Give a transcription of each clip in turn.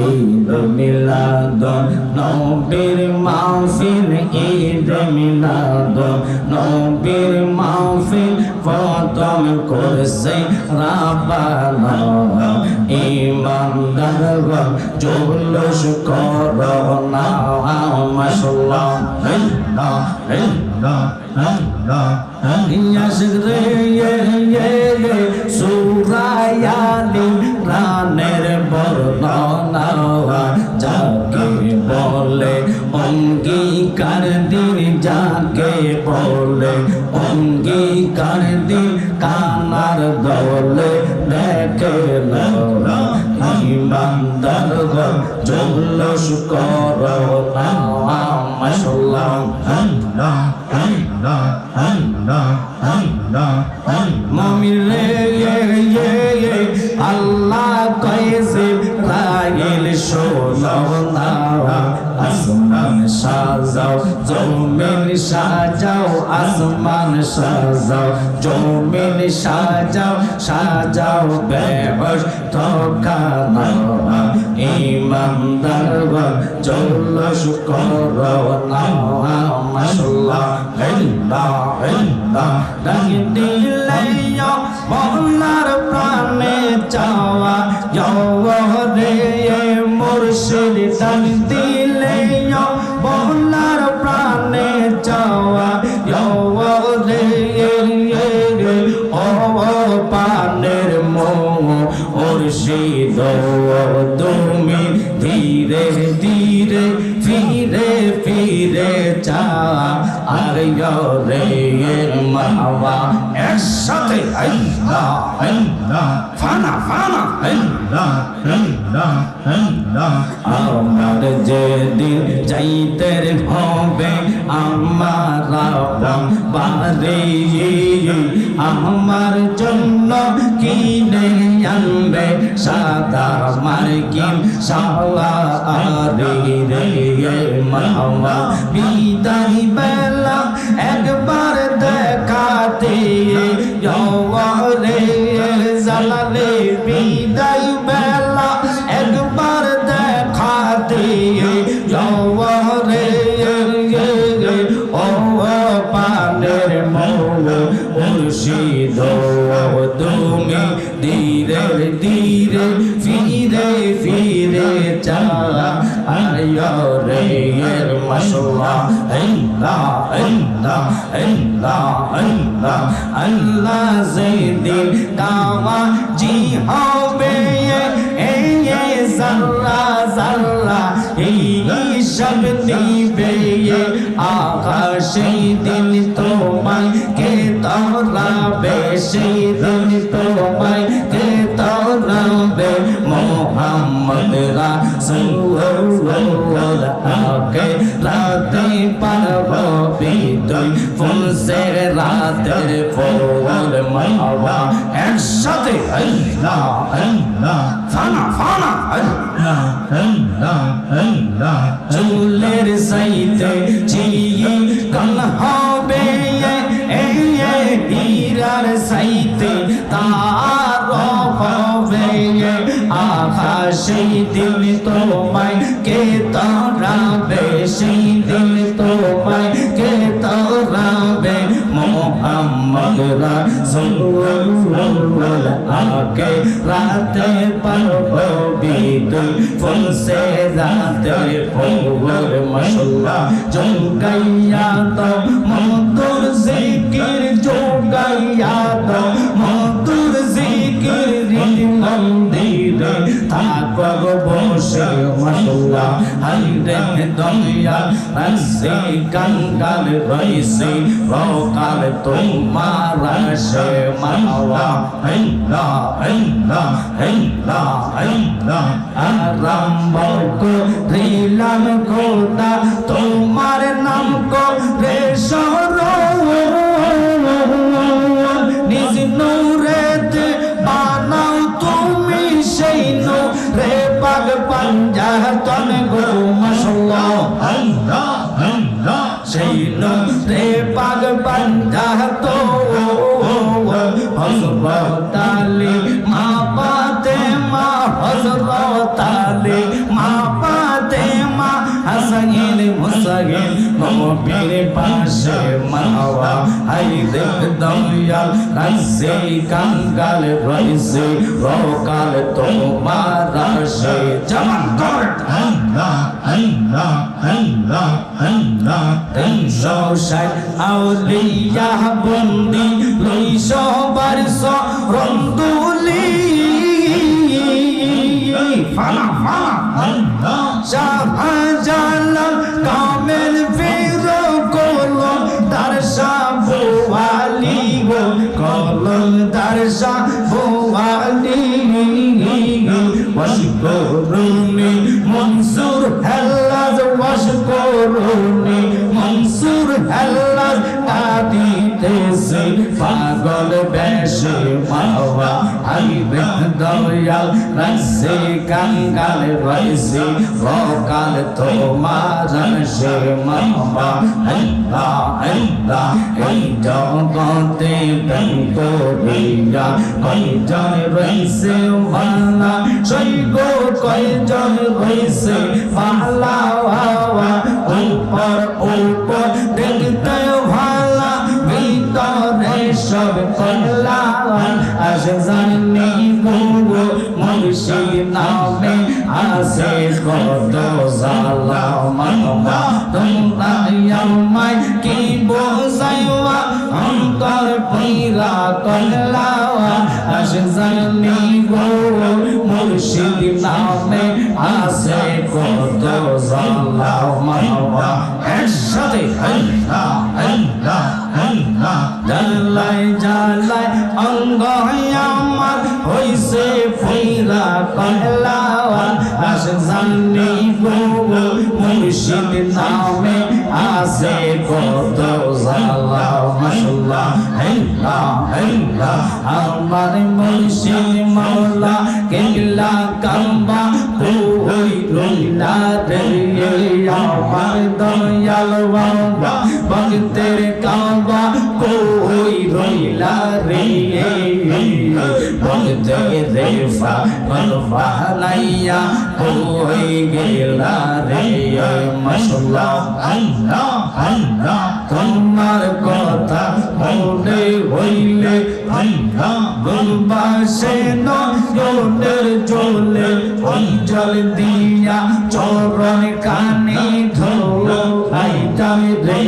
ঈদ মিলাদুন নবীর মাহফিল ঈদ মিলাদুন নবীর মাহফিল প্রথম করছে রাব্বানা ইমানদারগণ জুলুস করো না মাশাআল্লাহ আল্লাহ আল্লাহ আল্লাহ ইয়াসরে সূরা ইয়াসিন রানের বর্ণনা যাকে বলে অঙ্গীকার দিন যাকে বলে অঙ্গীকার দিন কানার দলে দেখে না ইমানদারগণ জুলুস করো না মাশাআল্লাহ আল্লাহ আল্লাহ আল্লাহ আল্লাহ মুমিন রে আল্লাহ কইছে রাইল শোনো না আসমান সাজাও জমিন সাজাও আসমান সাজাও জমিন সাজাও সাজাও বেহেশত খানা ইমানদারগণ জুলুস করো না মাশাআল্লাহ আল্লাহ আল্লাহ ডাক দিলে মওলার প্রাণে চাওয়া রে মুর্শিদ ডাক দিলে মওলার প্রাণে চাওয়া রে ও পানের মুর্শিদ তুমি ধীরে ধীরে ফিরে ফিরে চা আর রে মাওয়া একসাথে আল্লাহ আল্লাহ ফানা ফানা আল্লাহ আল্লাহ আল্লাহ আমার যেদিন যাইতে হবে আমার বাড়ি আমার জন্য কিনে আনবে সাদা মার্কিন সাওয়ারি রে মাওয়া বিদায় বেলা একবার দেখাতে রে জালালে বিদায় বেলা একবার দেখাতে রে ও পানের মুর্শিদ তুমি ধীরে ধীরে ফিরে ফিরে চা রে মাশাআল্লাহ আল্লাহ আল্লাহ আল্লাহ আল্লাহ আল্লাহ যেদিন কাওয়াজি হবে এই জাল্লা জাল্লা এই সব নিবে আকা সেই দিন তোমায় কে তোরাবে সেই দিন তোমায় কে তোরাবে মোহাম্মদ রাসূলুল্লাহ আকে রাতে পারবো বিদুই ফুলসে রাতের ফুল মাওয়া একসাথে আল্লাহ আল্লাহ ফানা ফানা আল্লাহ আল্লাহ আল্লাহ চুলের সাইতে চিই কাল হবে হীরার সাইতে তার হবে আকাশে দিল তোমায় কে তোরাবে সেই দিল তোমায় কে তোরাবে মোহাম্মদ রাসূলুল্লাহ আকে রাতে পারবো বিদুই ফুলসে রাতের ফুল মাশাআল্লাহ জোগাইয়া তো মধুর জিকির জোগাইয়া তো মধুর জিকির মন্দিরে থাকব বসে মাশাআল্লাহ হাইরে দুনিয়া রাসে কাঙ্গাল রইছে রকাল তোমার আসে মাওয়া আল্লাহ আল্লাহ আল্লাহ আল্লাহ আরম্ভ করিলাম খোদা তোমার নাম কো রে সরো নিজ নূরেতে বানাও তুমি সেই নূরে পাক পাঞ্জাতন গো মাশাআল্লাহ আল্লাহ আল্লাহ সেই নূরে পাক পাঞ্জাত হযরত আলী মা ফাতেমা হযরত আলী মা ফাতেমা হাসাইন হুসাইন নবীর পাশে মাওয়া হাই দেখ দয়াল রাইছে কাঙ্গাল রইছে রকাল তোমার রাশে জামান কর আল্লাহ আল্লাহ আল্লাহ আল্লাহ তিনশো ষাট আউলিয়া বন্দি লইশো বারশ রন্দুলি ফালা ফালা আল্লাহ শাহজালাল কামেল ফিরো কলম দারশা বোয়ালি গো কলম দারশা বোয়ালি ওয়াশকুরুনি মনসুর হেল্লাজ ওয়াশকুরুনি মনসুর হেল্লাজ কাঁদিতেছে পাগল বেশে মাওয়া আইবে দয়াল রাইছে কাঙ্গাল রইছে রকাল তোমার রাশে মাওয়া আল্লাহ আল্লাহ এই জগতে প্রেম করিয়া কয়জন রইছে মালা সৈগো কয়জন রইছে মালা উপর উপর দেখতে ভালা ভিতরে সব কল্লা আসে জানি গো মুর্শিদ নামে আসে কত জালা মামা তোমরা আমায় কি বোঝাইবা অন্তর পীরা কল্লা আসে জানি গো মুর্শিদ নামে আসে কত জালা মামা একসাথে আল্লাহ আল্লাহ আল্লাহ জালাই জালাই অঙ্গ আমার হইছে ফিরা কল্লা আসে জানি গো মুর্শিদ নামে আসে কত জালা মাশাআল্লাহ আল্লাহ আল্লাহ আমার মুর্শিদ মাওলা কেবলা কাম্বা কই রইলা রে আমার দয়াল বাবা ভক্তের কাম্বা কই রইলা রে ভক্তের রেফা বলফা নাইয়া কই গেলা রে মাশাআল্লাহ আল্লাহ আল্লাহ তোমার কথা মনে হইলে আল্লাহ বলবাসে নয়নের জলে অঞ্জল দিয়া চরণ কানে ধরো আইতাম রে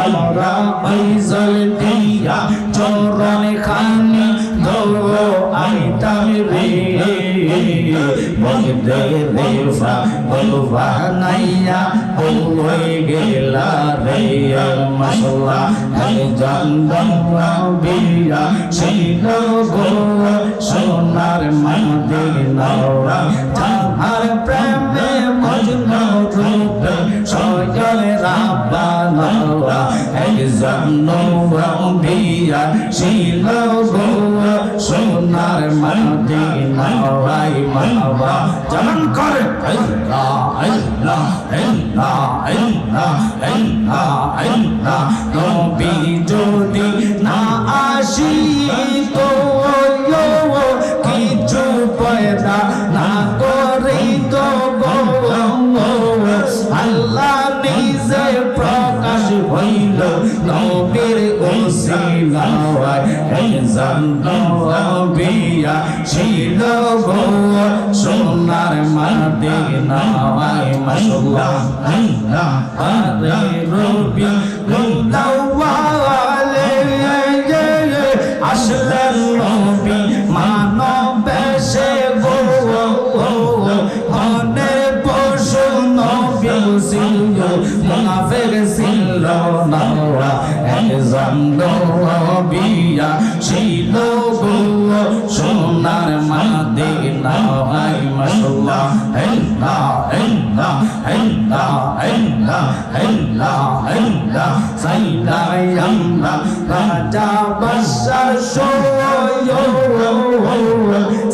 আমরা অঞ্জল দিয়া চরণ কানে ধরো আইতাম রে বলতে রেফা বলবা নাইয়া হই গেলা রে মাশাআল্লাহ জানদাম বিয়া ছিল গো সোনার মদিনা যাহার প্রেমে মজনু রূপে সজল রাব্বানা একজন বিয়া ছিল গো সোনার মদিনা মাওয়া জামান করে আল্লাহ আল্লাহ আল্লাহ আল্লাহ আল্লাহ আল্লাহ নবী যদি না আসিতো কিছু পয়দা না করিতো আল্লাহ নিজে প্রকাশ হইল নবীর ওসিলায় একজন নবিয়া ছিল গো সোনার মদিনা মাশাআল্লাহ আল্লাহ আরে রবি মুতাওয়ালে আসলেন নবী মানব বেশে গো মনের পশু নবী ছিল মুনাফিক ছিল না একজন নবিয়া ছিল গো সোনার মদিনা মাশাআল্লাহ আল্লাহ আল্লাহ আল্লাহ আল্লাহ আল্লাহ আল্লাহ সাইদাই আমরা রাজা বাদশার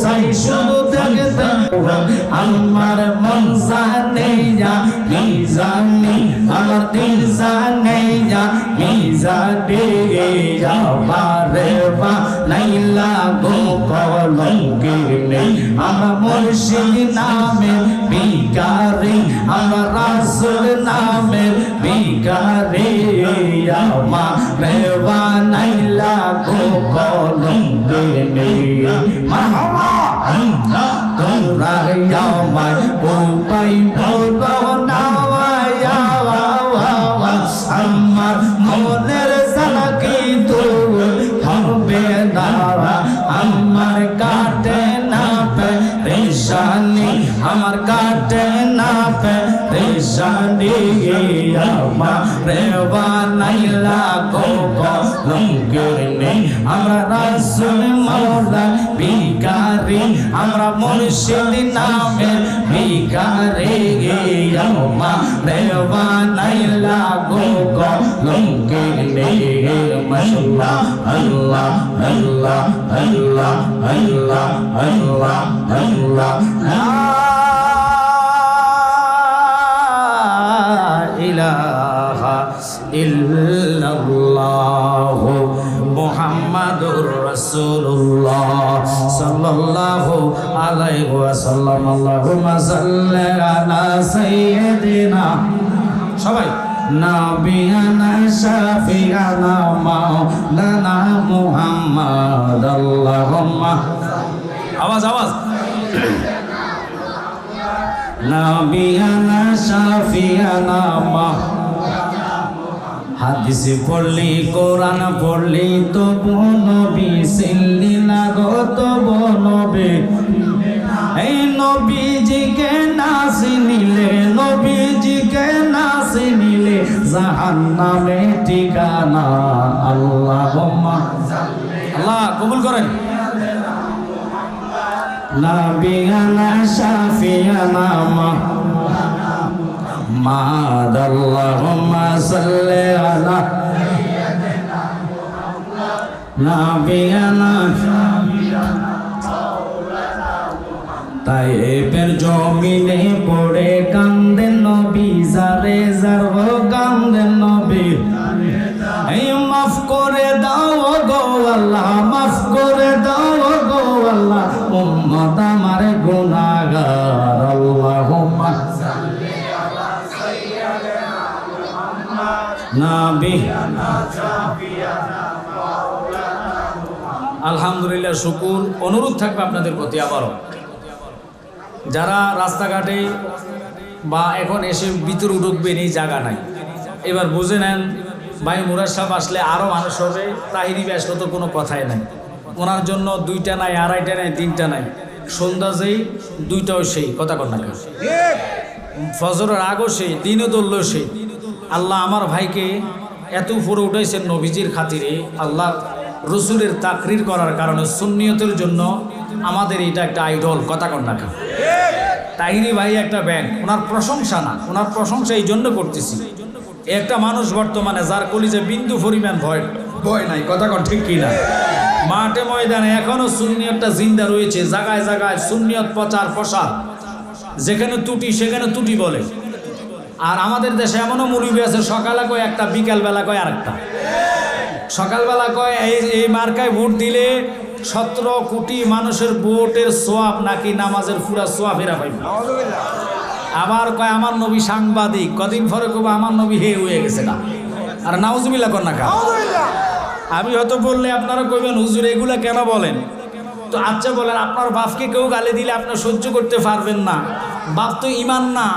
সাই শুধু দেখতে আমার মন জানেয়া মিজানি আমার দিল জানেয়া মিজানে আমারে বা লাইলা গো কলঙ্কে আমার মুর্শিদ নামে ভিখারি আমার রাসূল নামের ভিখারি আমারে বানাইলা গো কলঙ্কিনী মারহাবা তোমরা আমার উপায় বলো না আমার মনের জানাকি তো হবে না আমার কাটে না পেরেশানি আমার কাটে না পেরেশানি আমারে বানাইলা গো কলঙ্কিনী আমরা রাসূল মাওলা ভিখারি আমরা মুর্শিদ নামে ভিখারি আমারে বানাইলা গো কলঙ্কিনী মাশাআল্লাহ আল্লাহ আল্লাহ আল্লাহ আল্লাহ আল্লাহ আল্লাহ লা ইলাহা ইল্লাল্লাহ মুহাম্মাদুর রাসূলুল্লাহ সাল্লাল্লাহু আলাইহি ওয়াসাল্লাম আল্লাহুম্মা সাল্লি আলা সাইয়্যিদিনা সবাই নাবিয়ানা শাফিয়ানা মাওলানা মুহাম্মদ আল্লাহুম্মা আওয়াজ নাবিয়ানা শাফিয়ানা হাদিস পড়লি কোরআন পড়লি তবু নবী চিনলি না গো তবু নবী এই নবীজিকে না চিনিলে নবীজিকে না চিনিলে জাহান্নামে ঠিকানা আল্লাহুম্মা আল্লাহ কবুল করেন নাবিয়ানা শাফিয়ানা মাদ আল্লাহুম্মা সাল্লি আলা নাবিয়ানা তাইয়ের জমিনে পড়ে কান্দেন নবী জারে জার কান্দেন নবী এই মাফ করে দাও গো আল্লাহ মাফ করে দাও গো আল্লাহ উম্মত আমার গুনাহগার আল্লাহুম্মা সাল্লি আলা সাইয়্যিদিনা মুহাম্মদ নাবিয়ানা শাফিয়ানা মাওলানা মুহাম্মদ আলহামদুলিল্লাহ শুকর অনুরোধ থাকবে আপনাদের প্রতি আবারও যারা রাস্তাঘাটে বা এখন এসে ভিতরে ঢুকবেন এই জায়গা নাই এবার বুঝে নেন ভাই মুরাদ সাহেব আসলে আরও মানুষ হবে তাহিরি ব্যাস তো কোনো কথাই নাই ওনার জন্য 2টা নাই 2.5টা নাই 3টা নাই সন্ধ্যা যেই 2টাও সেই কথা কর না ফজরের আগও সেই দিনও দলল সেই আল্লাহ আমার ভাইকে এত উপরে উঠাইছেন নবীজির খাতিরে আল্লাহ রসুলের তাকরির করার কারণে সুন্নিয়তের জন্য আমাদের এটা একটা আইডল কথা কর না তাহিরি ভাই একটা ব্যাংক ওনার প্রশংসা না ওনার প্রশংসা এই জন্য করতেছি একটা মানুষ বর্তমানে যার কলিজে বিন্দু পরিমাণ ভয় নাই কথা কর ঠিক কিনা মাঠে ময়দানে এখনো সুন্নিয়তটা জিন্দা রয়েছে জায়গায় জায়গায় সুন্নিয়ত প্রচার প্রসার যেখানে ত্রুটি সেখানে ত্রুটি বলে আর আমাদের দেশে এমনও মুরব্বি আছে সকালে কয় একটা বিকালবেলা কয় আরেকটা সকালবেলা কয় এই মার্কায় ভোট দিলে 17 কোটি মানুষের ভোটের সোয়াব নাকি নামাজের পুরা সোয়াব এরা পাইবে আবার কয় আমার নবী সাংবাদিক কদিন পরে কবে আমার নবী হয়ে গেছে না আর নাউজুবিল্লাহ কর না আমি হয়তো বললে আপনারা কইবেন হুজুর এগুলা কেন বলেন তো আচ্ছা বলেন আপনার বাপকে কেউ গালি দিলে আপনি সহ্য করতে পারবেন না বাপ তো ঈমান না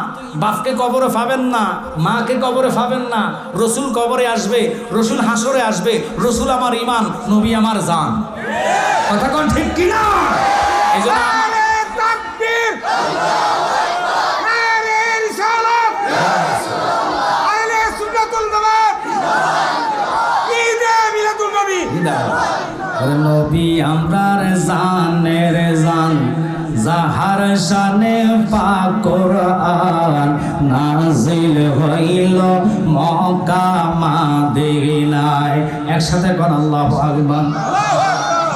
বাপকে কবরে পাবেন না মাকে কবরে পাবেন না রসুল কবরে আসবে রসুল হাসরে আসবে রসুল আমার ঈমান নবী আমার জান কথা কোন ঠিক কি না এইজন্য নারে তাকবীর নারে রিসালাত আলে সুন্নাতুল জামাত ঈদে মিলাদুন নবী নবী আমরার জানের জান যাহার শানে পাক কোরআন নাজিল হইল মক্কা মদিনায় একসাথে কোন আল্লাহু আকবার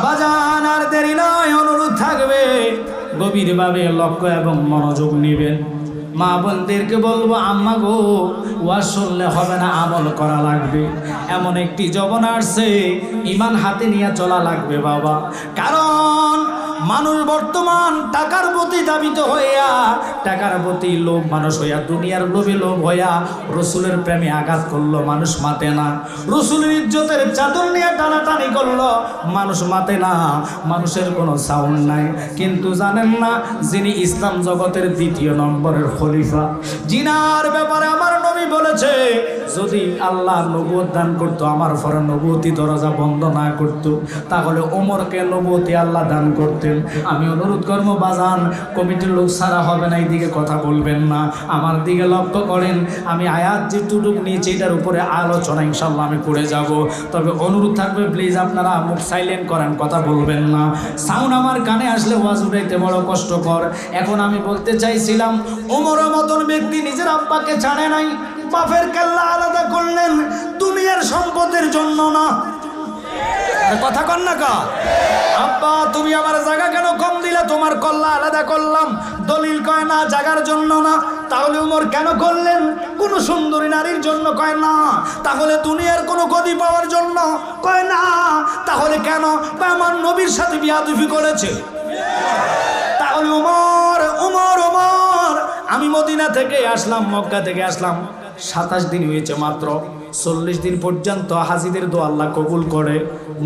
বাজান আর দেরি নয় অনুরোধ থাকবে গভীরভাবে লক্ষ্য এবং মনোযোগ নেবেন মা বোনদেরকে বলবো আম্মা গো ওয়াজ শুনলে হবে না আমল করা লাগবে এমন একটি যৌবন আসছে ঈমান হাতে নিয়ে চলা লাগবে বাবা কারণ মানুষ বর্তমান টাকার প্রতি দাবিত হইয়া, টাকার প্রতি লোভ মানুষ হইয়া, দুনিয়ার লোভে লোভ হইয়া রসুলের প্রেমে আঘাত করলো, মানুষ মাতে না। রসুলের ইজ্জতের চাদর নিয়ে টানাটানি করলো, মানুষ মাতে না, মানুষের কোনো সাউন্ড নাই। কিন্তু জানেন না, যিনি ইসলাম জগতের দ্বিতীয় নম্বরের খলিফা, জিনার ব্যাপারে আমার নবী বলেছে, যদি আল্লাহ নবুয়ত দান করতো, আমার পরে নবুয়তি দরজা বন্ধ না করতো, তাহলে ওমরকে নবুয়তি আল্লাহ দান করতেন। আমি অনুরোধ করবো বাজান, কমিটির লোক ছাড়া হবে না, এইদিকে কথা বলবেন না, আমার দিকে লক্ষ্য করেন। আমি আয়াত যেটুক নিয়েছি এটার উপরে আলোচনা ইনশাল্লাহ আমি করে যাব। তবে অনুরোধ থাকবে প্লিজ আপনারা মুখ সাইলেন্ট করেন, কথা বলবেন না। সাউন্ড আমার কানে আসলে ওয়াজ উঠাইতে বড় কষ্টকর। এখন আমি বলতে চাইছিলাম, ওমরের মতন ব্যক্তি নিজের আব্বাকে ছাড়ে নাই, বাপের কেল্লা আলাদা করলেন দুনিয়ার সম্পদের জন্য না। কথা কন না কা, আব্বা তুমি আমার জায়গা কেন কম দিলে, তোমার কল্লা আলাদা করলাম, দলিল কয় না জায়গার জন্য না। তাহলে উমর কেন করলেন? কোন সুন্দরী নারীর জন্য কয় না। তাহলে দুনিয়ার কোন গদি পাওয়ার জন্য কয় না। তাহলে কেন? আমার নবীর সাথে বিয়াদুফি করেছে। তাহলে উমর উমর উমর আমি মদিনা থেকে আসলাম, মক্কা থেকে আসলাম, 27 দিন হয়েছে মাত্র। 40 দিন পর্যন্ত হাজিদের দোয়া আল্লাহ কবুল করে।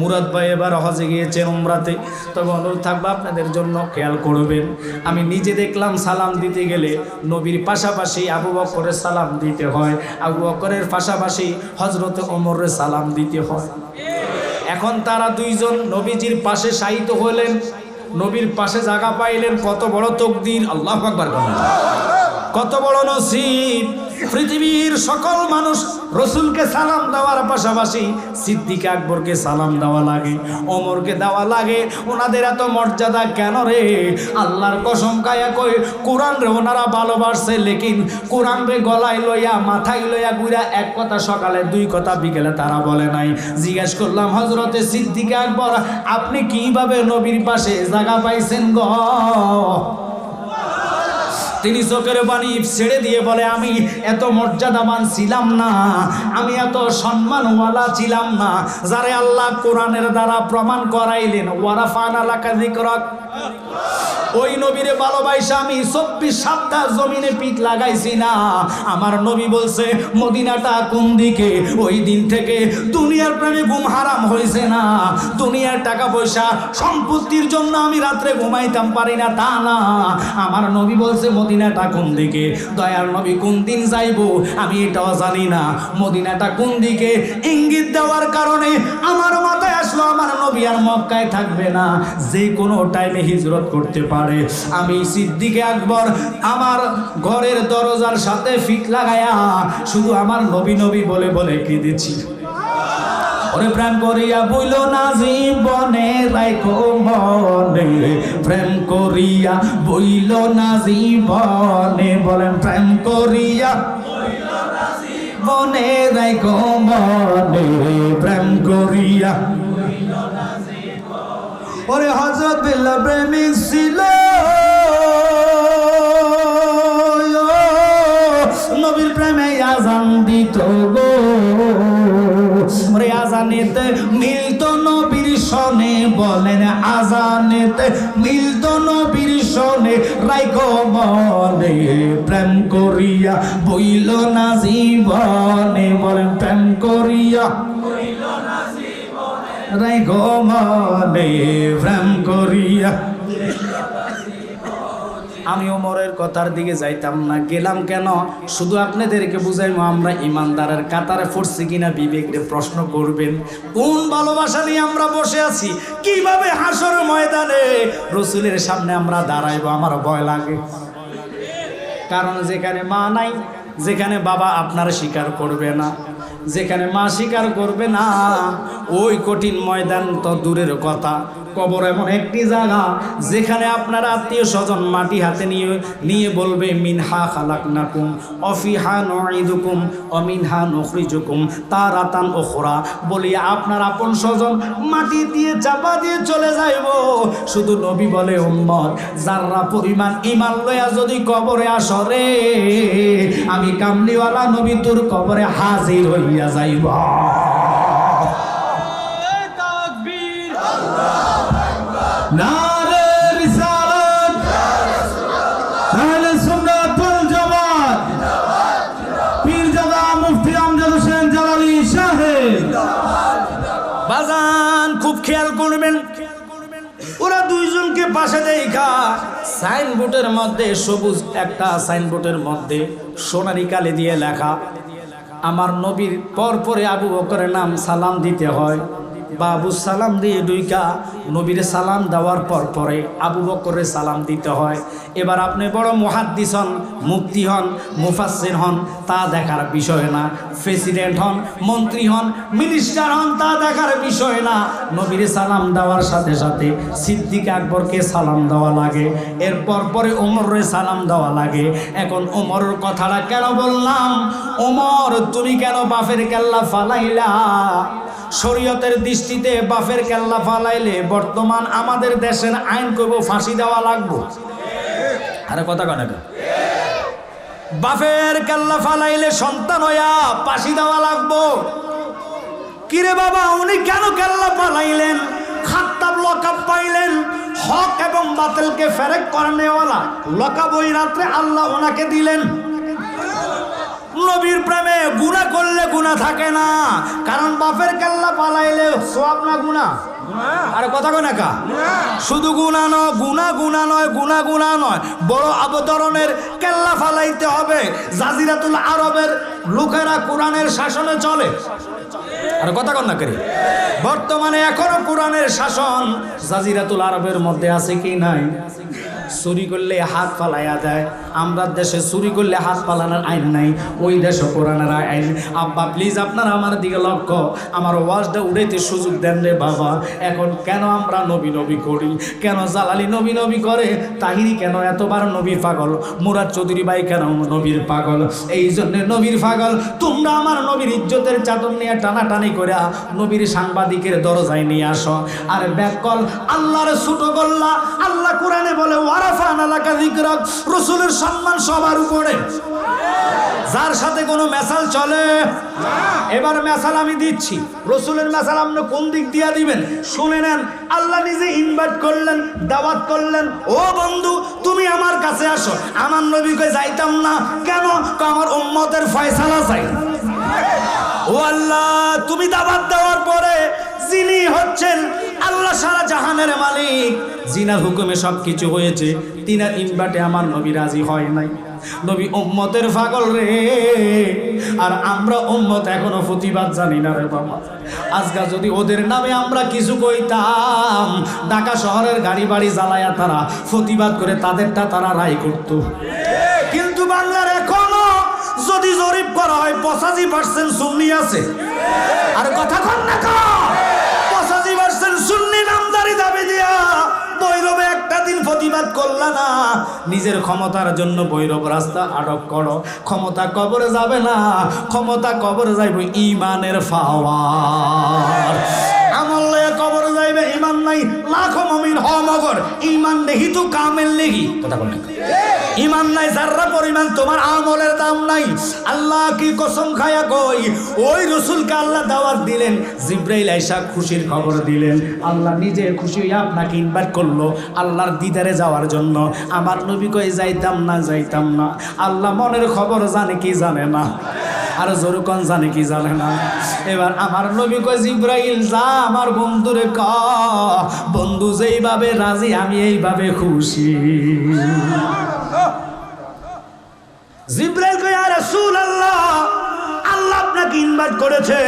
মুরাদ ভাই এবার হজে গিয়েছেন উমরাতে। তবে অনুরোধ থাকবে আপনাদের জন্য খেয়াল করবেন, আমি নিজে দেখলাম সালাম দিতে গেলে নবীর পাশাপাশি আবু বকরের সালাম দিতে হয়, আবু বকরের পাশাপাশি হজরত ওমরের সালাম দিতে হয়। এখন তারা দুইজন নবীজির পাশে শায়িত হলেন, নবীর পাশে জায়গা পাইলেন, কত বড় তকদির, আল্লাহু আকবার, কত বড় নসিব। পৃথিবীর সকল মানুষ রসুলকে সালাম দেওয়ার পাশাপাশি সিদ্দিক আকবরকে সালাম দেওয়া লাগে, ওমরকে দেওয়া লাগে। ওনাদের এত মর্যাদা কেন রে? আল্লাহর কসম কায়া কই, কোরআন রে ওনারা ভালোবাসছে, লেকিন কোরআন রে গলায় লইয়া মাথায় লইয়া গুইরা এক কথা সকালে, দুই কথা বিকেলে তারা বলে নাই। জিজ্ঞেস করলাম, হজরতে সিদ্দিক আকবর আপনি কিভাবে নবীর পাশে জায়গা পাইছেন গো? তিনি চোখের পানি ছেড়ে দিয়ে বলে, আমি এত মর্যাদাবান ছিলাম না, আমি এত সম্মানওয়ালা ছিলাম না, যারে আল্লাহ কোরআনের দ্বারা প্রমাণ করাইলেন, ওয়ারাফানা লাকা যিকরাক। ওই নবীরে ভালোবাসা আমি 24 সপ্তাহ জমিনে পিঠ লাগাইছি না। আমার নবী বলছে মদিনাটা কোন দিকে, ওই দিন থেকে দুনিয়ার প্রেমে ঘুম হারাম হয়েছে না। দুনিয়ার টাকা পয়সা সম্পত্তির জন্য আমি রাত্রে ঘুমাইতাম পারি না, তা না। আমার নবী বলছে মদিনাটা কোন দিকে। দয়ার নবী কোন দিন যাইবো আমি এটাও জানি না, মদিনাটা কোন দিকে ইঙ্গিত দেওয়ার কারণে আমার মাথায় আসলো আমার নবী আর মক্কায় থাকবে না, যে কোনো টাইমে হিজরত করতে পারে। আমি সিদ্দিক আকবর আমার ঘরের দরজার সাথে ফিট লাগায়া শুধু আমার নবী নবী বলে বলে কেঁদেছি। ওরে প্রেম করিয়া বইল না জীবনে রাখো মনে, প্রেম করিয়া বইল না জীবনে, বলেন প্রেম করিয়া মনে রাখো মনে, প্রেম করিয়া। ওরে হযরত বিল্লাহ প্রেমিক ছিল, নবীর প্রেমে আজান দিত গো। ওরে আজানেতে মিলতো নবীর সনে, বলেন আজানেতে মিলতো নবীর সনে, রাইখো মনে প্রেম করিয়া বইল না জীবনে, বলেন প্রেম করিয়া রাইখো মনে প্রেম করিয়া। আমি ওমরের কথার দিকে যাইতাম না, গেলাম কেন? শুধু আপনাদেরকে বুঝাইবো আমরা ইমানদারের কাতারে পড়ছি কিনা বিবেকরে প্রশ্ন করবেন। কোন ভালোবাসা নিয়ে আমরা বসে আছি, কিভাবে হাসর ময়দানে রসুলের সামনে আমরা দাঁড়াইবো, আমার ভয় লাগে। কারণ যেখানে মা নাই, যেখানে বাবা আপনার স্বীকার করবে না, যেখানে মা স্বীকার করবে না, ওই কঠিন ময়দান তো দূরের কথা, কবর এমন একটি জায়গা যেখানে আপনার আত্মীয় স্বজন মাটি হাতে নিয়ে বলবে মিনহা খালাকনাকুম অফিহা নুঈদুকুম অমিনহা নুখরিজুকুম তারাতান উখরা, বলিয়া আপনার আপন স্বজন মাটি দিয়ে চাপা দিয়ে চলে যাইব। শুধু নবী বলে উম্মত যারা পরিমাণ ঈমান লইয়া যদি কবরে আসরে, আমি কামলিওয়ালা নবী তোর কবরে হাজির হইয়া যাইব। নারে খেয়াল করবেন, ওরা দুইজনকে পাশে দেখা সাইনবোর্ডের মধ্যে, সবুজ একটা সাইনবোর্ডের মধ্যে সোনালী কালি দিয়ে লেখা, আমার নবীর পরে আবু বকরের নাম সালাম দিতে হয়। বাবু সালাম দিয়ে দুইকা নবীর সালাম দেওয়ার পরে আবু বকরের সালাম দিতে হয়। এবার আপনি বড় মুহাদ্দিস হন, মুফতি হন, মুফাসসির হন, তা দেখার বিষয় না। প্রেসিডেন্ট হন, মন্ত্রী হন, মিনিস্টার হন, তা দেখার বিষয় না। নবীর সালাম দেওয়ার সাথে সাথে সিদ্দিক আকবরকে সালাম দেওয়া লাগে, এরপর পরে ওমরের সালাম দেওয়া লাগে। এখন ওমরের কথাটা কেন বললাম? ওমর, তুমি কেন বাফের কেল্লা ফালাইলা? শরীয়তের দৃষ্টিতে বাফের কেল্লা ফালাইলে বর্তমান আমাদের দেশের আইন করব ফাঁসি দেওয়া লাগবো। আরে কথা কয় না, বাফের কেল্লা ফালাইলে সন্তান হইয়া ফাঁসি দেওয়া লাগবো। কিরে বাবা, উনি কেন কেল্লা ফালাইলেন? খাত্তাব লকাব পাইলেন, হক এবং বাতিলকে ফেরেক করানেওয়ালা লকাব ওই রাত্রে আল্লাহ ওনাকে দিলেন। নবীর প্রেমে গুনাহ করলে গুনাহ থাকে না, কারণ বাপের কেল্লা পালাইলে সওয়াব না গুনাহ? আরে কথা কয় না কা? শুধু গুনাহ নয়, গুনাহ নয়, বড় অবতরণের কেল্লা ফালাইতে হবে। জাজিরাতুল আরবের লোকেরা কোরআনের শাসনে চলে। আরে কথা কন না করি, বর্তমানে এখনো কোরআনের শাসন জাজিরাতুল আরবের মধ্যে আছে কি নাই? চুরি করলে হাত ফালাইয়া দেয়। আমরা দেশে চুরি করলে হাত ফালানোর আইন নাই, ওই দেশে কোরআনের আইন। আব্বা প্লিজ আপনারা আমার দিকে লক্ষ্য, আমার ওয়াজটা উড়াইতে সুযোগ দেন রে বাবা। এখন কেন আমরা নবী নবী করি? কেন জালালি নবী নবী করে? তাহিরি কেন এতবার নবী পাগল? মুরাদ চৌধুরী ভাই কেন নবীর পাগল? এই জন্য নবীর পাগল। তোমরা আমার নবীর ইজ্জতের চাদর নিয়ে টানাটানি করে নবীর সাংবাদিকের দরজায় নিয়ে আসো। আর ব্যাকল আল্লাহর ছোট গল্লা। আল্লাহ কোরআনে বলে ওয়ারাফানা লাকা যিকরাক, রাসূলের সম্মান সবার উপরে। যার সাথে কোনো মেসাল চলে? এবার মেসাল আমি দিচ্ছি, রাসূলের মেসাল আপনি কোন দিক দিয়া দিবেন শুনে নেন। আল্লাহ নিজে ইনভাইট করলেন, দাওয়াত করলেন, ও বন্ধু তুমি আমার কাছে আসো। আমার নবীকে যাইতাম না কেন? আমার উম্মতের ফয়সালা চাই। ও আল্লাহ, তুমি দাওয়াত দেওয়ার পরে যিনি হচ্ছেন আল্লাহ সারা জাহানের মালিক, জিনার হুকুমে সবকিছু হয়েছে, তিনার ইনভাইটে আমার নবী রাজি হয় নাই। নবী উম্মতের পাগল রে, আর আমরা উম্মত এখনো প্রতিবাদ জানি না রে বাবা। আজকে যদি ওদের নামে আমরা কিছু কইতাম, ঢাকা শহরের গাড়ি বাড়ি জ্বালায়া তারা প্রতিবাদ করে তাদেরটা তারা রায় করত। কিন্তু বাংলার এখনো যদি জরিপ করা হয় 85% সুন্নি আছে। আর কথা কন না, 85% সুন্নি নামদারি দাবি দিয়া বৈরবে একটা দিন প্রতিবাদ করলা না। নিজের ক্ষমতার জন্য বৈরব রাস্তা আটক করো। ক্ষমতা কবরে যাবে না, ক্ষমতা কবরে যাইব ইমানের পাওয়ার। আমল লয়ে কবরে যাইবে, ইমান নাই লাখো মুমিন হ মগর, ইমান নেহি তো কামেল নেহি। কথা বলেন, ইমান নাই যারা পরিমাণ তোমার আমলের দাম নাই। আল্লাহ কি কসম খায়া কই, ওই রাসূলকে আল্লাহ দাওয়াত দিলেন, জিবরাইল আইসা খুশির খবর দিলেন। আল্লাহ নিজে খুশি হয়ে আপনাকে ইনভাইট করলো আল্লাহর দিদারে যাওয়ার জন্য। আমার নবী কই যাইতাম না। আল্লাহ মনের খবর জানে কি জানে না? আর জোরকন জানে কি জানে না? এবার আমার নবী কই জিবরাইল যা আমার বন্ধুরে ক, বন্ধু যেইভাবে রাজি আমি এইভাবে খুশি। জিবরাইল কই ইয়া রাসূলুল্লাহ, আল্লাহ আপনাকে ইনভাইট করেছে,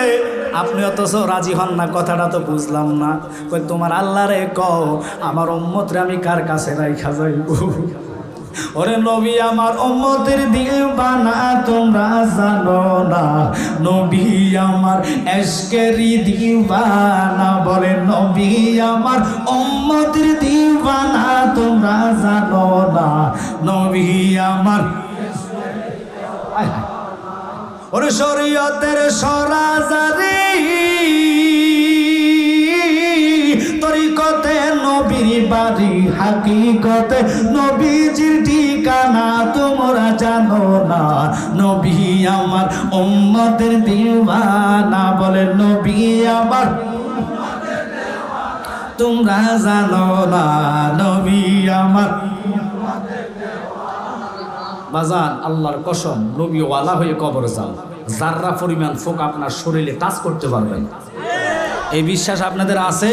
আপনি অথচ রাজি হন না, কথাটা তো বুঝলাম না। কই তোমার আল্লাহ রে কও আমার উম্মতরে আমি কার কাছে রাইখা যাইব? ওরে নবী আমার উম্মতের দিওয়ানা তোমরা জানো না, নবী আমার এশকেরি দিওয়ানা। বলে নবী আমার উম্মতের দিওয়ানা তোমরা জানো না, নবী আমার। ওরে শরীয়তের সরাজারি তরিকতে নবীর বাড়ি, হাকিকতে নবীজির ঠিকানা তোমরা জানো না, নবী আমার উম্মতের দিওয়ানা। বলে নবী আমার তোমরা জানো না, নবী আমার। বাজান আল্লাহর কসম, নবী ওয়ালা হয়ে কবর যান, যাররা পরিমাণ ফোক আপনার শরীরে টাচ করতে পারবেন। এই বিশ্বাস আপনাদের আছে?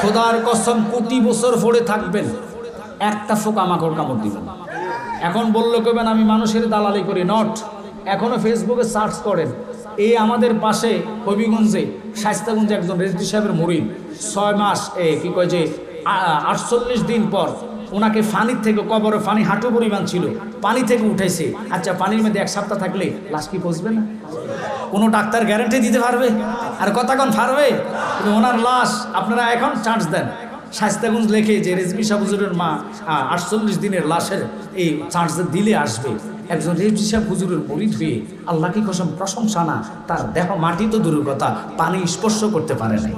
খোদার কসম কোটি বছর পরে থাকবেন, একটা পোকামাকড় কামড় দিবেন। এখন বললে কবেন আমি মানুষের দালালি করি, নট। এখনও ফেসবুকে সার্চ করেন, এই আমাদের পাশে হবিগঞ্জে শায়েস্তাগঞ্জে একজন রেজবি সাহেবের মুরিদ 6 মাস কি কয় যে 48 দিন পর ওনাকে পানির থেকে, কবরে পানি হাঁটু পরিমাণ ছিল, পানি থেকে উঠাইছে। আচ্ছা, পানির মধ্যে 1 সপ্তাহ থাকলে লাশ কি পচবে না? কোনো ডাক্তার গ্যারান্টি দিতে পারবে? আর কতক্ষণ পারবে? কিন্তু ওনার লাশ আপনারা এখন চান্স দেন, শায়েস্তাগঞ্জ লেখে যে রেজবি সাহেব হুজুরের মা 48 দিনের লাশের এই চান্স দিলে আসবে। একজন রেজবি সাহেব হুজুরের মুরিদ হয়ে আল্লাহ কি কসম প্রশংসা না, তার দেহ মাটি তো দূরের কথা, পানি স্পর্শ করতে পারে নাই।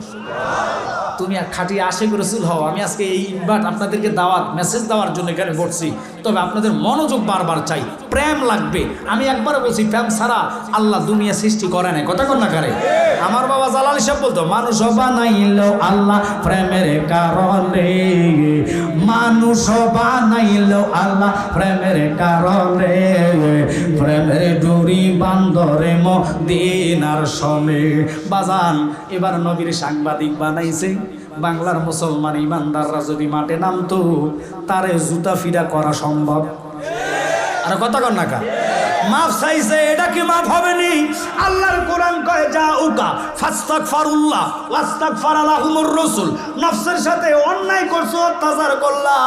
তুমি এক খাঁটি আশিক রাসূল হও। আমি আজকে এই ইনভাইট আপনাদেরকে দাওয়াত মেসেজ দেওয়ার জন্য এখানে বসছি, তবে আপনাদের মনোযোগ বারবার চাই, প্রেম লাগবে। আমি একবার বলছি, প্রেম ছাড়া আল্লাহ দুনিয়া সৃষ্টি করে নাই, কথা কন না করে। আমার বাবা জালালি সাহেব বলতো, মানুষ বানাইল আল্লাহ প্রেমের কারণে, মানুষ বানাইল আল্লাহ প্রেমের কারণে, প্রেমের ডুরি বান্দরে মদিনার সনে। বাজান, এবার নবীর সাংবাদিক বানাইছে। বাংলার মুসলমান ইমানদাররা যদি মাঠে নামতো, তারে জুতা ফিরা করা সম্ভব। আর কথা কন না কা, মাফ চাইছে, এটা কি মাফ হবে নি? আল্লাহর কোরআন কয়, যা উকা ফাস্তাগফিরুল্লাহ ওয়াস্তাগফারা লাহুমুর রাসূল। নফসের সাথে অন্যায় করছো, অত্যাচার করলা,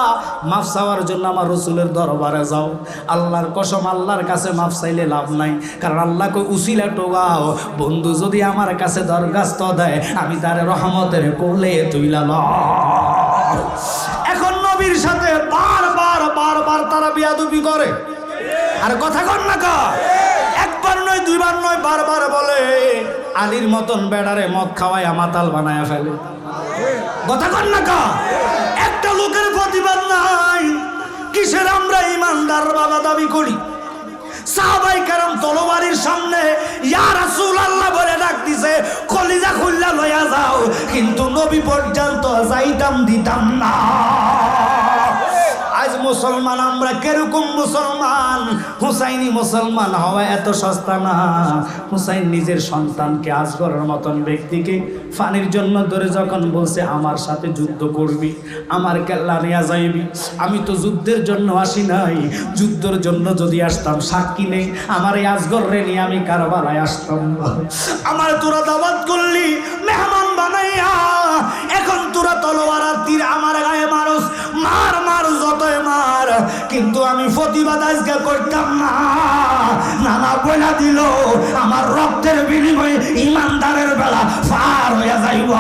মাফ চাওয়ার জন্য আমার রাসূলের দরবারে যাও। আল্লাহর কসম, আল্লাহর কাছে মাফ চাইলে লাভ নাই, কারণ আল্লাহ কই উসিলা টোগাও, বন্ধু যদি আমার কাছে দরখাস্ত দেয় আমি তার রহমতের কোলে তুইলা লও। এখন নবীর সাথে বারবার তারা বিয়াদবি করে। আর কথা কন না কা, একবার নয়, দুইবার নয়, বারবার বলে আলীর মতন বেড়ারে মদ খাওয়ায় মাতাল বানায় ফেলে। কথা কন না কা, একটা লোকের প্রতিবাদ নাই। কিসের আমরা ইমানদার বাবা দাবি করি? সাহাবায়ে কেরাম তলোয়ারের সামনে ইয়া রাসূলুল্লাহ বলে ডাক দিছে, কলিজা খুললা লয়া যাও, কিন্তু নবী পর্যন্ত যাইতাম দিতাম না। আজ মুসলমান আমরা কিরকম মুসলমান? হুসাইনি মুসলমান হওয়া এত সস্তা না। হুসাইন নিজের সন্তানকে আজগরের মতন ব্যক্তিকে ফানির জন্য ধরে যখন বলছে আমার সাথে যুদ্ধ করবি, আমার কেল্লা নিয়ে যাইবি, আমি তো যুদ্ধের জন্য আসি নাই, যুদ্ধের জন্য যদি আসতাম সাক্ষী নেই, আমার এই আজগর রে নিয়ে আমি কারবালায় আসতাম। আমার তোরা দাওয়াত করলি মেহমান বানাইয়া, এখন তোরা তলোয়ার আর তীর আমার গায়ে মারস, মার মার যতই মার, কিন্তু আমি প্রতিবাদ আজকে করতাম না। নানা বইলা দিল আমার রক্তের বিনিময়ে ইমানদারের বেলা পার হয়ে যাইব।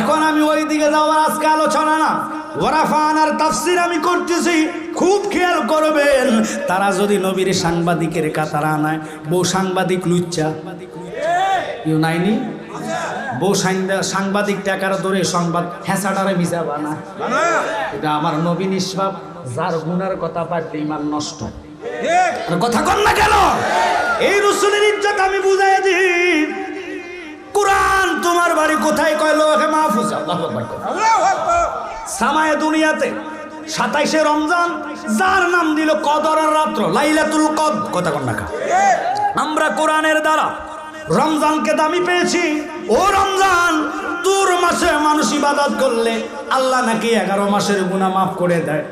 এখন আমি ওই দিকে যাওয়ার আজকে আলোচনা না, ওয়ারাফানার তাফসীর আমি করতেছি, খুব খেয়াল করবেন। তারা যদি নবীর সাংবাদিকের কাতার আনায়, বউ সাংবাদিক লুচ্চা ইউনাইনি, বউ সাংবাদিক টাকার ধরে সংবাদ হেঁচাটারে মিশা বানা, এটা আমার নবী নিষ্পাপ, যার গুনার কথা পাঠলে ইমান নষ্ট। কথা কন না কেন? এই রাসূলের ইজ্জত আমি বুঝাই দিই। কুরআন তোমার বাড়ি কোথায় কয় লোহে মাহফুজ, আল্লাহু আকবার। সামায়ে দুনিয়াতে 27শে রমজান, যার নাম দিল কদরের রাত্র, লাইলাতুল কদর। কথা কন না কা, আমরা কোরআনের দ্বারা রমজানকে দামি পেয়েছি। ও রমজান, তোর মাসে মানুষ ইবাদত করলে আল্লাহ নাকি 11 মাসের গুনাহ মাফ করে দেয়,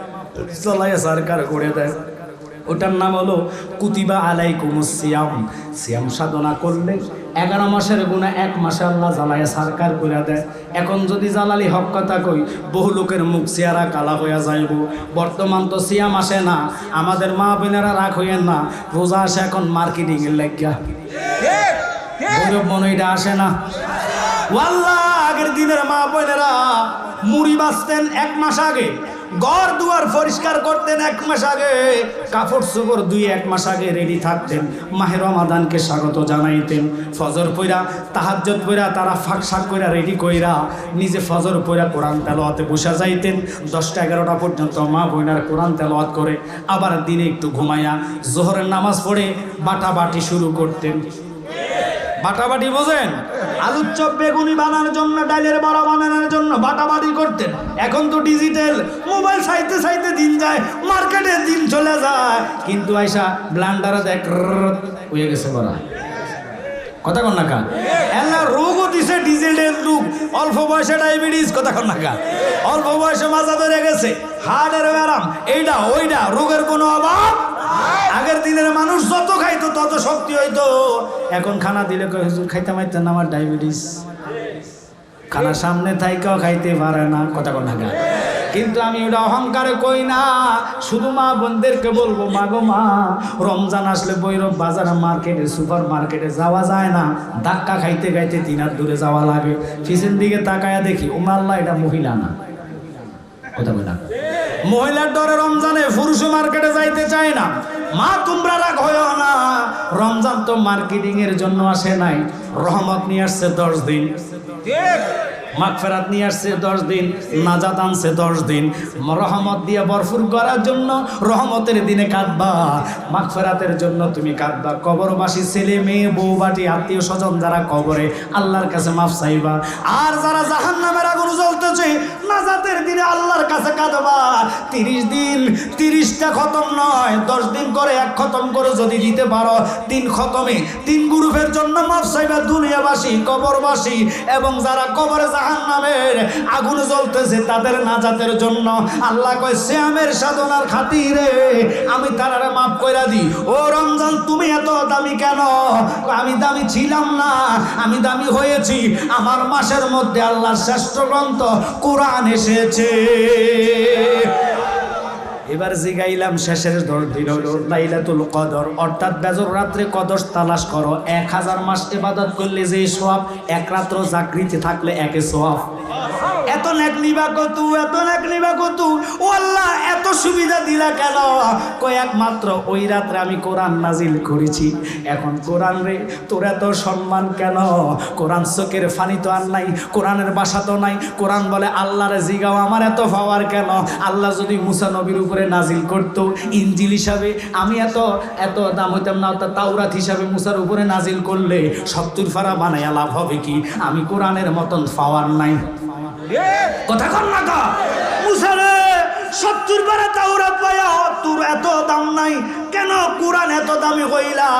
চলায় সরকার করে দেয়। ওটার নাম হলো কুতিবা আলাইকুমুস সিয়াম। সিয়াম সাধনা করলে 11 মাসের গুনাহ 1 মাসে আল্লাহ জ্বালায় সরকার করে দেয়। এখন যদি জালালি হক কথা কই, বহু লোকের মুখ চেহারা কালা হইয়া যাইব। বর্তমান তো সিয়াম আসে না, আমাদের মা বোনেরা রাগ হইয়েন না, রোজা আসে এখন মার্কেটিং এর লাগিয়া, গরিব মনে এটা আসে না। ওয়াল্লাহ, আগের দিনের মা বোনেরা মুড়ি বাঁচতেন 1 মাস আগে, ঘর দুয়ার পরিষ্কার করতেন 1 মাস আগে, কাপড় চোপড় 2-1 মাস আগে রেডি থাকতেন, মাহে রমাদানকে স্বাগত জানাইতেন। ফজর পইরা তাহাজ্জুদ পইরা তারা ফাঁক কইরা রেডি কইরা নিজে ফজর পইরা কোরআন তেলাওয়াতে বসা যাইতেন। 10টা-11টা পর্যন্ত মা বোনার কোরআন তেলাওয়াত করে আবার দিনে একটু ঘুমাইয়া জোহরের নামাজ পড়ে বাটাবাটি শুরু করতেন। বাটাবাটি বোঝেন? আলুর চপ বেগুনি বানানোর জন্য, ডালের বড়া বানানোর জন্য বাটাবাটি করতেন। এখন তো ডিজিটাল, মোবাইল চাইতে চাইতে দিন যায়, মার্কেটে দিন চলে যায়, কিন্তু আইসা ব্লান্ডারে দেখ হয়ে গেছে বড়া। কথা কন না কা? এলা রোগও দিছে ডিজিটাল রোগ, অল্প বয়সে ডায়াবেটিস, কথা কন না কা? অল্প বয়সে মাজা ধরে গেছে, হার্টের ব্যারাম, এইটা ওইটা, রোগের কোনো অভাব। আগের দিনের মানুষ যত খাইতো তত শক্তি হইতো, এখন খানা দিলে কয় হুজুর খাইতে মাইতেন আমার ডায়াবেটিস, খানা সামনে থাইকাও খাইতে পারে না, কথা কন না কা? কিন্তু আমি ওটা অহংকারে কই না, শুধু মা বোনদেরকে বলবো, মা গো মা, রমজান আসলে বৈরব বাজারে মার্কেটে সুপার মার্কেটে যাওয়া যায় না, ধাক্কা খাইতে খাইতে 3 হাত দূরে যাওয়া লাগে, পিছন দিকে তাকায়া দেখি উমাল্লাহ এটা মহিলা না, কথা বলে না, মহিলার ডরে রমজানে পুরুষ মার্কেটে যাইতে চায় না। মা তোমরা রাগ হইও না, রমজান তো মার্কেটিং এর জন্য আসে নাই, রহমত নিয়ে আসছে 10 দিন, মাগফিরাত নিয়ে আসছে 10 দিন, নাজাত আনছে 10 দিন, রহমত দিয়ে ভরপুর করার জন্য। রহমতের দিনে কাঁদবা, মাগফিরাতের জন্য তুমি কাঁদবা, কবরবাসী ছেলে মেয়ে বউ বাটি আত্মীয় স্বজন যারা কবরে, আল্লাহর কাছে মাফ চাইবা। আর যারা জাহান্নামের আগুন জ্বলতেছে, নাজাতের দিনে আল্লাহর কাছে কাঁদবা। 30 দিন 30টা খতম নয়, 10 দিন করে 1 খতম করে যদি দিতে পারো, 3 খতমে 3 গ্রুপের জন্য মাফ চাইবা, দুনিয়াবাসী, কবরবাসী এবং যারা কবরে জাহান্নামের আগুন জ্বলতেছে তাদের নাজাতের জন্য। আল্লাহ কয় সিয়ামের সাধনার খাতিরে আমি তারারে মাফ কইরা দিই। ও রমজান তুমি এত দামি কেন? আমি দামি ছিলাম না, আমি দামি হয়েছি আমার মাসের মধ্যে আল্লাহর শ্রেষ্ঠ গ্রন্থ কোরআন এসেছে। এবার জিগাইলাম শেষের 10 দিন হলো লাইলাতুল কদর, অর্থাৎ বেজর রাত্রে কদর তালাশ করো। 1000 মাস ইবাদত করলে যে সওয়াব, 1 রাত্র জাগরিতে থাকলে 1 সওয়াব। এত নেক নিবা কত, এত নেক নিবা কত, ও আল্লাহ এত সুবিধা দিলা কেন? কয় একমাত্র ওই রাত্রে আমি কোরআন নাজিল করেছি। এখন কোরআন রে তোর এত সম্মান কেন? কোরআন চোখের ফানি তো আর নাই, কোরআনের বাসা তো নাই। কোরআন বলে আল্লাহরে জিগাও আমার এত পাওয়ার কেন? আল্লাহ যদি মুসা নবীর উপরে নাজিল করতো ইনজিল হিসাবে, আমি এত দাম হইতাম না, তাওরাত হিসাবে মুসার উপরে নাজিল করলে 70 ফারা বানাইয়া লাভ হবে কি? আমি কোরআনের মতন পাওয়ার নাই, কথা কন না কা? মুসা রে 70 পারা তাওরাত পায়া তোর এত দাম নাই কেন? কোরআন এত দামি হইলা,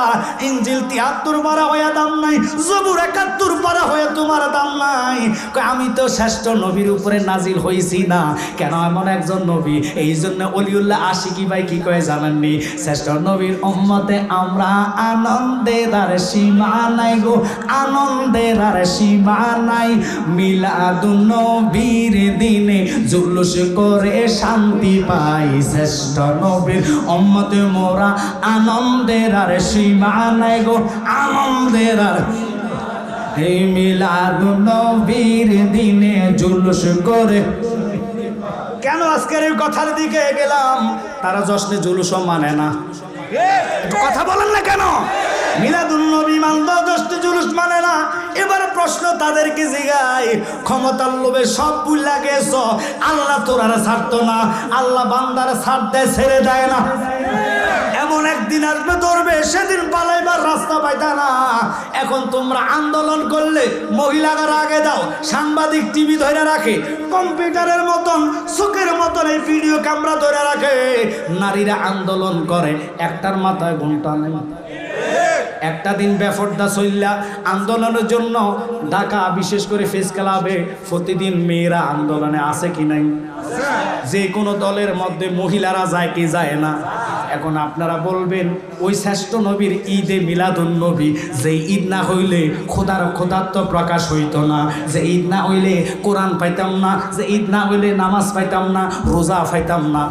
ইনজিল 73 পারা হইয়া দাম নাই, জবুর 71 পারা হইয়া তোমার দাম নাই। আমি তো শ্রেষ্ঠ নবীর উপরে নাজিল হইছি না কেন? এমন একজন নবী, এই জন্য অলিউল্লাহ আশিকি ভাই কি কয়ে জানেননি? শ্রেষ্ঠ নবীর উম্মতে আমরা আনন্দের আর সীমা নাই গো, আনন্দের আর সীমা নাই। মিলাদুন নবীর দিনে জুলুস করে শান্তি পাই, শ্রেষ্ঠ নবীর উম্মতে মোরা আনন্দের আর সীমা নাই গো, আনন্দের আর। এই মিলাদুন নবীর দিনে জুলুস করে কেন? আজকের এই কথার দিকে গেলাম, তারা জশ্নে জুলুসও মানে না, একটু কথা বলেন না কেন? মিলাদুন নবী মানল, জশ্নে জুলুস মানে না। এবার প্রশ্ন তাদেরকে জিগাই, ক্ষমতার লোভে সব ভুইলা গেছ, আল্লাহ তোরারে ছাড়তো না, আল্লাহ বান্দারে ছাড় দেয়, ছেড়ে দেয় না। এমন একদিন আসবে ধরবে, সেদিন পালাইবার রাস্তা পাইতা না। এখন তোমরা আন্দোলন করলে মহিলারা আগে দাও, সাংবাদিক টিভি ধরে রাখে, কম্পিউটারের মতন চোখের মতন এই ভিডিও ক্যামেরা ধরে রাখে। নারীরা আন্দোলন করে, একটার মাথায় ঘুমটা নেই। একটা দিন বেফরদা চললা আন্দোলনের জন্য ঢাকা, বিশেষ করে ফেস ক্লাবে প্রতিদিন মেয়েরা আন্দোলনে আছে কি নাই? যে কোনো দলের মধ্যে মহিলারা যায় কি যায় না? এখন আপনারা বলবেন ওই শ্রেষ্ঠ নবীর ঈদে মিলাদুন নবী, যে ঈদ না হইলে খোদাত্ব প্রকাশ হইতো না, যে ঈদ না হইলে কোরআন পাইতাম না, যে ঈদ না হইলে নামাজ পাইতাম না, রোজা পাইতাম না,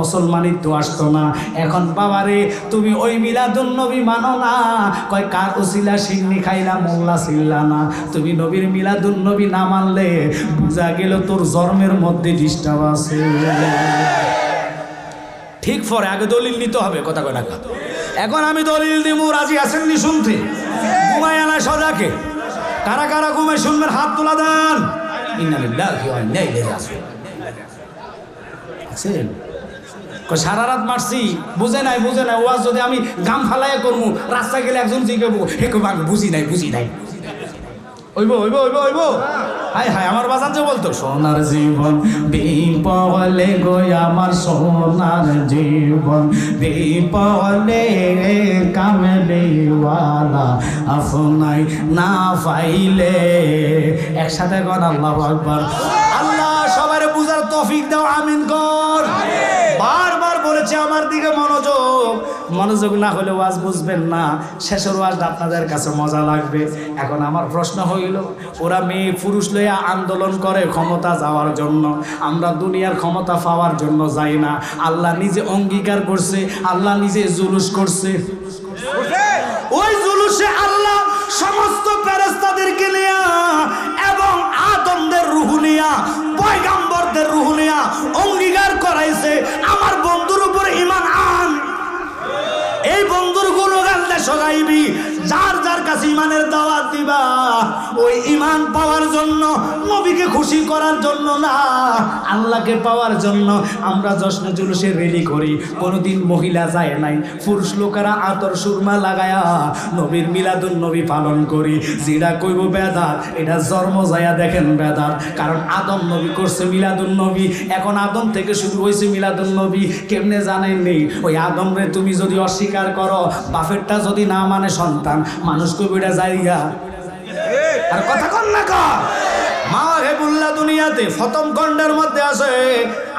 মুসলমানিত্ব আসতো না। এখন বাবারে তুমি ওই মিলাদুন নবী মানো না, কয় কার উসিলা সিন্নি খাইলা মোল্লা ছিল্লা না। তুমি নবীর মিলাদুন নবী না মানলে বুঝা গেল তোর জন্মের মধ্যে ডিস্টার্ব আছে। ঠিক পরে আগে দলিল নিতে হবে, কথা কয় না। এখন আমি দলিল দিমু, রাজি আছেননি শুনতে? ঘুমাই আনা সজাকে, কারা কারা ঘুমাই শুনবেন হাত তোলা দেন। ইন্না লিল্লাহি ওয়া ইন্না ইলাইহি রাজিউন। সারা রাত মারছি, বুঝে নাই ওয়াজ যদি আমি গাম ফালাইয়া করবো, রাস্তা গেলে একজন জিজ্ঞাবো, হে কব আমি বুঝি নাই ওইব হাই আমার বাজান যে বলতো, সোনার জীবন বিপলে গো আমার সোনার জীবন বিপলে কামলিওয়ালা আপনাই না পাইলে। একসাথে কর আল্লাহু আকবার। আল্লাহ সবার বুঝার তৌফিক দাও, আমিন কর। বারবার বলেছে আমার দিকে মনোযোগ না হলে ওয়াজ বুঝবেন না, শেষের ওয়াজটা আপনাদের কাছে মজা লাগবে। এখন আমার প্রশ্ন হইল, ওরা মেয়ে পুরুষ লইয়া আন্দোলন করে ক্ষমতা যাওয়ার জন্য, আমরা দুনিয়ার ক্ষমতা পাওয়ার জন্য যাই না। আল্লাহ নিজে অঙ্গীকার করছে, আল্লাহ নিজে জুলুস করছে। ওই জুলুসে আল্লাহ সমস্ত ফেরেশতাদেরকে নিয়া এবং আদমদের রূহ নিয়া পয়গম্বরদের রূহ নিয়া অঙ্গীকার করাইছে, আমার বন্ধুর উপর ঈমান আন। এই বন্ধুর গুণগান শোনাইবি, যার যার কাছে ঈমানের দাওয়াত দিবা, ওই ঈমান পাওয়ার জন্য, নবীকে খুশি করার জন্য না, আল্লাহকে পাওয়ার জন্য। আমরা জশ্ন জুলুসে রেলি করি, কোনোদিন মহিলা যায় নাই, পুরুষ লোকেরা আতর সুরমা লাগায়া নবীর মিলাদুন নবী পালন করি। যেটা কইব বেদাত, এটা জন্ম যায়া দেখেন বেদাত। কারণ আদম নবী করছে মিলাদুন নবী, এখন আদম থেকে শুরু হয়েছে মিলাদুন নবী। কেমনে জানেননি? ওই আদমরে তুমি যদি অস্বীকার করো, বাপেরটা যদি না মানে সন্তান, মানুষ কবিটা যাইগা। আর কথা কন না কা মা হেবুল্লাহ দুনিয়াতে প্রথম খণ্ডের মধ্যে আছে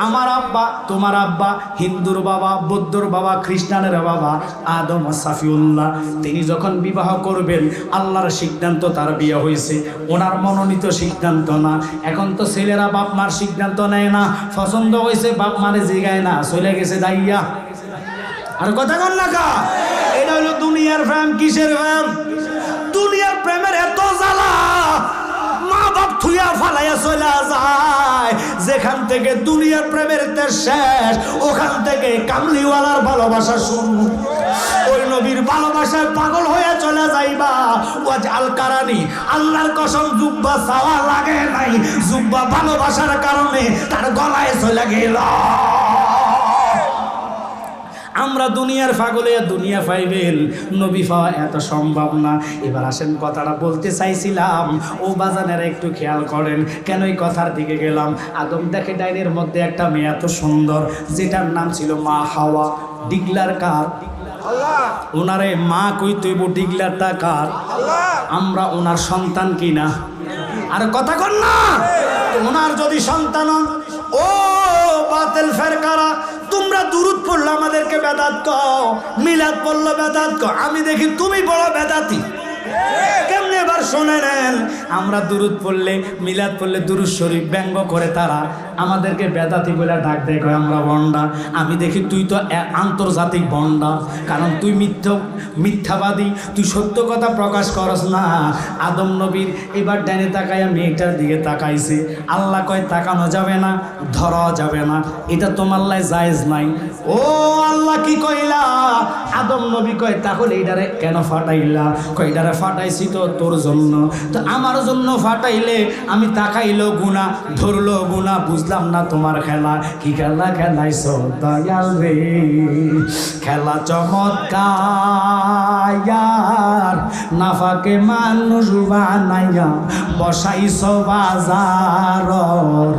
আমার আব্বা, তোমার আব্বা, হিন্দুর বাবা, বৌদ্ধর বাবা, খ্রিস্টানের বাবা আদম সাফিউল্লাহ। তিনি যখন বিবাহ করবেন, আল্লাহর সিদ্ধান্ত তার বিয়ে হয়েছে, ওনার মনোনীত সিদ্ধান্ত না। এখন তো ছেলেরা বাপ মার সিদ্ধান্ত নেয় না, পছন্দ হয়েছে বাপ মারে জিগায় না, চলে গেছে দাইয়া। আর কথা কন না কা, এটা হলো দুনিয়ার প্রেম। কিসের প্রেম? দুনিয়ার প্রেমের এত জ্বালা, মা বাপ থুইয়া ফালাইয়া চলে যায়। যেখান থেকে দুনিয়ার প্রেমের তেজ শেষ, ওখান থেকে কামলিওয়ালার ভালোবাসা শুরু। ওই নবীর ভালোবাসায় পাগল হয়ে চলে যাইবা। ওয়াজ আল কারানি, আল্লাহর কসম জুব্বা চাওয়া লাগে নাই, জুব্বা ভালোবাসার কারণে তার গলায় চলে গেল। আমরা দুনিয়ার পাগলে দুনিয়া পাইবেন, নবী পাওয়া এত সম্ভব না। এবার আসেন কথাটা বলতে চাইছিলাম, ও বাজানের একটু খেয়াল করেন কেন এই কথার দিকে গেলাম। আদম দেখে ডাইনের মধ্যে একটা মেয়ে এত সুন্দর, যেটার নাম ছিল মা হাওয়া। ডিগলার কার? ওনারে মা কই তৈব, ডিগলারটা কার? আমরা ওনার সন্তান কিনা? আর কথা কন না, ওনার যদি সন্তান, ও বাতিল ফেরকারা, তোমরা দুরূদ পড়লো আমাদেরকে বেদাত কও, মিলাদ পড়লো বেদাত কও। আমি দেখি তুমি বড় বেদাতি। কেমনে এবার শুনে নেন, আমরা দুরূদ পড়লে, মিলাদ পড়লে দুরূদ শরীফ ব্যঙ্গ করে তারা আমাদেরকে বেদাতি বলে ডাক দেয়, কয় আমরা বন্ডা। আমি দেখি তুই তো আন্তর্জাতিক বন্ডা, কারণ তুই মিথ্যাবাদী, তুই সত্য কথা প্রকাশ করস না। আদম নবীর এবার ডানে তাকাইয়া মেয়েটার দিকে তাকাইছে। আল্লাহ কয় তাকানো যাবে না, ধরা যাবে না, এটা তোমার লাই জায়েজ নাই। ও আল্লাহ কি কইলা? আদম নবী কয় তাহলে এটারে কেন ফাটাইলা? কয় এটারে ফাটাইছি তো তোর জন্য, তো আমার জন্য ফাটাইলে আমি তাকাইলো গুনাহ, ধরলো গুনাহ, বুঝলাম না তোমার খেলা। কি খেলা খেলাইছো দয়াল রে? খেলা চমৎকার, নাফাকে মানুষ বানাইয়া বসাইছো বাজার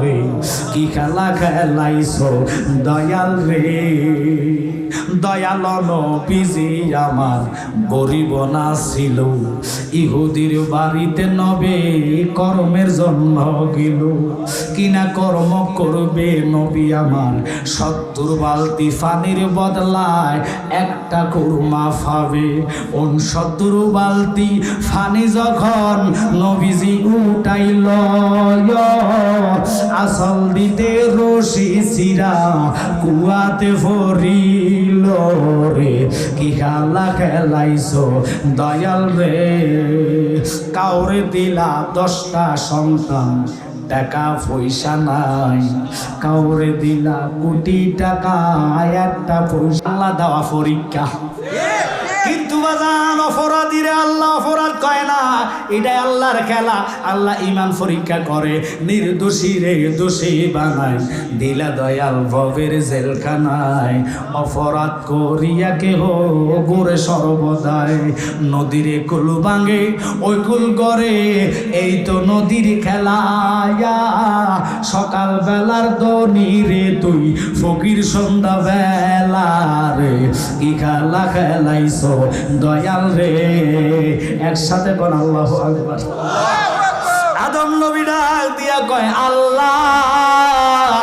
রে। কি খেলা খেলাইছো দয়াল রে? দয়াল নবীজি আমার গরিব না ছিল, ইহুদির বাড়িতে নবে কর্মের জন্য গেল। কিনা কর্ম করবে নবী আমার, 70 বালতি পানির বদলায় একটা কুরমা পাবে। 69 বালতি পানি যখন নবীজি উঠাইল, আসল দিতে রশি চিরা কুয়াতে ভরিল রে। কি খেলা খেলাইছো দয়াল রে? কাউরে দিলা 10টা সন্তান, টাকা পয়সা নাই। কাউরে দিলা কোটি টাকা, একটা পয়সা। আল্লাহ দেওয়া পরীক্ষা। কিন্তু বাজান অপরাধীরা আল্লাহ অপরাধ কয় না, এটাই আল্লাহর খেলা। আল্লাহ ইমান পরীক্ষা করে, নির্দোষী রে দোষী বানায়, দিলা দয়াল ভবের জেলখানায়। অপরাধ করিয়া কেহ গোরে সর্বদায়, নদীরে কুল ভাঙে ওই কুল করে, এই তো নদীর খেলা। সকাল বেলার দনি রে তুই ফকির সন্ধ্যা বেলা রে, কি খেলা খেলাইছো দয়াল রে। একসাথে কোন আল্লাহু আকবার। আদম নবী ডাক দিয়া কয় আল্লাহ,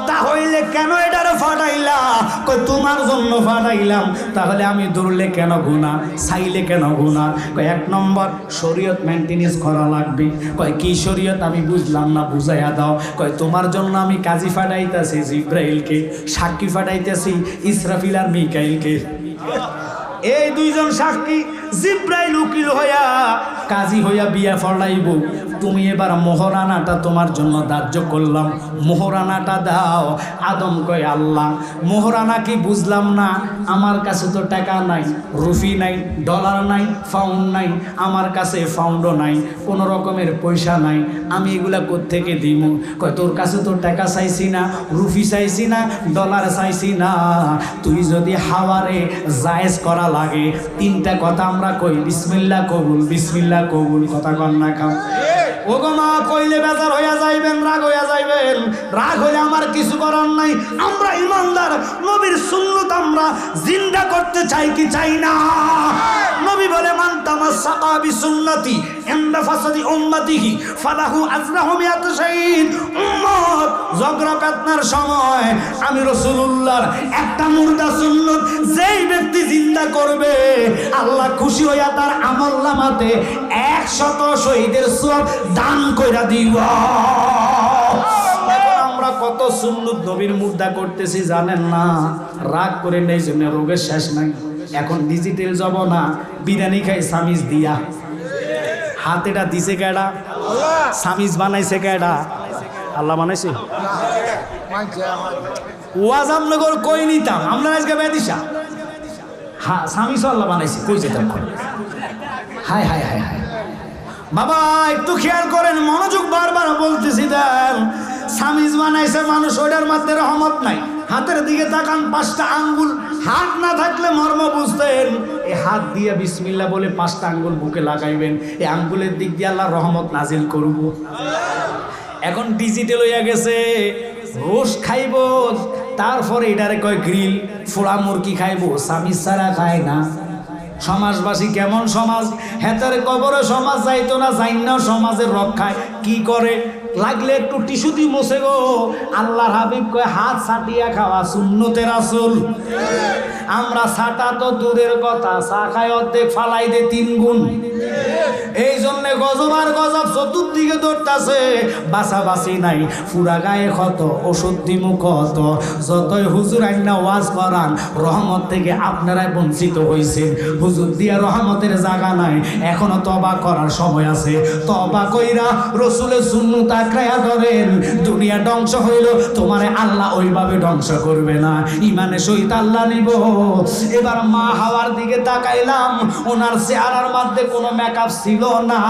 তাহলে কেন এটারে ফাটাইলা? কই তোমার জন্য ফাটাইলাম। তাহলে আমি দৌড়লে কেন গুনাহ, চাইলে কেন গুনাহ? কয় এক নম্বর শরীয়ত মেনটেনেন্স করা লাগবে। কয় কি শরীয়ত? আমি বুঝলাম না, বুঝাইয়া দাও। কয় তোমার জন্য আমি কাজী ফাটাইতেছি জিব্রাইলকে, সাক্ষী ফাটাইতেছি ইসরাফিল আর মিকাইলকে। এই দুইজন সাক্ষী, জিব্রাইল উকিল হইয়া কাজী হইয়া বিয়া ফলাইব। তুমি এবার মোহরানাটা তোমার জন্য ধার্য করলাম, মোহরানাটা দাও। আদম কয় আল্লাহ মোহরানা কি? বুঝলাম না, আমার কাছে তো টাকা নাই, রুফি নাই, ডলার নাই, পাউন্ড নাই, আমার কাছে পাউন্ডও নাই, কোনো রকমের পয়সা নাই, আমি এগুলা কোত্থেকে দিব? কয় তোর কাছে তো টাকা চাইছি না, রুফি চাইছি না, ডলার চাইছি না, তুই যদি হাওয়ারে জায়েজ করা লাগে তিনটা কথা আমরা কই, বিসমিল্লাহ কবুল, বিসমিল্লাহ কবুল, কথা কন না খাও। ও গো মা, কইলে বেজার হইয়া যাইবেন, রাগ হইয়া যাইবেন। রাগ হইলে আমার কিছু করার নাই। আমরা ইমানদার, নবীর সুন্নাত আমরা জিন্দা করতে চাই কি চাই না? নবী বলে মান তামাসসাকা বিসুন্নতি ইনদা ফাসাদি উম্মতিহি ফালাহু আজরাহু মিয়াত শাহীদ। উম্মত ঝগড়া পেতনার সময় আমি রাসূলুল্লাহর একটা মুর্দা সুন্নাত যেই ব্যক্তি জিন্দা করবে, আল্লাহ খুশি হইয়া তার আমলনামাতে 100 শহীদের সওয়াব দান কইরা দিব। আমরা কত সুন্নত নবীর মুর্দা করতেছি জানেন না? রাগ করে নেই জন্য রোগের শেষ নাই। এখন ডিজিটাল জমানা, বিরিয়ানি খাই সামিজ দিয়া। হাতেটা দিছে কেডা? সামিজ বানাইছে কেডা? আল্লাহ বানাইছে। ওয়াজ আমনগর কই নিতাম আমরা আজকে বেদিশা। হ্যাঁ, সামিজ আল্লাহ বানাইছে, কই যেতাম? হায় হায় হায় হায় বাবা, একটু খেয়াল করেন, মনোযোগ বারবার বলতেছি। দেন সামিজ বানাইছে মানুষ, ওটার মধ্যে রহমত নাই। হাতের দিকে তাকান, 5টা আঙ্গুল, হাত না থাকলে মর্ম বুঝতেন। এই হাত দিয়ে বিসমিল্লাহ বলে 5টা আঙ্গুল বুকে লাগাইবেন, এই আঙ্গুলের দিক দিয়ে আল্লাহ রহমত নাজিল করব। এখন ডিজিটাল হইয়া গেছে, রোস্ট খাইব, তারপরে এটারে কয় গ্রিল, ফোড়া মুরগি খাইব, সামিজ ছাড়া খায় না। সমাজবাসী কেমন সমাজ? হেতারে কবরে সমাজ যাইতো না, যাইনাও সমাজের রক্ষায় কি করে? লাগলে একটু টিস্যু দিয়ে মোছে গো। আল্লাহর হাবিব কয় হাত ছাটিয়া খাওয়া সুন্নতে রাসূল। আমরা ছাটা তো দূরের কথা, চা খাই অর্ধেক ফালাই দে 3 গুণ। এই জন্যে গজব আর গজব চতুর্দিকে দৌড়তাছে, বাছাবাছি নাই। পুরা গায়ে ক্ষত, ওষুধ দিমু কত, যতই হুজুর আইনা ওয়াজ করান, রহমত থেকে আপনারাই বঞ্চিত হইছেন। হুজুর দিয়া রহমতের জায়গা নাই। এখনো তওবা করার সময় আছে। তওবা কইরা রাসূলের সুন্নাত আঁকড়াইয়া ধরেন। দুনিয়া ধ্বংস হইল, তোমারে আল্লাহ ওইভাবে ধ্বংস করবে না, ইমানের সহিত আল্লাহ নিব। এবার মা হাওয়ার দিকে তাকাইলাম, ওনার চেহারার মধ্যে কোনো মেকআপ ছিল না,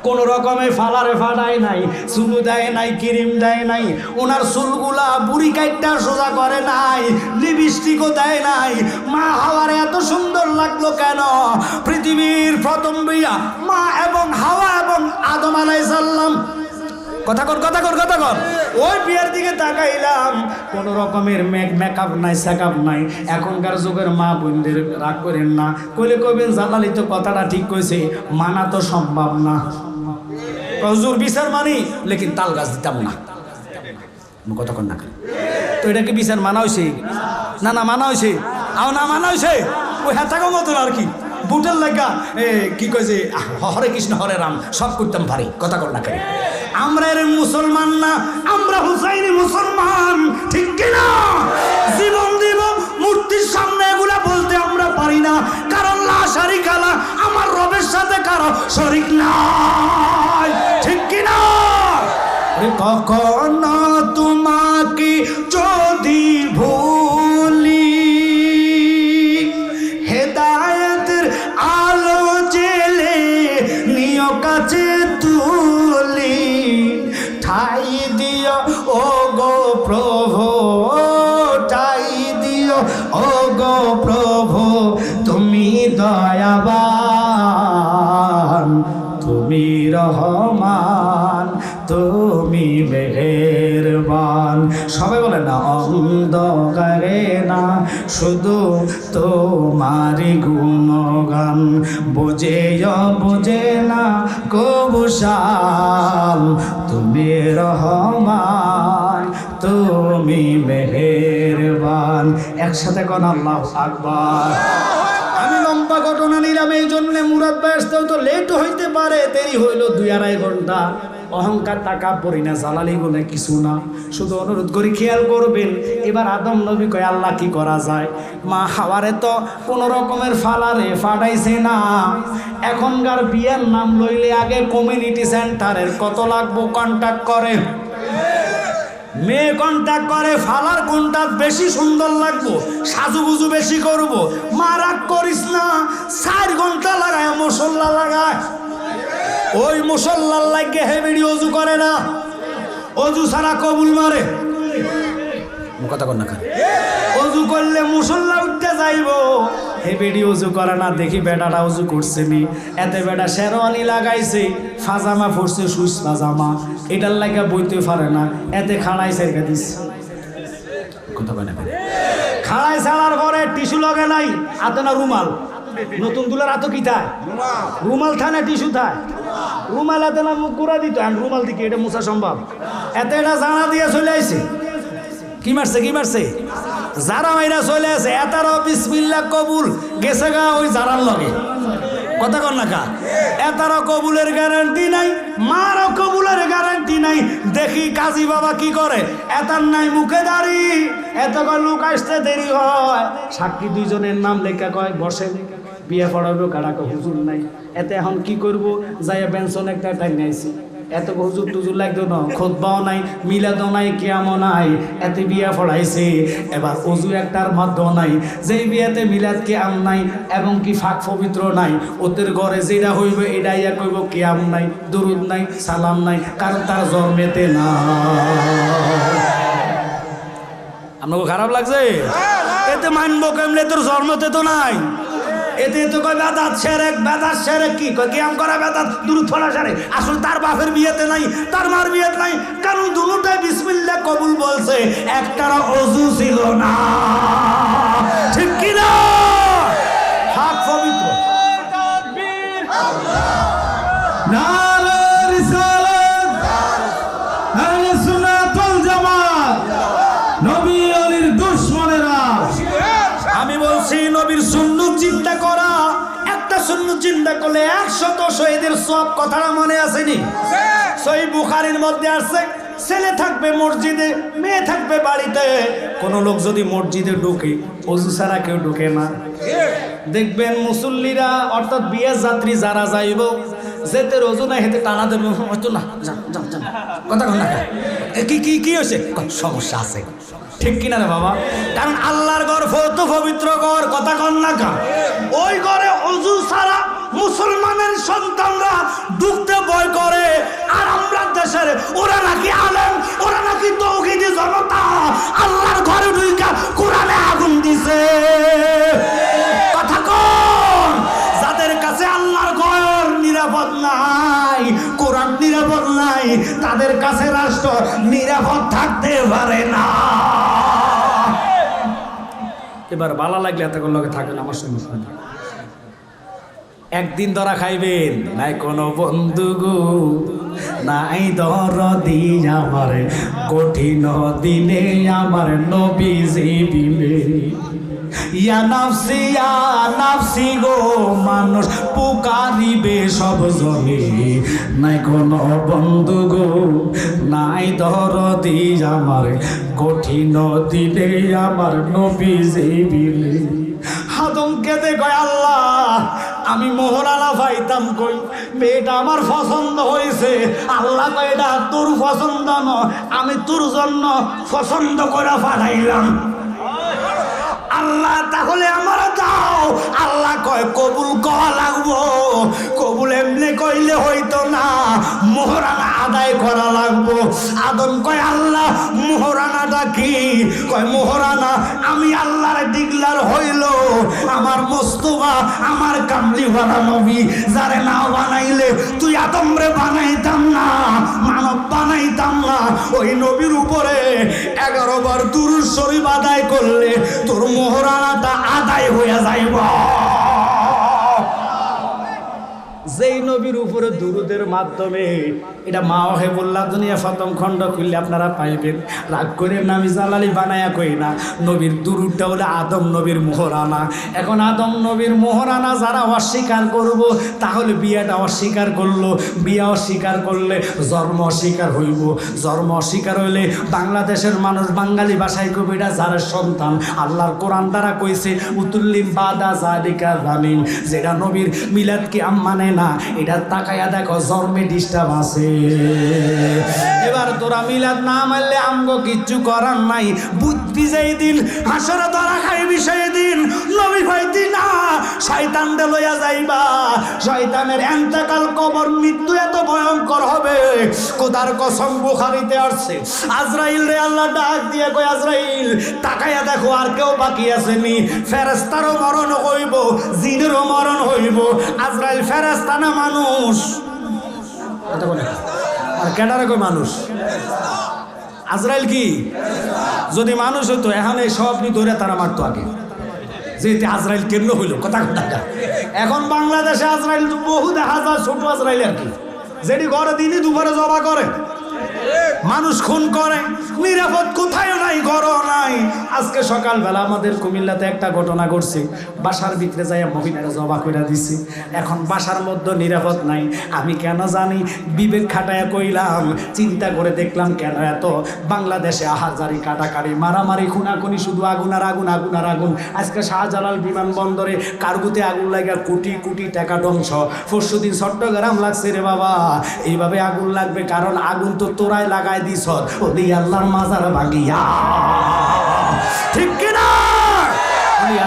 কোন রকমে ফালারে ফাটাই নাই, চুলু দেয় নাই, ক্রিম দেয় নাই, ওনার চুলগুলা বুড়ি কাইটটা সোজা করে নাই, লিপস্টিকও দেয় নাই। মা হাওয়ারে এত সুন্দর লাগলো কেন? পৃথিবীর প্রথম বিয়া মা এবং হাওয়া এবং আদম আলাইহিস সালাম। কথা কর কথা কর কথা কর। ওই বিয়ের দিকে তাকাইলাম, কোন রকমের মেকআপ নাই, সেকআপ নাই। এখনকার যুগের মা বোনদের রাগ করেন না, কইলে কইবেন জালালি তো কথাটা ঠিক কইছে, মানা তো সম্ভব না। হুজুর বিচার মানি, লেকিন তাল গাছ দিতাম না। কথা কর না, তো এটা কি বিচার মানা হয়েছে? না না মানা হয়েছে, আও না মানা হয়েছে, ওই হাতাগো মতন আর কি। বুটের লাগা কি কইছে, হরে কৃষ্ণ হরে রাম সব করতাম পারি। কথা কর না, আমরা এর মুসলমান না, আমরা হুসাইনি মুসলমান, ঠিক কিনা? জীবন দিব মূর্তির সামনে, এগুলা বলতে আমরা পারি না, কারণ লা শারিকা লা, আমার রবের সাথে কারো শরীক নাই, ঠিক কিনা? কখনো তোমাকে যদি ভুলি, হে দয়াবান, তুমি রহমান, তুমি মেহেরবান। সবাই বলে না অন্ধকারে না শুধু তোমারি গুণগান, বোঝে না কবুশাল, তুমি রহমান, তুমি মেহেরবান। একসাথে কোন আল্লাহু আকবার। আমি লম্বা ঘটনা নিলাম এই জন্য, মুরাদ ভাই আসতেও তো লেট হইতে পারে, দেরি হইল 2-2.5 ঘন্টা। অহংকার টাকা পড়ি না, জালালি গুনে কিছু না, শুধু অনুরোধ করি খেয়াল করবেন। এবার আদম নবী কয় আল্লাহ কি করা যায়, মা হাওয়ারে তো কোনো রকমের ফালারে ফাটাইছে না, এখনকার বিয়ের নাম লইলে আগে কমিউনিটি সেন্টারের কত লাগবো কন্ট্যাক্ট করে, মেয়ে কন্ট্যাক্ট করে, ফালার কোনটা বেশি সুন্দর লাগবো, সাজুগুজু বেশি করবো। মা রাগ করিস না, 4 ঘন্টা লাগায় মশল্লা লাগায়, ওই মুসল্লার লাগে হেবিডি অজু করে না, অজু ছাড়া কবুল মারে, কথা কর না, অজু করলে মুসল্লা উঠতে যাইব, হেবিডি অজু করে না। দেখি বেটাটা অজু করছে নি, এতে বেটা শেরওয়ানি লাগাইছে, ফাজামা পরছে, সুইস ফাজামা, এটার লাগা বইতে পারে না, এতে খাড়াই সেরকে দিচ্ছে, কথা কয় না, খাড়াই ছাড়ার পরে টিস্যু লগে নাই, হাতে না রুমাল, নতুন দুলার হাতে কি থায়, রুমাল থায় না টিস্যু থায়, রুমাল হাতে না মুখ গুড়া দিত, আর রুমাল দিকে এটা মুছা সম্ভব, এতে এটা জানা দিয়ে চলে আইছে, কি মারছে যারা মাইরা চলে আসে, এতারও বিসমিল্লাহ কবুল গেছে গা ওই জারার লগে, কথা কর না কা, এতারও কবুলের গ্যারান্টি নাই, মারও কবুলের গ্যারান্টি নাই। দেখি কাজী বাবা কি করে, এতার নাই মুখে দাঁড়ি, এত লোক আসতে দেরি হয়, সাক্ষী 2 জনের নাম লেখা কয় বসেন, বিয়ে পড়াবো, কারা হুজুর নাই, এতে এখন কি করব, যাইয়া বেনসন একটা টাইম নিয়েছি, এত হুজুর টুজুর লাগতো না, খুতবাও নাই, মিলাদও নাই, কিয়ামও নাই, এতে বিয়া পড়াইছে। এবার অজু একটার মধ্যেও নাই, যেই বিয়াতে মিলাদ কিয়াম নাই এবং কি ফাঁক পবিত্র নাই, ওদের ঘরে যেটা হইবে এটা ইয়া কইব কিয়াম নাই, দুরুদ নাই, সালাম নাই, কারণ তার জন্মেতে না। আপনাকে খারাপ লাগছে? এতে মানবো কেমনে, তোর জন্মতে তো নাই, এতে তো কয় বেদাত সেরেক, কি কয় কিয়াম করা বেদাত, দুরূদ পড়া সেরেক। আসলে তার বাপের বিয়েতে নাই, তার মার বিয়েতে নাই, কারণ দুটোটাই বিসমিল্লাহ কবুল বলছে, একটারও ওযু ছিল না, ঠিক কি না? হাত পবিত্র, নারে রিসালাত, আহলে সুন্নাত ওয়াল জামাত, নবী আলীর দুশমনেরা। আমি বলছি নবীর সুন্নত চিন্তা করা, একটা সুন্নত চিন্তা করলে 100 শহীদের সব কথাটা মনে আসেনি? সহিহ বুখারীর মধ্যে আছে, ছেলে থাকবে মসজিদে, মেয়ে থাকবে বাড়িতে, কোন লোক যদি মসজিদে ঢোকে ওযু ছাড়া কেউ ঢোকে না। দেখবেন মুসল্লিরা অর্থাৎ বিয়ের যাত্রী যারা যাইব, যেতে ওযু না হেতে টানা দেবে, হয়তো না যান, কথা কন না, কি হয়েছে, সমস্যা আছে, ঠিক কিনা রে বাবা? কারণ আল্লাহর ঘর তো পবিত্র ঘর, কথা কন না কা, ওই ঘরে ওযু ছাড়া মুসলমানের সন্তানরা ঢুকতে ভয় করে। আর আমরা দেশের ওরা নাকি আলেম, ওরা নাকি তৌহিদি জনতা, আল্লাহর ঘরে ঢুইকা কোরআনে আগুন দিছে, কথা কন। যাদের কাছে আল্লাহর ঘর নিরাপদ নাই, কোরআন নিরাপদ নাই, তাদের কাছে রাষ্ট্র নিরাপদ থাকতে পারে না। এবার ভালো লাগলে এত লগে থাকেন আমার সঙ্গে, একদিন ধরা খাইবেন নাই কোনো বন্ধু গো, নাই দরদি আমার কঠিন দিনে আমার নবীজি বিলে, ইয়া নাফসি গো মানুষ পুকারিবে সব জনে, নাই কোনো বন্ধু গো, নাই দরদি আমার কঠিন দিনে আমার নবীজি বিলে। আদমকে দেখয় আল্লাহ, আমি মোহরানা পাইতাম কই, মেয়েটা আমার পছন্দ হয়েছে, আল্লাহ কয় এটা তোর পছন্দ নয়, আমি তোর জন্য পছন্দ করে পাঠাইলাম। আল্লাহ তাহলে আমার দাও, আল্লাহ কয় কবুল কওয়া লাগবো, কবুল এমনি কইলে হইতো না, মোহরানা আদায় আদায় করা লাগবো। আদম কয় আল্লাহ মোহরানাটা কি? কয় মোহরানা আমি আল্লাহর ডিগলার হইল আমার মোস্তফা আমার কামলিওয়ালা নবী, যারে না বানাইলে তুই আদমরে বানাইতাম না, মানব বানাইতাম না। ওই নবীর উপরে 11 বার দুরূদ শরীফ আদায় করলে তোর মোহরানাটা আদায় হয়ে যাইব। যেই নবীর উপরে দুরুদের মাধ্যমে, এটা মা ওহে বললা দুনিয়া প্রথম খণ্ড খুললে আপনারা পাইবেন, রাগ করে নামি জালালি বানায়া কই না। নবীর দুরুদটা হলে আদম নবীর মোহরানা। এখন আদম নবীর মোহরানা যারা অস্বীকার করব, তাহলে বিয়াটা অস্বীকার করলো, বিয়া অস্বীকার করলে জন্ম অস্বীকার হইব, জন্ম অস্বীকার হইলে বাংলাদেশের মানুষ বাঙালি ভাষায় কবে এটা যার সন্তান। আল্লাহর কোরআন দ্বারা কইছে উতুল্লিম বাদা জালিকা জানিম, যেটা নবীর মিলাদ কি মানে না, এটা তাকায়া দেখো জন্মে ডিস্টার্ব আছে। এবার তোরা মিলাদ না মানলে আমগো কিচ্ছু করার নাই। বুঝবি যেই দিন হাসরে ধরা খাইবি সেই দিন নবী হইতি না, শয়তান দে লইয়া যাইবা। শয়তানের এন্তেকাল কবর মৃত্যু এত ভয়ঙ্কর হবে, খোদার কসম বুখারীতে আসছে আজরাইল রে আল্লাহ ডাক দিয়ে কই আজরাইল তাকায়া দেখো আর কেউ বাকি আসেনি। ফেরেশতারও মরণ হইব, জিনেরও মরণ হইব। আজরাইল ফেরেশতা না মানুষ? কথা বলে আর কেডারে কই মানুষ? আজরাইল কি যদি মানুষ হতো এখন এই সব ধরে তারা মারতো আগে। যেতে আজরাইল কেমন হইল কথা কথা। এখন বাংলাদেশে আজরাইল বহু দেখা যায়, ছোট আজরাইল আর কি, যেটি ঘরে দিনই দুপুরে জবা করে, মানুষ খুন করে, নিরাপদ কোথায় নাই, ঘরও নাই। আজকে সকালবেলা আমাদের কুমিল্লাতে একটা ঘটনা ঘটছে, বাসার ভিতরে যাইয়া মহিলারা জবা করে দিছে। এখন বাসার মধ্যে নিরাপদ নাই। আমি কেন জানি বিবেক খাটায় কইলাম, চিন্তা করে দেখলাম কেন এত বাংলাদেশে আহাজারি কাটাকাটি মারামারি খুনাখুনি, শুধু আগুন আর আগুন, আগুন আর আগুন। আজকে শাহজালাল বিমানবন্দরে কার্গোতে আগুন লাগা কোটি কোটি টাকা ধ্বংস। পরশুদিন চট্টগ্রাম লাগছে রে বাবা। এইভাবে আগুন লাগবে কারণ আগুন তো তোরাই লাগাই দিস ওদি আল্লাহর মাজার ভাঙিয়া, ঠিক কিনা?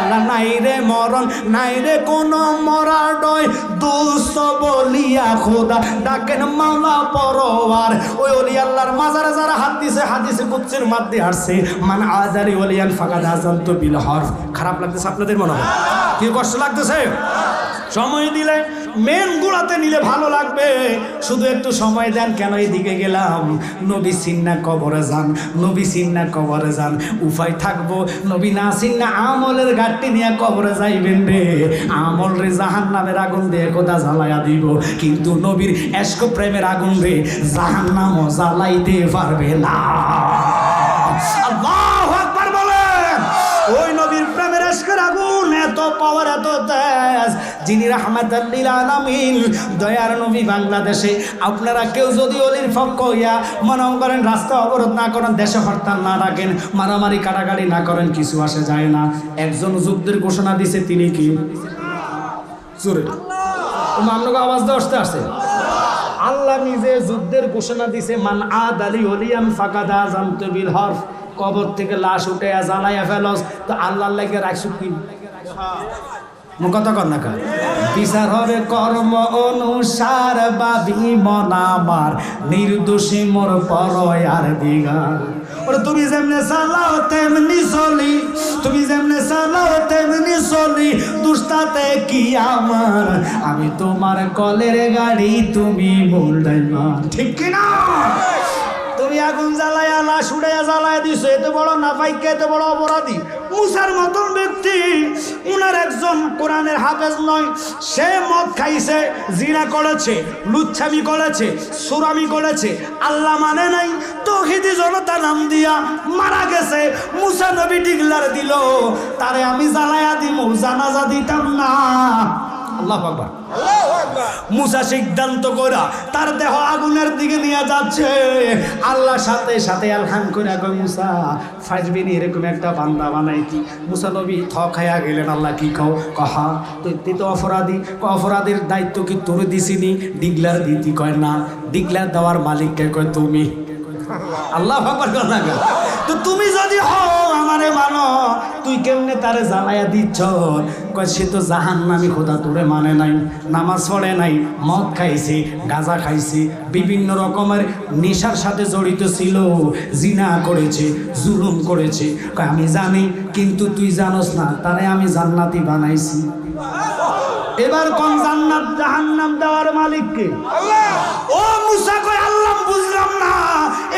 আল্লাহ নাই রে মরণ, নাই রে কোন মরা ডয়, দুস্থ বলিয়া খোদা ডাকেন মাওলা পরওয়ার। ওই ওলি আল্লাহর মাজারে যারা হাত দিছে, হাদিসে কুদসির মধ্যে আসছে মান আযারি ওলিয়ান ফাকাদ আযানতু বিল হরফ। খারাপ লাগতেছে আপনাদের মনে হয়? কি কষ্ট লাগতেছে? সময় দিলে মেন গুড়াতে নিলে ভালো লাগবে, শুধু একটু সময় দেন। কেন এদিকে গেলাম? নবী সিন্না কবরে যান, নবী সিন্না কবরে যান, উপায় থাকবো। নবী না সিন্না আমলের ঘাটতি নিয়ে কবরে যাইবেন রে, আমল রে জাহান্নামের আগুন দিয়ে কোথা জ্বালাইয়া দিব, কিন্তু নবীর এশক প্রেমের আগুন রে জাহান্নামও জ্বালাইতে পারবে না। আল্লাহু আকবার বলেন। ওই নবীর প্রেমের এশকের আগুন এত পাওয়ার, এত তেজ, যিনি রাহমাতাল লিল আলামিন, দয়ার নবী। বাংলাদেশে আপনারা কেউ যদি অলির পক্ষ হইয়া মনে করেন রাস্তা অবরোধ না করেন, দেশে হরতাল না রাখেন, মারামারি কাটাকাটি না করেন, কিছু আসে যায় না। একজন যুদ্ধের ঘোষণা দিছে, তিনি কি জোরে আপনাকে আওয়াজ দিয়ে আসতে আসছে? আল্লাহ নিজে যুদ্ধের ঘোষণা দিছে, মান আদালি ওলিয়ান ফাকাদ আযানতু বিল হরফ। কবর থেকে লাশ উঠে জ্বালাইয়া ফেলস, তো আল্লাহর লাগে রাখছু কি? কথা কর না, বিচার হবে কর্ম অনুসার, বাবি মনামার নির্দোষী মোর পরয়ার বিগার। ওরে তুমি যেমনে চালাও তেমনি চলি, তুমি যেমনে চালাও তেমনি চলি, দুষ্টাতে কি আমার, আমি তোমার কলের গাড়ি, তুমি মূল ড্রাইভার, ঠিক কিনা? তুমি আগুন জ্বালায়া লাশ উড়াইয়া জ্বালায়া দিছো, এত বড় নাপাইকে, এত বড় অপরাধী। মুসার মতন ব্যক্তি, উনার একজন কোরআনের হাফেজ নয়, সে মদ খাইছে, জিনা করেছে, লুচ্ছামি করেছে, সুরামি করেছে, আল্লাহ মানে নাই, তৌহিদি জনতা নাম দিয়া মারা গেছে। মুসা নবী ডিগলার দিল, তারে আমি জ্বালায়া দিব, জানাজা দিতাম না। আল্লাহু আকবার। মুসা সিদ্ধান্ত করা তার দেহ আগুনের দিকে নিয়ে যাচ্ছে, আল্লাহ সাথে সাথে আলহান করে কই মুসা ফাজবিনি, এরকম একটা বান্দা বানাইতি। মুসা নবী খায়া গেলেন, আল্লাহ কি খাও? কহা তুই তো অপরাধী, অপরাধীর দায়িত্ব কি তোর দিছিনি? ডিগলার দিতি? কয় না। ডিগলার দেওয়ার মালিককে কয় তুমি। আল্লাহ আকবার। তো তুমি যদি হও আমারে মানো, তুই কেমনে তারে জ্বালাইয়া দিচ্ছ? কয় সে তো জাহান্নামী, খোদা তোরে মানে নাই, নামাজ পড়ে নাই, মদ খাইছে, গাঁজা খাইছে, বিভিন্ন রকমের নেশার সাথে জড়িত ছিল, জিনা করেছে, জুলুম করেছে। কয় আমি জানি, কিন্তু তুই জানোস না তারে আমি জান্নাতি বানাইছি। এবার কোন জান্নাত জাহান্নাম দেওয়ার মালিক কে? আল্লাহ। ও মুসা কয় আল্লাহ বুঝলাম না,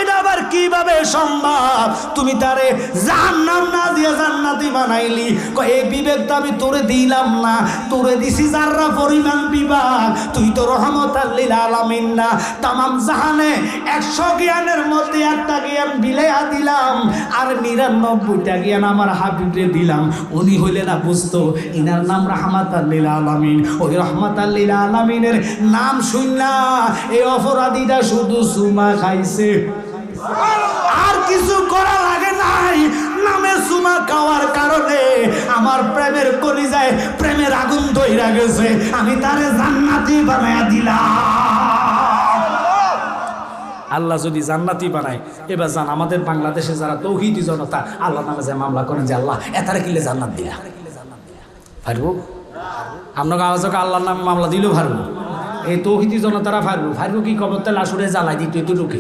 এটা আবার কিভাবে সম্ভব? তুমি তারে জাহান্নাম না দিয়ে জান্নাতি বানাইলি। কয় এই বিবেক তো আমি তোরে দিলাম না, তোরে দিছি যাররা পরিমাণ বিভাগ। তুই তো রহমতাল লিল আলামিন না, তামাম জাহানে 100 জ্ঞানের মধ্যে একটা জ্ঞান বিলাইয়া দিলাম, আর 99টা জ্ঞান আমার হাবিবরে দিলাম। উনি হইলে না বুঝতো ইনার নাম রহমতাল লিল আলামিন। ওই রহমতাল লিল আলামিনের নাম শুননা এই অপরাধীটা শুধু সুমা খাইছে, আর কিছু করা লাগে নাই। নামে সুমা খাওয়ার কারণে আমার প্রেমের কলিজায় প্রেমের আগুন ধইরা গেছে, আমি তারে জান্নাতি বানায়া দিলাম। আল্লাহ যদি জান্নাতি বানায়, এবার জান আমাদের বাংলাদেশে যারা তৌহিদি জনতা আল্লাহ নামে যে মামলা করেন যে আল্লাহ এতারে কিলে জান্নাত দিলা, পারবো? আপনাকে আওয়াজকে আল্লাহর নামে মামলা দিলেও পারবো? এই তৌহিদি জনতারা পারবো কি? কবরতে লাশুরে জ্বালাই দিত এতটুকু,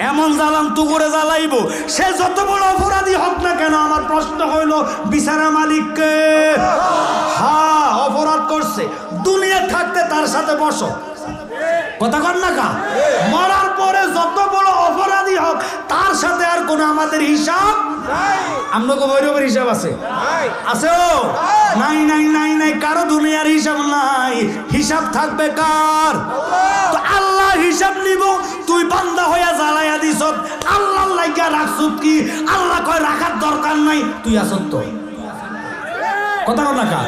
এমন জ্বালাম তু করে জ্বালাইব। সে যত বড় অপরাধী হোক না কেন, আমার প্রশ্ন হইল বিচারা মালিককে। হ্যাঁ, অপরাধ করছে, দুনিয়া থাকতে তার সাথে বসো, কথা কর না কা? মরার পরে যত বড় অপরাধী হোক তার সাথে আর কোনো আমাদের হিসাব আমনকে বৈরবের হিসাব আছে? আছে ও নাই নাই নাই নাই, কারো দুনিয়ার হিসাব নাই। হিসাব থাকবে কার? তো আল্লাহ হিসাব নিব। তুই বান্দা হইয়া জ্বালাইয়া দিস, আল্লাহ লাগিয়া রাখছুত কি? আল্লাহ কয় রাখার দরকার নাই, তুই আসত তো, কথা কর না কা?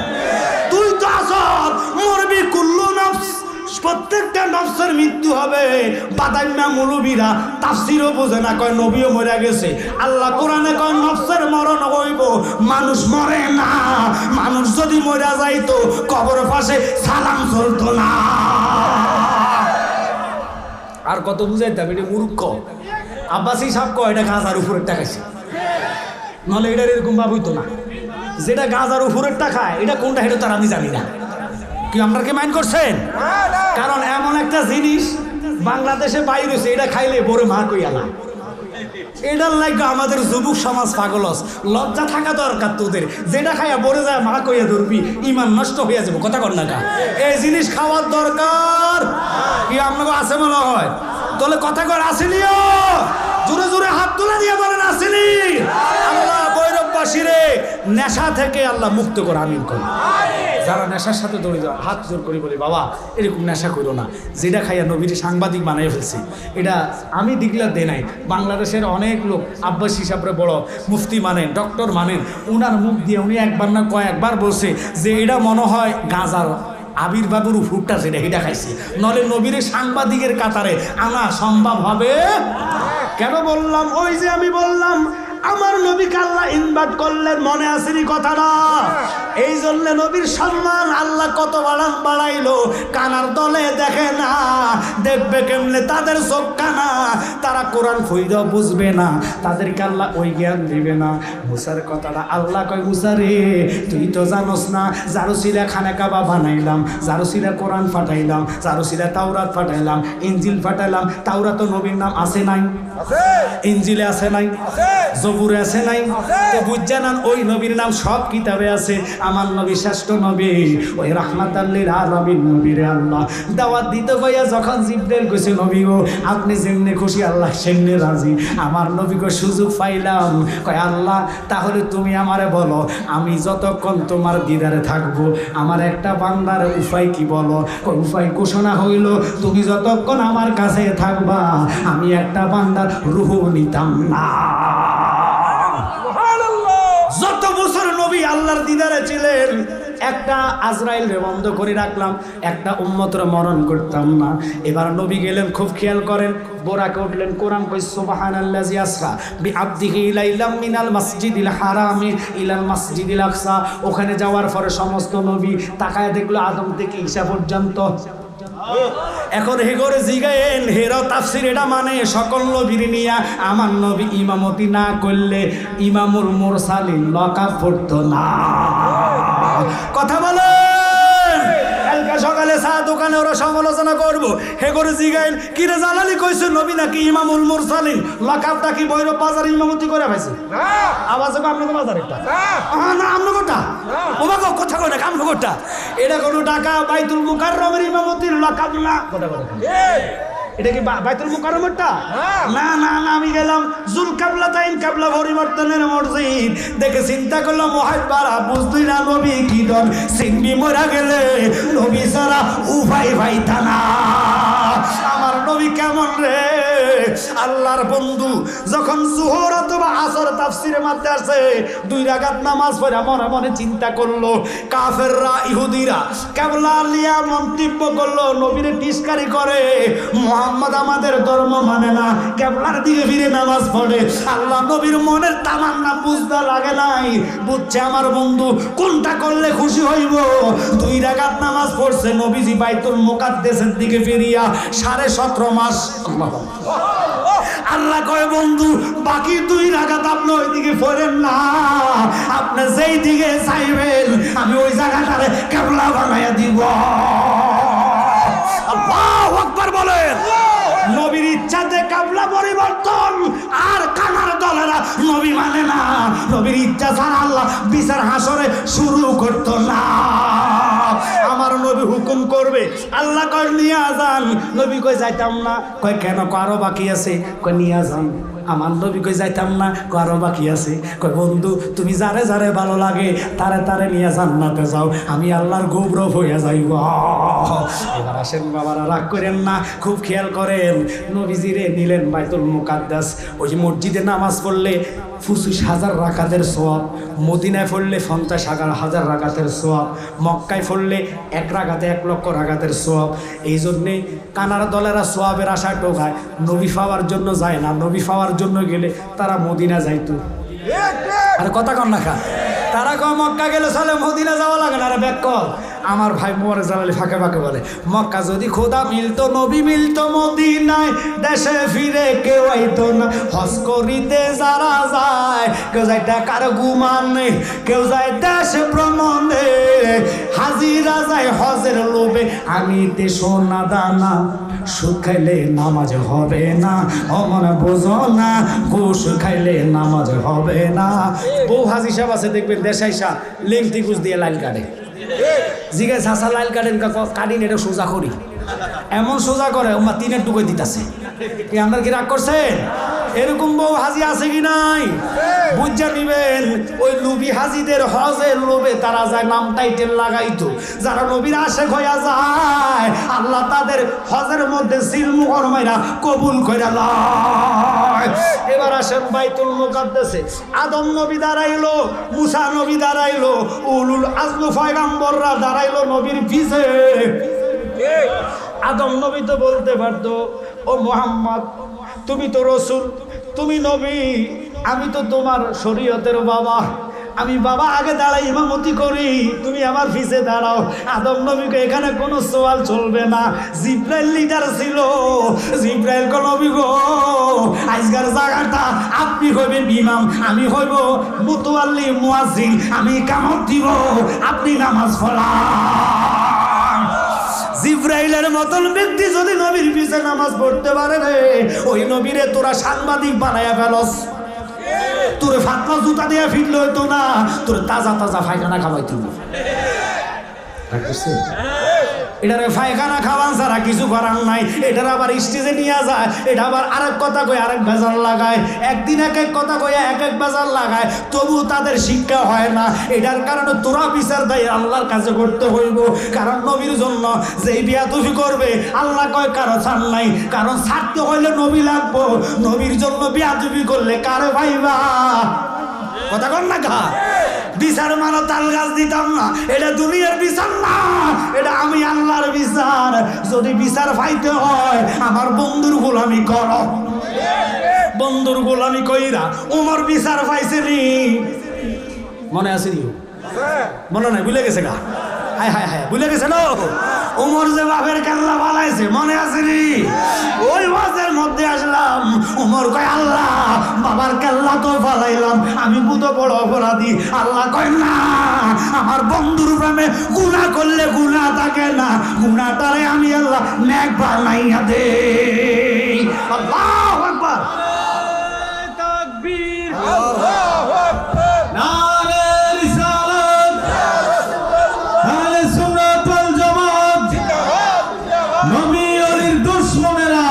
তুই তো আসত, মরবি কুল্লু নফস, প্রত্যেকটা নফসের মৃত্যু হবে। বাদাইমা মৌলবীরা তাফসীরও বোঝে না, কয় নবীও মরে গেছে। আল্লাহ কোরআনে কয় নফসের মরণ হইব, মানুষ মরে না। মানুষ যদি মরে যাইতো কবর পাশে সালাম চলতো না। আর কত বুঝাইতাম, এটা মূর্খ। আব্বাসী সাহেব কয় এটা গাঁজার উপরের টাকাইছে, নাহলে এটা এরকম ভাব হইতো না। যেটা গাঁজার উপরের টাকা, এটা কোনটা এটা তার আমি জানি না। কি আপনারা কি মাইন্ড করছেন? কারণ এমন একটা জিনিস বাংলাদেশে বাইর হয়েছে, এটা খাইলে বড় মা কইয়া না। এটার লাগে আমাদের যুবক সমাজ পাগলস। লজ্জা থাকা দরকার তোদের, যেটা খাইয়া বড় যায় মা কইয়া ধরবি, ইমান নষ্ট হইয়া যাবো, কথা কর না কা? এই জিনিস খাওয়ার দরকার কি আপনাকে আছে মনে হয়? তাহলে কথা কর, আসেনিও জোরে জোরে হাত তুলে দিয়ে বলেন আসেনি। আল্লাহ বৈরববাসীরে নেশা থেকে আল্লাহ মুক্ত করে, আমিন কর। যারা নেশার সাথে দৌড়ে যাওয়া হাত জোর করে বলি বাবা এরকম নেশা করো না। যেটা খাইয়া নবীর সাংবাদিক বানাই ফেলছে, এটা আমি ডিক্লেয়ার দেয় নাই। বাংলাদেশের অনেক লোক আব্বাস হিসাবে বড় মুফতি মানেন, ডক্টর মানেন, উনার মুখ দিয়ে উনি একবার না কয়েকবার বলছে যে এটা মনে হয় গাঁজার আবির্ভাবের ফুটটা, সেটা এটা খাইছে, নলে নবীর সাংবাদিকের কাতারে আনা সম্ভব হবে? কেন বললাম? ওই যে আমি বললাম আমার নবীকে আল্লাহ ইনভাইট করলেন, মনে আসেনি কথাটা? এই জন্য নবীর সম্মান আল্লাহ কত বাড়াইলো। কানার দলে দেখে না, দেখবে কেমনে? তাদের চোখ কানা, তারা কোরআন ফইরা বুঝবে না, তাদেরকে আল্লাহ ওই জ্ঞান দিবে না। মুসার কথাটা আল্লাহ কয়, মুসা রে তুই তো জানোস না, জারুসিলা খানে কাবা বানাইলাম, জারুসিলা কোরআন ফাটাইলাম, জারুসিলা তাওরাত ফাটাইলাম, ইনজিল ফাটাইলাম। তাওরাত নবীর নাম আছে নাই? ইনজিলে আছে নাই? জবুরে আছে নাই? তো বুঝছেন ওই নবীর নাম সব কিতাবে আছে। আমার নবী শ্রেষ্ঠ নবী, ওই রাহমাতাল লিল আলামিন নবীর আল্লাহ দাওয়াত দিতে গিয়া যখন জিবরাইল কইছে নবী গো আপনি যেমনে খুশি আল্লাহ সেমনে রাজি। আমার নবী গো সুযোগ পাইলাম, কয় আল্লাহ তাহলে তুমি আমারে বলো আমি যতক্ষণ তোমার দিদারে থাকবো আমার একটা বান্দার উপায় কি বলো? কয় উপায় ঘোষণা হইল তুমি যতক্ষণ আমার কাছে থাকবা আমি একটা বান্দার রূহ নিতাম না। যত বছর নবী আল্লাহর দিদারে ছিলেন একটা আজরাইল রে বন্ধ করে রাখলাম, একটা উম্মতের মরণ করতাম না। এবার নবী গেলেন, খুব খেয়াল করেন, বোরাকে উঠলেন, কোরআন কই সুবহানাল্লাযী আসরা বিআবদিহি লাইলাম মিনাল মাসজিদিল হারামি ইলাল মাসজিদিল আকসা। ওখানে যাওয়ার পরে সমস্ত নবী তাকায় দেখলো আদম থেকে ঈসা পর্যন্ত এখন হে করে জিগায়েন হেরাও তাফসির এটা মানে সকল নবীর নিয়া আমার নবী ইমামতি না করলে ইমামুল মুরসালিন লকাব পড়তো না। কথা বলেন, কালকে সকালে চা দোকানে ওরা সমালোচনা করবো। হে করে জিগাইল কিরে জালালি কইছে নবী নাকি ইমামুল মুরসালিন, লকাবটা কি ভৈরব বাজার ইমামতি করে পাইছে? আওয়াজ আপনাকে বাজার একটা না আমনগরটা ওবাগো কথা কয় না আমনগরটা, এটা কোনো ঢাকা বাইতুল মুকাররমের ইমামতির লকাব না। কথা কথা এটা কি বাইতুল মুকাররমটা? না না না, আমি গেলাম জুলকাবলাতাইন কাবলা পরিবর্তনের মসজিদ, দেখে চিন্তা করলাম মুহাব্বারা বুঝতুই না নবী কি দন, সিনবি মরা গেলে নবী সারা উপায় পাইতা না। আমার নবী কেমন রে আল্লাহর বন্ধু, যখন জোহর অথবা আসর তাফসিরের মধ্যে আছে 2 রাকাত নামাজ পড়ে মনে মনে চিন্তা করলো কাফেররা ইহুদিরা কেবলা লিয়া মন্তব্য করলো, নবীরে টিস্কারি করে, মুহাম্মদ আমাদের ধর্ম মানে না, কেবলার দিকে ফিরে নামাজ পড়ে। আল্লাহ নবীর মনের তামান্না বুঝতে লাগে নাই, বুঝছে আমার বন্ধু কোনটা করলে খুশি হইব। 2 রাকাত নামাজ পড়ছে নবীজি বাইতুল মুকাদ্দাসের দিকে ফিরিয়া 17.5 মাস। আল্লাহ কয় বন্ধু বাকি 2 রাকাত আপনি ওইদিকে পড়েন না, আপনি যেই দিকে চাইবেন আমি ওই জায়গাটারে কেবলা বানাইয়া দিব। আল্লাহু আকবার বলেন। নবীর ইচ্ছাতে কাবলা পরিবর্তন, আর কানার দলেরা নবী মানে না, নবীর ইচ্ছা ছাড়া আল্লাহ বিচার হাসরে শুরু করতো না। আমার নবী হুকুম করবে, আল্লাহ কয় নিয়ে যান, নবী কই যাইতাম না, কয় কেন, আরো বাকি আছে, কয় নিয়ে যান। আমার নবী কই যাইতাম না, আরো বাকি আছে, কয় বন্ধু তুমি যারে যারে ভালো লাগে তারে তারে নিয়ে জান্নাতে যাও, আমি আল্লাহর গৌরব হইয়া যাইব। এবার আসেন বাবারা, রাগ করেন না, খুব খেয়াল করেন। নবীজিরে নিলেন বাইতুল মুকাদ্দাস, ওই যে মসজিদে নামাজ পড়লে 25,000 রাকাতের সওয়াব, মদিনায় পড়লে 50,000 রাকাতের সওয়াব, মক্কায় পড়লে 1 রাকাতে 1 লক্ষ রাকাতের সওয়াব। এই জন্যে কানার দলেরা সওয়াবের আশা টোকায়, নবী পাওয়ার জন্য যায় না, নবী পাওয়ার জন্য গেলে তারা মদিনা যাইতো। আর কথা কন না খা, তারা কয় মক্কা গেলে চলে মদিনা যাওয়া লাগে না। আরে ব্যাক কল, আমার ভাই মোবারক জালালি ফাঁকে ফাঁকে বলে মক্কা যদি খোদা মিলতো নবী মিলতো মদিনায়, দেশে ফিরে কেউ আইতো না। হজ করিতে যারা যায় কেউ যায় টাকার গুমানে, কেউ যায় দেশে ভ্রমণে, হাজিরা যায় হজের লোভে আনিতে সোনা দানা। সুদ খাইলে নামাজ হবে না, অমন বোঝো না, ঘুষ খাইলে নামাজ হবে না। বউ হাজি সাহেব আছে দেখবেন দেশাইসা লেংটি ঘুষ দিয়ে লাইন কাটে, জিগে ঝাঁসা লাইল কাটেন কাটিন, এটা সোজা করি, এমন সোজা করে ওমা 3 টুকই দিতেছে। কি আপনার কি রাগ করছেন? এরকম বউ হাজি আছে কি নাই বুঝা নিবেন। ওই লুবি হাজিদের হজের লোভে তারা যায় নাম টাইটেল লাগাইতো, যারা নবীর আশেক হইয়া যায় আল্লাহ তাদের হজের মধ্যে সিল মুহর মাইরা কবুল কইরা লয়। এবার আসেন বাইতুল মুকাদ্দাসে, আদম নবী দাঁড়াইলো, মুসা নবী দাঁড়াইলো, উলুল আজম পয়গম্বররা দাঁড়াইলো নবীর পিছে। আদম নবী তো বলতে পারতো ও মুহাম্মদ তুমি তো রসুল, তুমি নবী, আমি তো তোমার শরীয়তের বাবা, আমি বাবা আগে দাঁড়াই ইমামতি করি, তুমি আমার পিছে দাঁড়াও। আদম নবীকে এখানে কোনো সওয়াল চলবে না। জিব্রাইল লিডার ছিল, জিব্রাইল কো নবী গো আজকের জায়গাটা আপনি হইবেন ইমাম, আমি হইব মুতাওয়াল্লি মুয়াজ্জিন, আমি কামত দিব, আপনি নামাজ পড়ান। জিব্রাইলের মতন ব্যক্তি যদি নবীর পিছে নামাজ পড়তে পারে রে, ওই নবীরে তোরা সাংবাদিক বানায়া ফেলস, তোরে ফাতনা জুতা দিয়ে ফিরলে হইতো না, তোর তাজা তাজা পায়খানা খাওয়াইতো। এটারে পায়খানা খাওয়ান ছাড়া কিছু করার নাই। এটার আবার স্টেজে নিয়ে যায়, এটা আবার আরেক কথা কয়ে আরেক বেজার লাগায়, একদিন এক এক কথা কয়ে এক এক বেজার লাগায়, তবু তাদের শিক্ষা হয় না। এটার কারণে তোরা বিচার দেয় আল্লাহর কাছে করতে হইব। কারণ নবীর জন্য যেই বিয়াদবি করবে আল্লাহ কয় কারো ছাড় নাই, কারণ ছাড়তে হইলে নবী লাগবো। নবীর জন্য বিয়াদবি করলে কারে ভাইবা? কথা কন না খা, বিচার মানো তাল গাছ দিতাম না, এটা দুনিয়ার বিচার না, এটা আমি আল্লাহর বিচার। যদি বিচার পাইতে হয় আমার বন্ধুর গোলামি কর, বন্ধুর গোলামি কইরা ওমর বিচার পাইছেনি, মনে আছে নি? মনে নাই, ভুলে গেছে গা, হায় হায় হায় ভুলে গেছে না। উমর যে বাপের কেল্লা বানাইছে মনে আছে নি? ওই ওয়াজের মধ্যে আসলাম, উমর কয় আল্লাহ বাবার কেল্লা তো ফালাইলাম, আমি বুঝ বড় অপরাধী। আল্লাহ কয় না, আমার বন্ধুর প্রেমে গুনাহ করলে গুনাহ থাকে না, গুনাহটারে আমি আল্লাহ নেক বানাইয়া দেই। আল্লাহু আকবার, তাকবীর, আল্লাহু আকবার, নারে রিসালাত, আহলে সুন্নাত ওয়াল জামাত, নবী ওলির দুশমনেরা।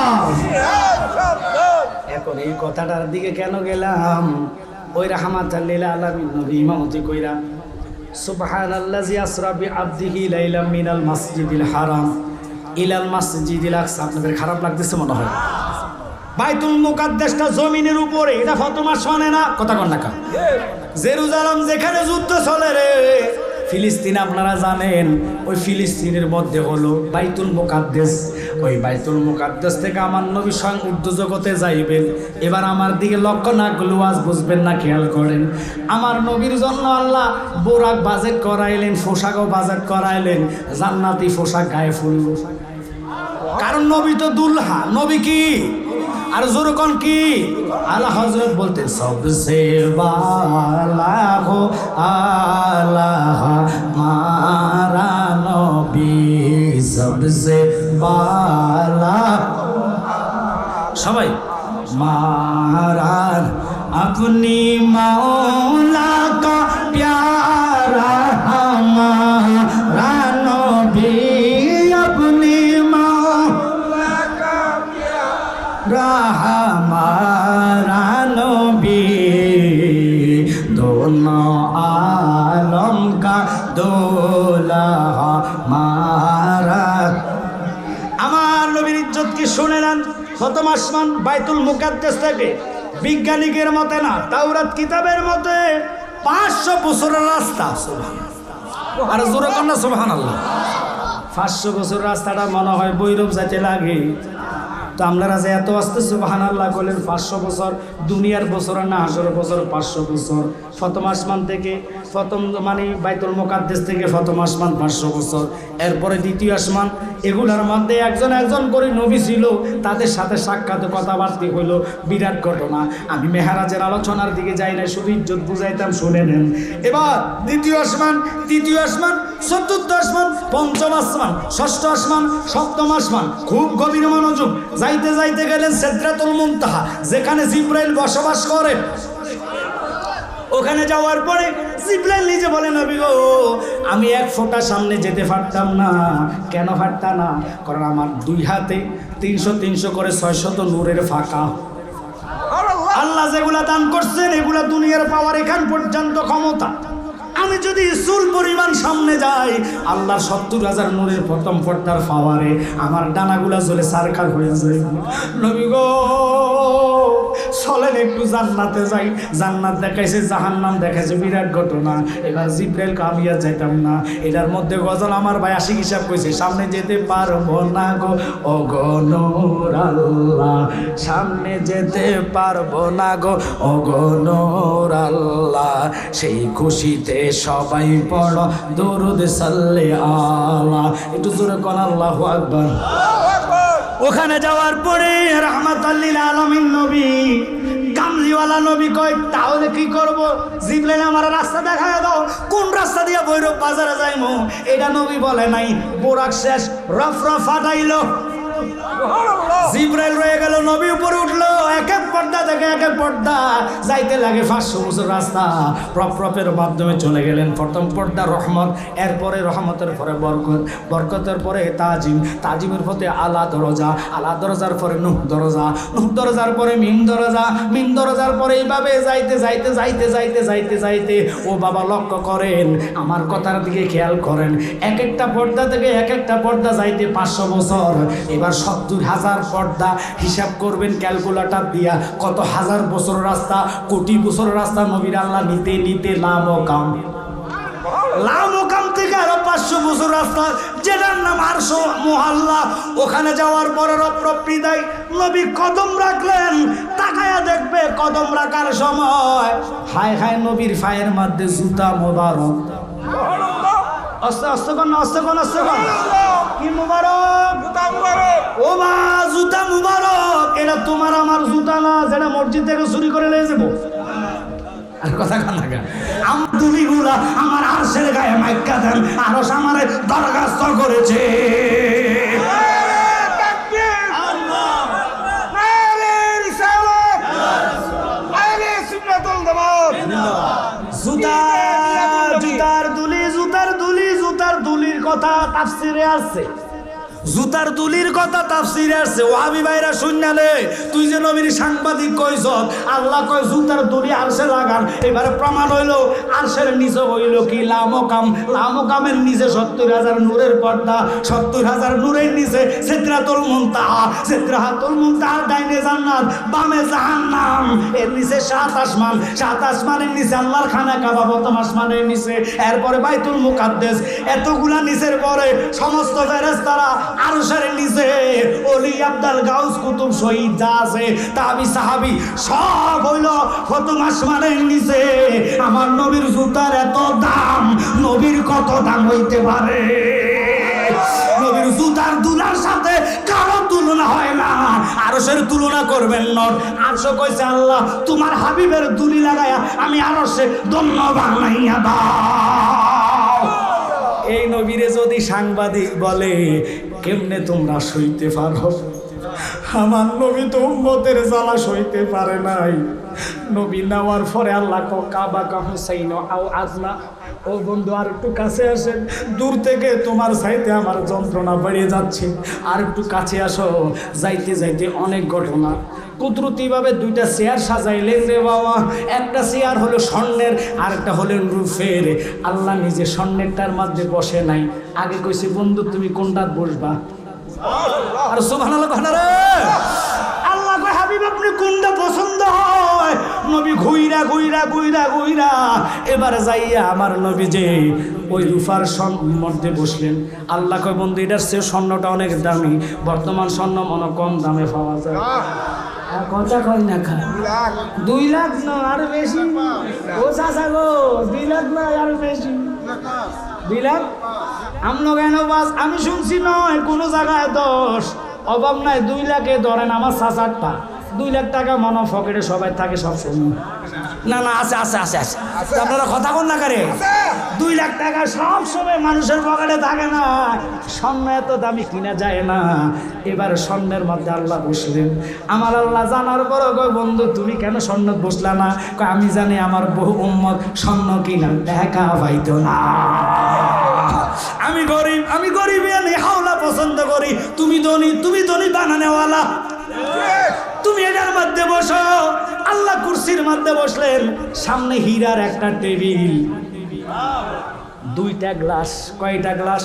এখন এই কথাটার দিকে কেন গেলাম? ওই রাহমাতাল লিল আলামিন নবী ইমামতি কইরা সুবহানাল্লাযী আসরা বিআবদিহি লাইলাম মিনাল মাসজিদিল হারাম ইলাল মাসজিদিল আকসা। আপনাদের খারাপ লাগতেছে মনে হয়? বাইতুল মুকাদ্দাসটা জমিনের উপরে, এটা ফাতেমা শোনে না কথা কন না কা? জেরুজালেম যেখানে যুদ্ধ চলে রে, ফিলিস্তিন আপনারা জানেন, ওই ফিলিস্তিনের মধ্যে হলো বাইতুল মুকাদ্দাস। ওই বাইতুল মুকাদ্দাস থেকে আমার নবী স্বয়ং উর্দু জগতে যাইবেন। এবার আমার দিকে লক্ষ্য না করলে আজ বুঝবেন না, খেয়াল করেন। আমার নবীর জন্য আল্লাহ বোরাক বাজেট করাইলেন, পোশাকও বাজেট করাইলেন, জান্নাতি পোশাক গায়ে ফুল। কারণ নবী তো দুলহা, নবী কি আর জোরকন কি? আলা হযরত বলতেন সবসে বালা হো আল্লাহ মারা নবী, সবসে বালা। সবাই মারান আপনি মাওলা কা প্যারা হামারা নবী, আপনি মাওলা কা প্যারা হামারা নবী, दोनों आलम का दूल्हा हमारा। আমার নবীর ইজ্জত কি শুনে নেন। প্রথম আসমান বাইতুল মুকাদ্দাস থেকে বিজ্ঞানিকের মতে না, তাওরাত কিতাবের মতে 500 বছরের রাস্তা। সুবহানাল্লাহ, আর জোরে কর না সুবহানাল্লাহ। 500 বছর রাস্তাটা মনে হয় বৈরব যাইতে লাগে। তো আপনারা যে এত আসতে সুবহানাল্লাহ বলেন, 500 বছর দুনিয়ার বছর না, হাসরের বছর 500 বছর। প্রথম আসমান থেকে প্রথম মানে বাইতুল মুকাদ্দাস থেকে প্রথম আসমান 500 বছর, এরপরে দ্বিতীয় আসমান। এগুলোর মধ্যে একজন একজন করে নবী ছিল, তাদের সাথে সাক্ষাৎ কথাবার্তা হইলো, বিরাট ঘটনা। আমি মেহরাজের আলোচনার দিকে যাই না, শুধু ইজ্জত বুঝাইতাম, শুনে নেন। এবার দ্বিতীয় আসমান, তৃতীয় আসমান, চতুর্থ আসমান, পঞ্চম আসমান, ষষ্ঠ আসমান, সপ্তম আসমান। খুব গভীর মনোযোগ। যাইতে যাইতে গেলেন সিদরাতুল মুনতাহা, যেখানে জিবরাইল বসবাস করে। ওখানে যাওয়ার পরে জিবরাইল নিজে বলে নবী গো, আমি এক ফোঁটা সামনে যেতে পারতাম না। কেন পারতাম না? কারণ আমার দুই হাতে 300 করে 600 নূরের ফাঁকা। আল্লাহ যেগুলা দান করছেন এগুলা দুনিয়ার পাওয়ার এখান পর্যন্ত ক্ষমতা। আমি যদি চুল পরিমাণ সামনে যাই, আল্লাহ 70,000 নূরের প্রথম পর্দার পাওয়ারে আমার ডানাগুলা জ্বলে সারখার হয়ে যায়। নবী গো চলেন একটু জান্নাতে যাই। জান্নাত দেখাইছে, জাহান্নাম দেখাইছে, বিরাট ঘটনা। এবার জিবরাইলকে আমি আর যাইতাম না। এটার মধ্যে গজল আমার ভাই আশিক হিসাব কইছে, সামনে যেতে পারবো না গো ও গো নূর আল্লাহ, সামনে যেতে পারবো না গো ও গো নূর আল্লাহ। সেই খুশিতে সবাই পড়ো দরুদ সাল্লে আলা। একটু জোরে কোন আল্লাহু আকবার। ওখানে যাওয়ার পরে রাহমাতাল লিল আলামিন নবী, কামলিওয়ালা নবী কয় তাহলে কি করব? জিবরাইল আমার রাস্তা দেখায় দাও, কোন রাস্তা দিয়ে ভৈরব বাজারে যাইমু? এটা নবী বলে নাই। বোরাক শেষ, রফ ফাটাইলো, জিবরাইল রয়ে গেল, নবী উপরে উঠলো। এক এক পর্দা থেকে এক এক পর্দা যাইতে লাগে 500 বছর রাস্তা। প্রপের মাধ্যমে চলে গেলেন। প্রথম পর্দা রহমত, এরপরে রহমতের পরে বরকত, বরকতের পরে তাজিম, তাজিমের পরে আলা দরজা, আলা দরজার পরে নূহ দরজা, নূহ দরজার পরে মিম দরজা, মিম দরজার পরে এইভাবে যাইতে যাইতে যাইতে যাইতে যাইতে যাইতে ও বাবা লক্ষ্য করেন, আমার কথার দিকে খেয়াল করেন। এক একটা পর্দা থেকে এক একটা পর্দা যাইতে 500 বছর। এবার 70,000 পর্দা হিসাব করবেন ক্যালকুলেটর দিয়া, কত হাজার বছর রাস্তা, কোটি বছর রাস্তা নবীর আল্লাহ নিতে নিতে লামকাম, লামকাম থেকে আরো 500 বছর রাস্তা, যেটার নাম আরশ মুহাল্লা। ওখানে যাওয়ার পরে রব বিদায়, নবী কদম রাখলেন। তাকায়া দেখবে কদম রাখার সময় হায় হায় নবীর পায়ের মধ্যে জুতা মোবারক। আস্তে আস্তে কোন আস্তে কোন আস্তে কোন কি মুবারক? জুতা মুবারক। ও মা জুতা মুবারক, এটা তোমার আমার জুতা না যেটা মসজিদ থেকে চুরি করে নিয়ে যাবো। আর কথা কানা গা আমার দুলিগুলা আমার আরশের গায়ে মাইকা দেন, আরশ আমারে দরখাস্ত করেছে। তাকবীর। নারে রিসালাত। আহলে সুন্নাতুল জামাত। জুতার দুলির কথা তাফসিরে আছে। জুতার দুলির কথা তাফসিরে আছে। ওয়াহাবি ভাইরা শুননালে তুই যে নবীর সাংবাদিক কইছ, আল্লাহ কয় জুতার দুলি আরশে লাগান। এবারে প্রমাণ হইলো আরশের নিচে হইল কি লামকাম, লামকামের নিচে ৭০,০০০ নূরের পর্দা, ৭০,০০০ নূরের নিচে সিদরাতুল মুনতাহা, সিদরাতুল মুনতাহার ডাইনে জান্নাত, বামে জাহান্নাম, এর নিচে ৭ আসমান, ৭ আসমানের নিচে আল্লাহর খানা কাবা, প্রথম আসমানের নিচে, এরপরে বাইতুল মুকাদ্দাস, এতগুলা নিচের পরে সমস্ত ফেরেশতারা আরশের নিচে, ওলি আব্দাল গাউস কুতুব শহীদ যা আছে তাবি সাহাবী সব হইল প্রথম আসমানের নিচে। আমার নবীর জুতার এত দাম, নবীর কত দাম হইতে পারে? নবীর জুতার দুলার সাথে কারো তুলনা হয় না, আরশের তুলনা করবেন না। আরশ কইছে আল্লাহ তোমার হাবিবের দুলি লাগায়া আমি আরশে ধন্য বানাইয়া দাও। এই নবীরে যদি সাংবাদিক বলে কেমনে তোমরা সইতে পারো? আমার নবী তো উম্মতের জ্বালা সইতে পারে নাই। নবী নেওয়ার পরে আল্লাহ কাবা হুসাইন আও আজনা, ও বন্ধু আর একটু কাছে আসেন, দূর থেকে তোমার চাইতে আমার যন্ত্রণা বেড়ে যাচ্ছে, আর একটু কাছে আসো। যাইতে যাইতে অনেক ঘটনা, কুদরতিভাবে দুইটা চেয়ার সাজাইলেন রে বাবা। একটা চেয়ার হলো স্বর্ণের, আর একটা হলেন রূপের। আল্লাহ নিজে স্বর্ণেরটার মধ্যে বসে নাই, আগে কইছে বন্ধু তুমি কোনটা বসবা? আর সুবহানাল্লাহ কয় না রে, আল্লাহ কয় হাবিব আপনি কোনটা পছন্দ হয়? নবী ঘুইরা ঘুইরা ঘুইরা ঘুইরা এবারে যাইয়া আমার নবী যে ওই রূপার মধ্যে বসলেন। আল্লাহ কয় বন্ধু এটার চেয়ে স্বর্ণটা অনেক দামি, বর্তমান স্বর্ণ মনে কম দামে পাওয়া যায়। কথা কয় না খা 2 লাখ না আরো বেশি। ও চাচা গো 2 লাখ না আরো বেশি। 2 লাখ আমনো কেন বাস? আমি শুনছি নয় কোনো জায়গায় 10, অভাব নাই 2 লাখে ধরেন আমার চাচারটা 2 লাখ টাকা মনে পকেটে সবাই থাকে সব সময়। না না আছে আছে আছে আছে, আপনারা কথা কোন না করে 2 লাখ টাকা সব সময় মানুষের পকেটে থাকে না। স্বর্ণ এত দামি কিনা যায় না। এবার স্বর্ণের মধ্যে আল্লাহ বসলেন। আমার আল্লাহ জানার পর কয় বন্ধু তুমি কেন স্বর্ণ বসলা না? কয় আমি জানি আমার বহু উম্মত স্বর্ণ কিনা দেখা পাইতো না। আমি গরিব হাওলা পছন্দ করি, তুমি ধনী বানানেওয়ালা, তুমি এটার মধ্যে বসো। আল্লাহ কুরসির মধ্যে বসলেন, সামনে হীরার একটা টেবিল, 2টা গ্লাস। কয়টা গ্লাস?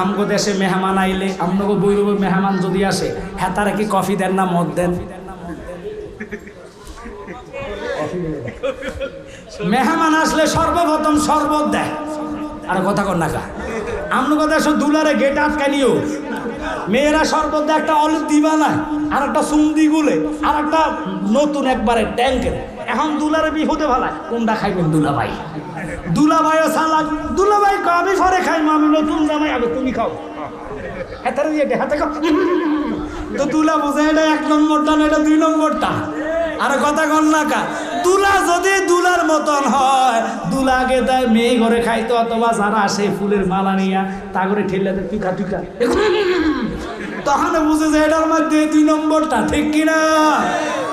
আমগো দেশে মেহমান আইলে, আমগো বৈরবের মেহমান যদি আসে, হ্যাঁ তারা কি কফি দেন না মদ দেন? মেহমান আসলে সর্বপ্রথম শরবত দেয়। আর কথা কর না কা আমগো দেশে দুলারে গেট আটকানিও, মেয়েরা শরবত দেয়, একটা অলিভ দিবা না, আর একটা সুন্দি গুলে, আর একটা নতুন একবারে ট্যাঙ্কের। এখন দুলারে বিপদে ভালায়, কোনটা খাইবেন? দুলাভাই। দুলাভাইও সালাক, দুলাভাই আমি পরে খাইম, আমি নতুন জামাই, আগে তুমি খাও। হাতে হাতে খাও তো দুলা বোঝে এটা 1 নম্বরটা না, এটা 2 নম্বরটা। আর কথা কন না কা দুলা যদি দুলার মতন হয়, দুলা আগে দেয় মেয়ে ঘরে খাইতো, অথবা যারা আসে ফুলের মালা নিয়া তা করে ঠেলাতে টুকা টুকা, তখন বুঝে যে এটার মধ্যে 2 নম্বরটা, ঠিক কিনা?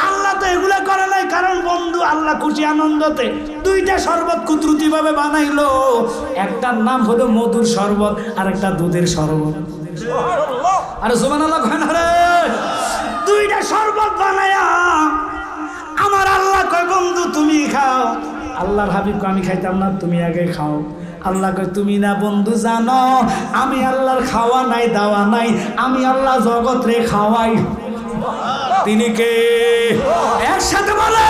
আল্লাহ তো এগুলা করে নাই, কারণ বন্ধু আল্লাহ খুশি আনন্দতে 2টা শরবত কুদরতি ভাবে বানাইলো। একটার নাম হলো মধুর শরবত, আর একটা দুধের শরবত। আর সুবহানাল্লাহ কয় না রে, 2টা শরবত বানায়া আমার আল্লাহ কয় বন্ধু তুমি খাও। আল্লাহর হাবিব আমি খাইতাম না, তুমি আগে খাও। আল্লাহ কয় তুমি না বন্ধু জানো আমি আল্লাহর খাওয়া নাই দাওয়া নাই, আমি আল্লাহ জগৎ রে খাওয়াই। তিনি কে? একসাথে বলে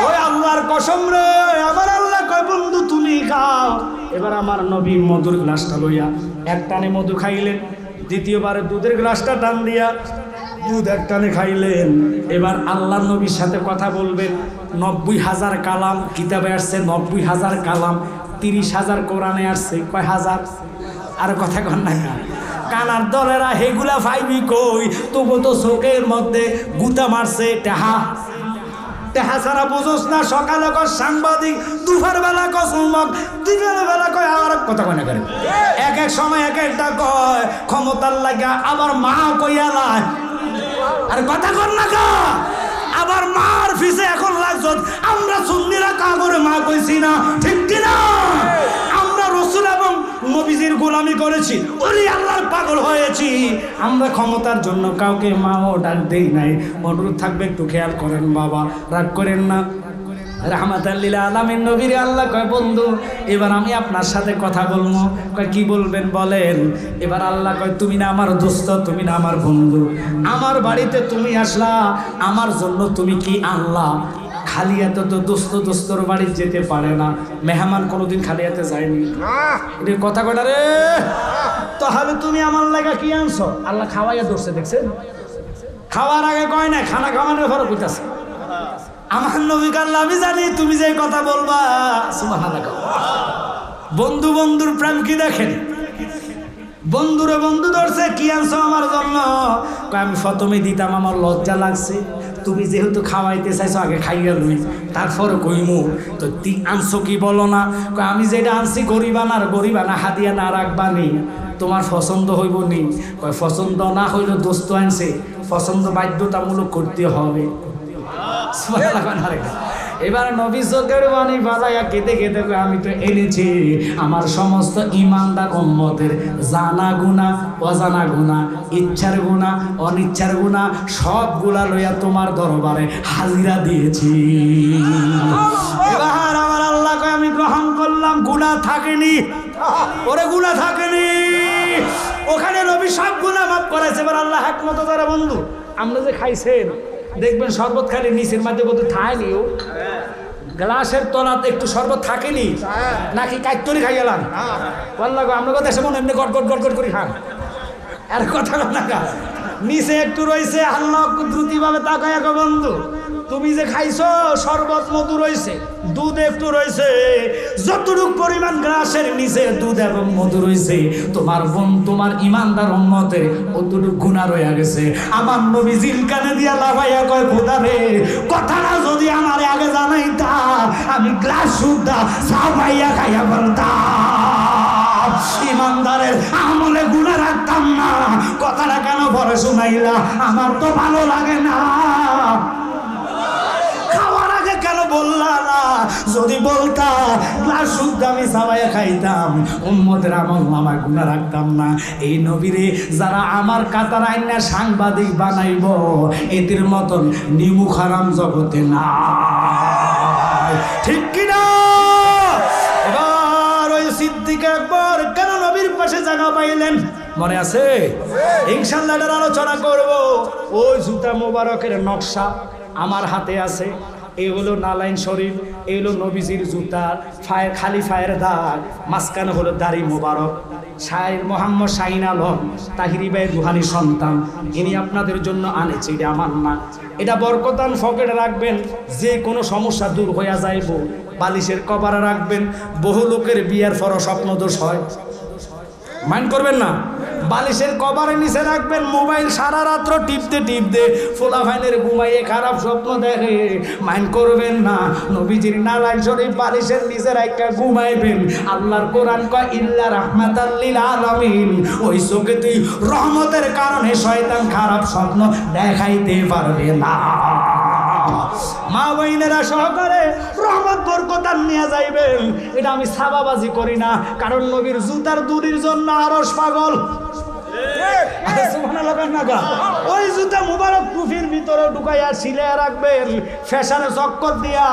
ওই আল্লাহর কসম রে, আমার আল্লাহ কয় বন্ধু তুমি খাও। এবার আমার নবী মধুর গ্লাসটা লইয়া এক টানে মধু খাইলেন, দ্বিতীয়বারে দুধের গ্লাসটা টান দিয়া দুধ এক টানে খাইলেন। এবার আল্লাহ নবীর সাথে কথা বলবেন। 90,000 কালাম কিতাবে আসছে, 90,000 কালাম, 30,000 কোরআনে আসছে। কয় হাজার? আর কথা কন না কানার দলেরা হেগুলা ফাইবি কই, তবু তো চোখের মধ্যে গুতা মারছে টেহা টেহা ছাড়া বুঝোস না। সকালে কয় সাংবাদিক, দুপুর বেলা কয় চুম্বক, দিনের বেলা কয় আর কথা কয় না করে। এক এক সময় এক একটা কয় ক্ষমতার লাগা, আবার মা কইয়ালায় আর কথা কর না কা, আবার মার ফিসে এখন লাগছ। আমরা সুন্নিরা কাগরে মা কইছি না, ঠিক কিনা? আমরা রসুল এবং নবীজির গোলামি করেছি, ওরে আল্লাহর পাগল হয়েছি। আমরা ক্ষমতার জন্য কাউকে মাও ডাক দেই নাই। অনুরোধ থাকবে একটু খেয়াল করেন বাবা, রাগ করেন না। রাহমাতাল্লিল আলামিন নবীর আল্লাহ কয় বন্ধু এবার আমি আপনার সাথে কথা বলবো। কয় কি বলবেন বলেন। এবার আল্লাহ কয় তুমি না আমার দোস্ত, তুমি না আমার বন্ধু, আমার বাড়িতে তুমি আসলা, আমার জন্য তুমি কি আনলা? খালি হাতে তো দোস্তর বাড়ি যেতে পারে না, মেহমান কোনোদিন খালি হাতে যায়নি। এটা কথা কটা রে। তাহলে তুমি আমার লাগা কি আনছো? আল্লাহ খাওয়াইয়া ধরছে, দেখছেন? খাওয়ার আগে কয় না, খানা খাওয়ানোর ফরক হইতাছে। আমার নবী কাল্লা আমি জানি তুমি যে কথা বলবা। সুবহানাল্লাহ। বন্ধু বন্ধুর প্রেম কি দেখেন? বন্ধুরে বন্ধু ধরছে, কি আনছো আমার জন্য? আমি প্রথমে দিতাম, আমার লজ্জা লাগছে। তুমি যেহেতু খাওয়াইতে চাইছো আগে খাইয়া লই, তারপরে কইমু। তো তুই আনছো কি বলো না? আমি যেটা আনছি গরিবানা হাদিয়া না রাখবানি, তোমার পছন্দ হইব নি? পছন্দ না হইলে দোস্ত আনছে, পছন্দ বাধ্যতামূলক করতে হবে। এবার নবী চোখের পানি ফালাইয়া কেঁদে কেঁদে আমি তো এনেছি আমার সমস্ত ইমানদার উম্মতের জানা গুনাহ, অজানা গুনাহ, ইচ্ছার গুনাহ, অনিচ্ছার গুনাহ সবগুলা লইয়া তোমার দরবারে হাজিরা দিয়েছি। এবার আমার আল্লাহ কয় আমি গ্রহণ করলাম। গুনাহ থাকেনি, ওরে গুনাহ থাকেনি, ওখানে নবী সব গুনাহ মাফ করেছে। এবার আল্লাহ একমত তারা বন্ধু আমরা যে খাইছেন দেখবেন শরবত খালি নিচের মধ্যে কত থায়নি, ও গ্লাসের তলাতে একটু শরবত থাকেনি নাকি কাইতরি খাই গেলাম? বললাম আমরা কথা এসে মনে এমনি গট গট গট গট করে খান। আর কথা না নিচে একটু রয়েছে, আল্লাহ দ্রুতিভাবে তাকায় বন্ধু তুমি যে খাইছো শরবত মধু রয়েছে, দুধ একটু রয়েছে, যতটুক পরিমাণ গ্লাসের নিচে দুধ এবং মধু রয়েছে তোমার ইমানদার উম্মতের অতটুক গুনাহ রয়ে গেছে। আমার নবী জিলকানে দিয়া লাফাইয়া কয় খোদা রে, কথাটা যদি আমার আগে জানাইতা আমি গ্লাস সুদ্ধা সাফাইয়া খাইয়া বলতাম। ইমানদারের আমলে গুনাহ রাখতাম না, কথাটা কেন পরে শুনাইলা? আমার তো ভালো লাগে না। খাওয়ার আগে কেন বললা না? যদি বলতা গ্লাস শুদ্ধ আমি সাবাইয়া খাইতাম, উম্মতের আমল নামা গুনাহ রাখতাম না। এই নবীরে যারা আমার কাতার আইনা সাংবাদিক বানাইব, এদের মতন নিমুখ হারাম জগতে না, ঠিক কিনা? এবার ওই সিদ্দিক আকবর কেন নবীর পাশে জায়গা পাইলেন মনে আছে? ইনশাআল্লাহ এটার আলোচনা করব। ওই জুতা মোবারকের নকশা আমার হাতে আছে। এই হলো নালাইন শরীফ, এই হলো নবীজির জুতার ফায়ের খালি ফায়ের দাগ, মাঝখানে হলো দাড়ি মোবারক। শায়ের মোহাম্মদ শাহিন আলম তাহিরি ভাই রুহানি সন্তান, ইনি আপনাদের জন্য আনেছে, এটা আমার না। এটা বরকতান পকেটে রাখবেন, যে কোনো সমস্যা দূর হইয়া যাইব। বালিশের কভারে রাখবেন, বহু লোকের বিয়ের পর স্বপ্নদোষ হয়, মাইন্ড করবেন না। বালিশের কভারের নিচে রাখবেন, মোবাইল সারা রাত্র টিপতে ফোলা ফাইনের ঘুমাইয়ে খারাপ স্বপ্ন দেখে, মাইন্ড করবেন না। নবীজির নারায়ণ শরীফ বালিশের নিচে রাখা ঘুমাইবেন। আল্লাহর কোরআন কয় ইল্লা রাহমাতাল লিল আলামিন, ওই চোখে তুই রহমতের কারণে শয়তান খারাপ স্বপ্ন দেখাইতে পারবে না। মা বইনেরা সহকারে রহমত বরকতান নিয়ে যাইবেন। এটা আমি সাবাবাজি করি না, কারণ নবীর জুতার দুরির জন্য আরশ পাগল। ওই জুতা মুবারক টুফির ভিতরে ঢুকাইয়া ছিলাইয়া রাখবেন, ফ্যাশনে চক্কর দিয়া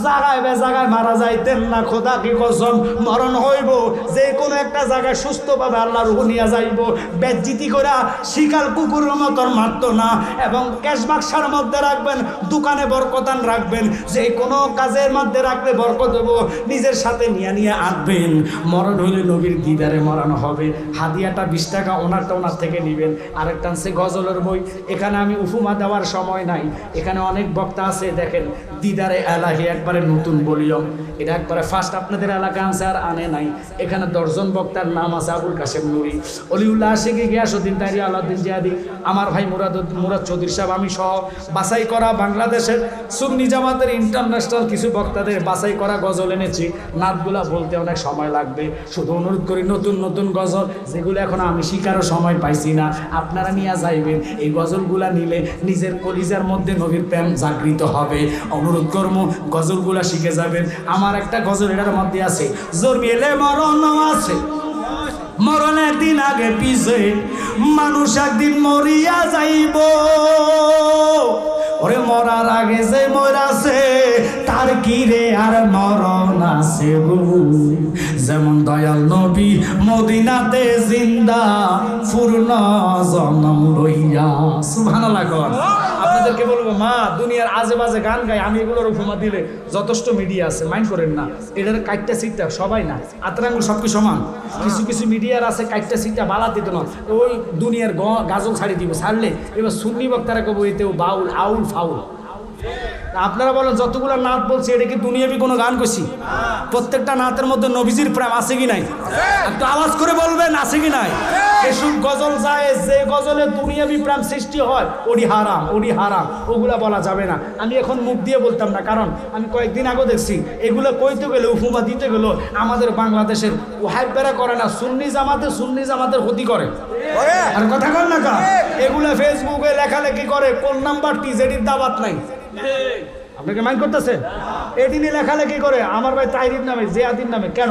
জায়গায় জায়গায় মারা যাইতেন না। খোদা কি কসম, মরণ হইব যে কোনো একটা জায়গায় সুস্থভাবে আল্লাহ রুহ নিয়ে যাইব। বেজ্জিতি করা শিকাল কুকুরের মতন মারতো না। এবং ক্যাশ বাক্সার মধ্যে রাখবেন, দোকানে বরকতান রাখবেন, যে কোনো কাজের মধ্যে রাখলে বরকত দেব, নিজের সাথে নিয়ে আনবেন। মরণ হইলে নবীর দিদারে মরানো হবে। হাদিয়াটা 20 টাকা ওনার থেকে নিবেন। আরেকটা আছে গজলের বই। এখানে আমি উপমা দেওয়ার সময় নাই, এখানে অনেক বক্তা আছে, দেখেন দিদারে এলাহি একবারে নতুন ভলিউম, এটা একবারে ফার্স্ট আপনাদের এলাকা আছে আর আনে নাই। এখানে 10 জন বক্তার নাম আছে আবুল কাশেম নুরি, অলিউল্লাহ আশিকি, গিয়াসউদ্দিন তাইরি, আলাউদ্দিন জিহাদি, আমার ভাই মুরাদ চৌধুরী সাহেব, আমি সহ বাছাই করা বাংলাদেশের সুন্নি জামাতের ইন্টারন্যাশনাল কিছু বক্তাদের বাছাই করা গজল এনেছি। নাতগুলা বলতে অনেক সময় লাগবে, শুধু অনুরোধ করি নতুন নতুন গজল যেগুলো এখন আমি শিকারও সময় পাইছি না, আপনারা নিয়ে যাইবেন। এই গজলগুলা নিলে নিজের কলিজার মধ্যে নবীর প্রেম জাগৃত হবে। অনুরোধ করবো গজলগুলা শিখে যাবেন। আমার একটা গজল এটার মধ্যে আছে, জন্মিলে মরণ আছে, মরণের দিন আগে পিছে মানুষ একদিন মরিয়া যাইব, ওরে মরার আগে যে মরাছে তার কি রে আর মরণ আছে গো। যেমন দয়াল নবী মদিনাতে জিন্দা পূর্ণ জন্ম লইয়া। সুবহানাল্লাহ। আপনাদেরকে বলবো মা দুনিয়ার আজে বাজে গান গায়, আমি এগুলোর উপমা দিলে যথেষ্ট মিডিয়া আছে, মাইন্ড করেন না। এটার কাইটটা সিটটা সবাই না, আতরাঙ্গুল সব কি সমান। কিছু কিছু মিডিয়ার আছে কাইটটা সিটটা বালা দিত না, ওই দুনিয়ার গাজল ছাড়ি দিব, ছাড়লে এবার সুন্নি বক্তারা কব এতেও বাউল আউল ফাউল। আপনারা বলেন যতগুলো নাত বলছি এটা কি দুনিয়াবি কোনো গান করছি? প্রত্যেকটা নাতের মধ্যে নবীজির প্রেম আছে কি নাই? একটু আওয়াজ করে বলবেন আছে কি নাই? এসব গজল যায় যে গজলে দুনিয়াবি প্রেম সৃষ্টি হয় ওডি হারাম, ওডি হারাম, ওগুলা বলা যাবে না। আমি এখন মুখ দিয়ে বলতাম না, কারণ আমি কয়েকদিন আগে দেখছি এগুলো কইতে গেলে উপমা দিতে গেল আমাদের বাংলাদেশের ওয়াহাবীরা করে না, সুন্নি জামাতের ক্ষতি করে। আর কথা কর না কা, এগুলো ফেসবুকে লেখালেখি করে, কোন নাম্বারটি যেটির দাবাত নাই। আপনাকে মাইন্ড করতেছেন? এটি নিয়ে লেখালেখি করে আমার ভাই তাহিরির নামে, জিয়াদির নামে। কেন?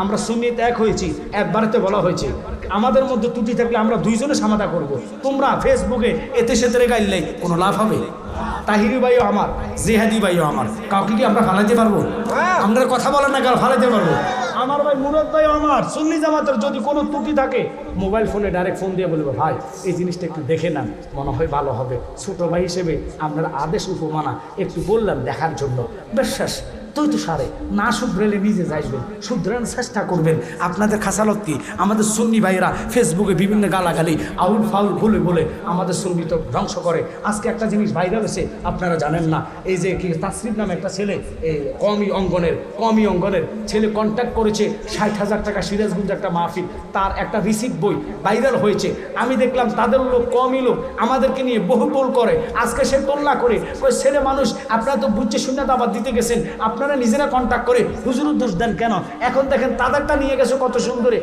আমরা সুন্নিতে এক হয়েছি, একবারেতে বলা হয়েছে আমাদের মধ্যে ত্রুটি থাকলে আমরা দুইজনে সমাধা করব। তোমরা ফেসবুকে এতে সেতে গাইলে কোনো লাভ হবে? তাহিরি ভাইও আমার, জিহাদি ভাইও আমার, কাউকে কি আমরা ফালাইতে পারবো? আমরা কথা বলেন না, কাল ফালাইতে পারবো? আমার ভাই মুরাদ ভাইও আমার, সুন্নি জামাতের যদি কোনো ত্রুটি থাকে মোবাইল ফোনে ডাইরেক্ট ফোন দিয়ে বলবো ভাই এই জিনিসটা একটু দেখে নেন, মনে হয় ভালো হবে। ছোট ভাই হিসেবে আপনার আদেশ উপমানা একটু বললাম দেখার জন্য, বিশ্বাস তুই তো সারে না শুধরেলে নিজে যাইবেন, শুধরানোর চেষ্টা করবেন। আপনাদের খাসালত কি? আমাদের সুন্নি ভাইয়েরা ফেসবুকে বিভিন্ন গালাগালি আউল ফাউল বলে বলে আমাদের সুন্নি তো ধ্বংস করে। আজকে একটা জিনিস ভাইরাল হয়েছে আপনারা জানেন না, এই যে কি তাসরিফ নামে একটা ছেলে, এই কমি অঙ্গনের ছেলে কন্ট্যাক্ট করেছে 60,000 টাকা, সিরাজগঞ্জ একটা মাহফিল, তার একটা রিসিপ্ট বই ভাইরাল হয়েছে। আমি দেখলাম তাদের লোক কমই লোক আমাদেরকে নিয়ে বহু করে। আজকে সে তোলনা করে ওই ছেলে মানুষ, আপনারা তো বুঝছে শূন্য দাবাত দিতে গেছেন, আপনারা নিজেরা কন্ট্যাক্ট করে হুজুর দোষ দেন কেন? এখন দেখেন তাদেরটা নিয়ে গেছে কত সুন্দরে।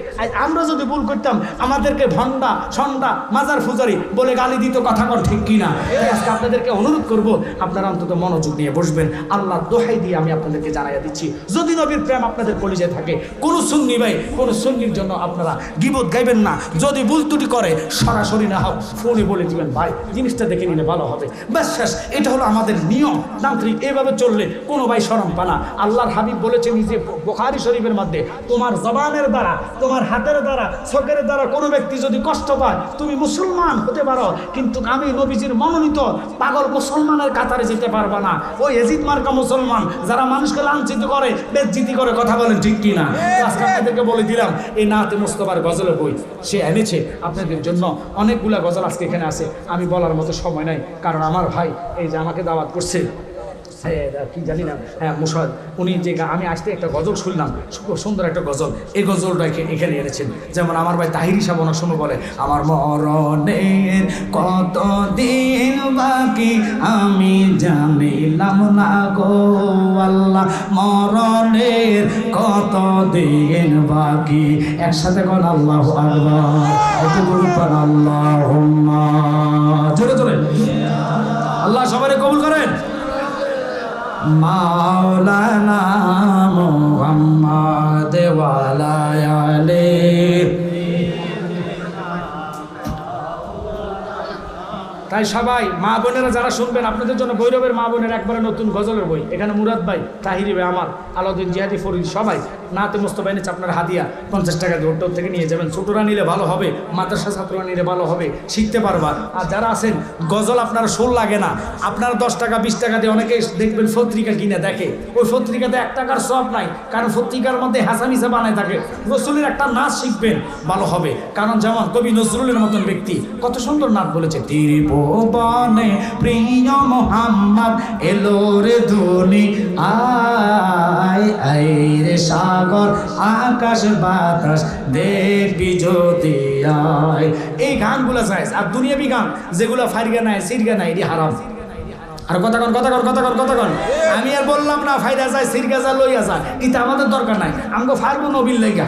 আমরা যদি ভুল করতাম আমাদেরকে ভণ্ডা সন্ডা মাজার ফুজারি বলে গালি দিত, কথা কর ঠিক কিনা? আজকে আপনাদেরকে অনুরোধ করব আপনারা অন্তত মনোযোগ নিয়ে বসবেন। আল্লাহ দোহাই দিয়ে আমি আপনাদেরকে জানাইয়া দিচ্ছি, যদি নবীর প্রেম আপনাদের কলিজায় থাকে, কোন সুন্নি ভাই কোন সুন্নির জন্য আপনারা গীবত গাইবেন না। যদি ভুল ত্রুটি করে সরাসরি না হোক ফোনে বলে দিবেন ভাই জিনিসটা দেখে নিলে ভালো হবে, ব্যাস শেষ। এটা হলো আমাদের নিয়ম তান্ত্রিক, এভাবে চললে কোনো ভাই শরম পানা। আল্লাহর হাবিব বলেছেন নিজে বুখারী শরীফের মধ্যে, তোমার জবানের দ্বারা, তোমার হাতের দ্বারা, চোখের দ্বারা কোনো ব্যক্তি যদি কষ্ট পায় তুমি মুসলমান হতে পারো, কিন্তু আমি নবীজির মনোনীত পাগল মুসলমানের কাতারে যেতে পারবা না। ওই এজিদ মার্কা মুসলমান যারা মানুষকে লাঞ্ছিত করে, বেজ্জিতি করে, কথা বলেন ঠিক কিনা? আজকে আপনাদেরকে বলে দিলাম এই নাতে মুস্তফার গজলের বই সে এনেছে আপনাদের জন্য। অনেকগুলা গজল আজকে এখানে আছে, আমি বলার মতো সময় নাই, কারণ আমার ভাই এই যে আমাকে দাওয়াত করছে, কি জানি না, হ্যাঁ মুশাদ, উনি যে আমি আসতে একটা গজল শুনলাম, খুব সুন্দর একটা গজল, এই গজলটা এখানে এনেছেন। যেমন আমার ভাই তাহিরি সাহেব অনেক সময় বলে, আমার মরণের কত দিন বাকি আমি জানিলাম না গো আল্লাহ, মরণের কত দিন বাকি। একসাথে কোন আল্লাহু আকবার, একটু বলুন আল্লাহুম্মা, জোরে জোরে। আল্লাহ সবাই কবুল করেন। মাওলানা মুহাম্মদ ওয়ালা আলিহি। তাই সবাই মা বোনেরা যারা শুনবেন, আপনাদের জন্য ভৈরবের মা বোনের একবারে নতুন গজলের বই, এখানে মুরাদ ভাই, তাহিরি ভাই আমার, আলাউদ্দিন জিহাদি ফরিদ সবাই নাতে মোস্তফা এনেছে আপনার হাদিয়া 50 টাকা দিয়ে ওর থেকে নিয়ে যাবেন। ছোটরা নিলে ভালো হবে, মাদ্রাসা ছাত্ররা নিলে ভালো হবে, শিখতে পারবা। আর যারা আছেন গজল আপনার সুর লাগে না, আপনার 10 টাকা 20 টাকা দিয়ে অনেকে দেখবেন পত্রিকা কিনে দেখে, ওই পত্রিকাতে 1 টাকার সব নাই, কারণ পত্রিকার মধ্যে হাসামিসা বানায় থাকে। রসুলের একটা নাচ শিখবেন, ভালো হবে। কারণ যেমন কবি নজরুলের মতন ব্যক্তি কত সুন্দর নাচ বলেছে, ত্রিভুবনে প্রিয় মোহাম্মদ এলো রে ধুনি আয় আয় রে সাগর আকাশ বাতাস দেখবি যদি আয়। এই গানগুলো চাই। আর দুনিয়াবি গান যেগুলো ফাইরগা নাই সিরগা নাই, এটি হারাম। আর কথা কন আমি আর বললাম না ফাইদা যায় সিরগা যা লইয়া যায়, এটা আমাদের দরকার নাই। আমগো ফারবো নবীর লাইগা,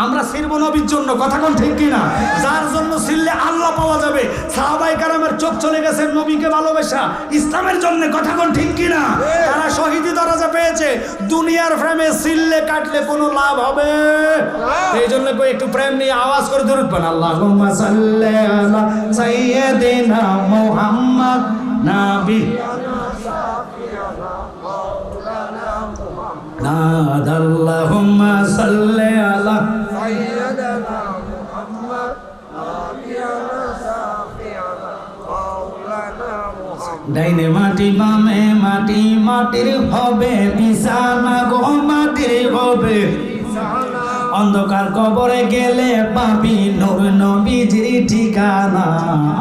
আমরা সিরবো নবীর জন্য। কথা কোন ঠিক কিনা? যার জন্য সিরলে আল্লাহ পাওয়া যাবে। সাহাবায়ে কেরামের চোখ চলে গেছে নবীকে ভালোবাসা, ইসলামের জন্য। কথা কোন ঠিক কিনা? তারা শহীদি দরজা পেয়েছে। দুনিয়ার প্রেমে সিরলে কাটলে কোনো লাভ হবে? এই জন্য কই একটু প্রেম নিয়ে আওয়াজ করে দরুদ পড়ুন, আল্লাহুম্মা সাল্লি আলা সাইয়্যিদিনা মুহাম্মদ নাবি আল্লাহুম্মা সাল্লি আলা سيدنا محمد نبينا شفيعنا مولانا محمد ডাইনে মাটি বামে মাটি, মাটির হবে বিছানা গো, মাটির হবে অন্ধকার কবরে গেলে পাবি নূর নবীজির ঠিকানা।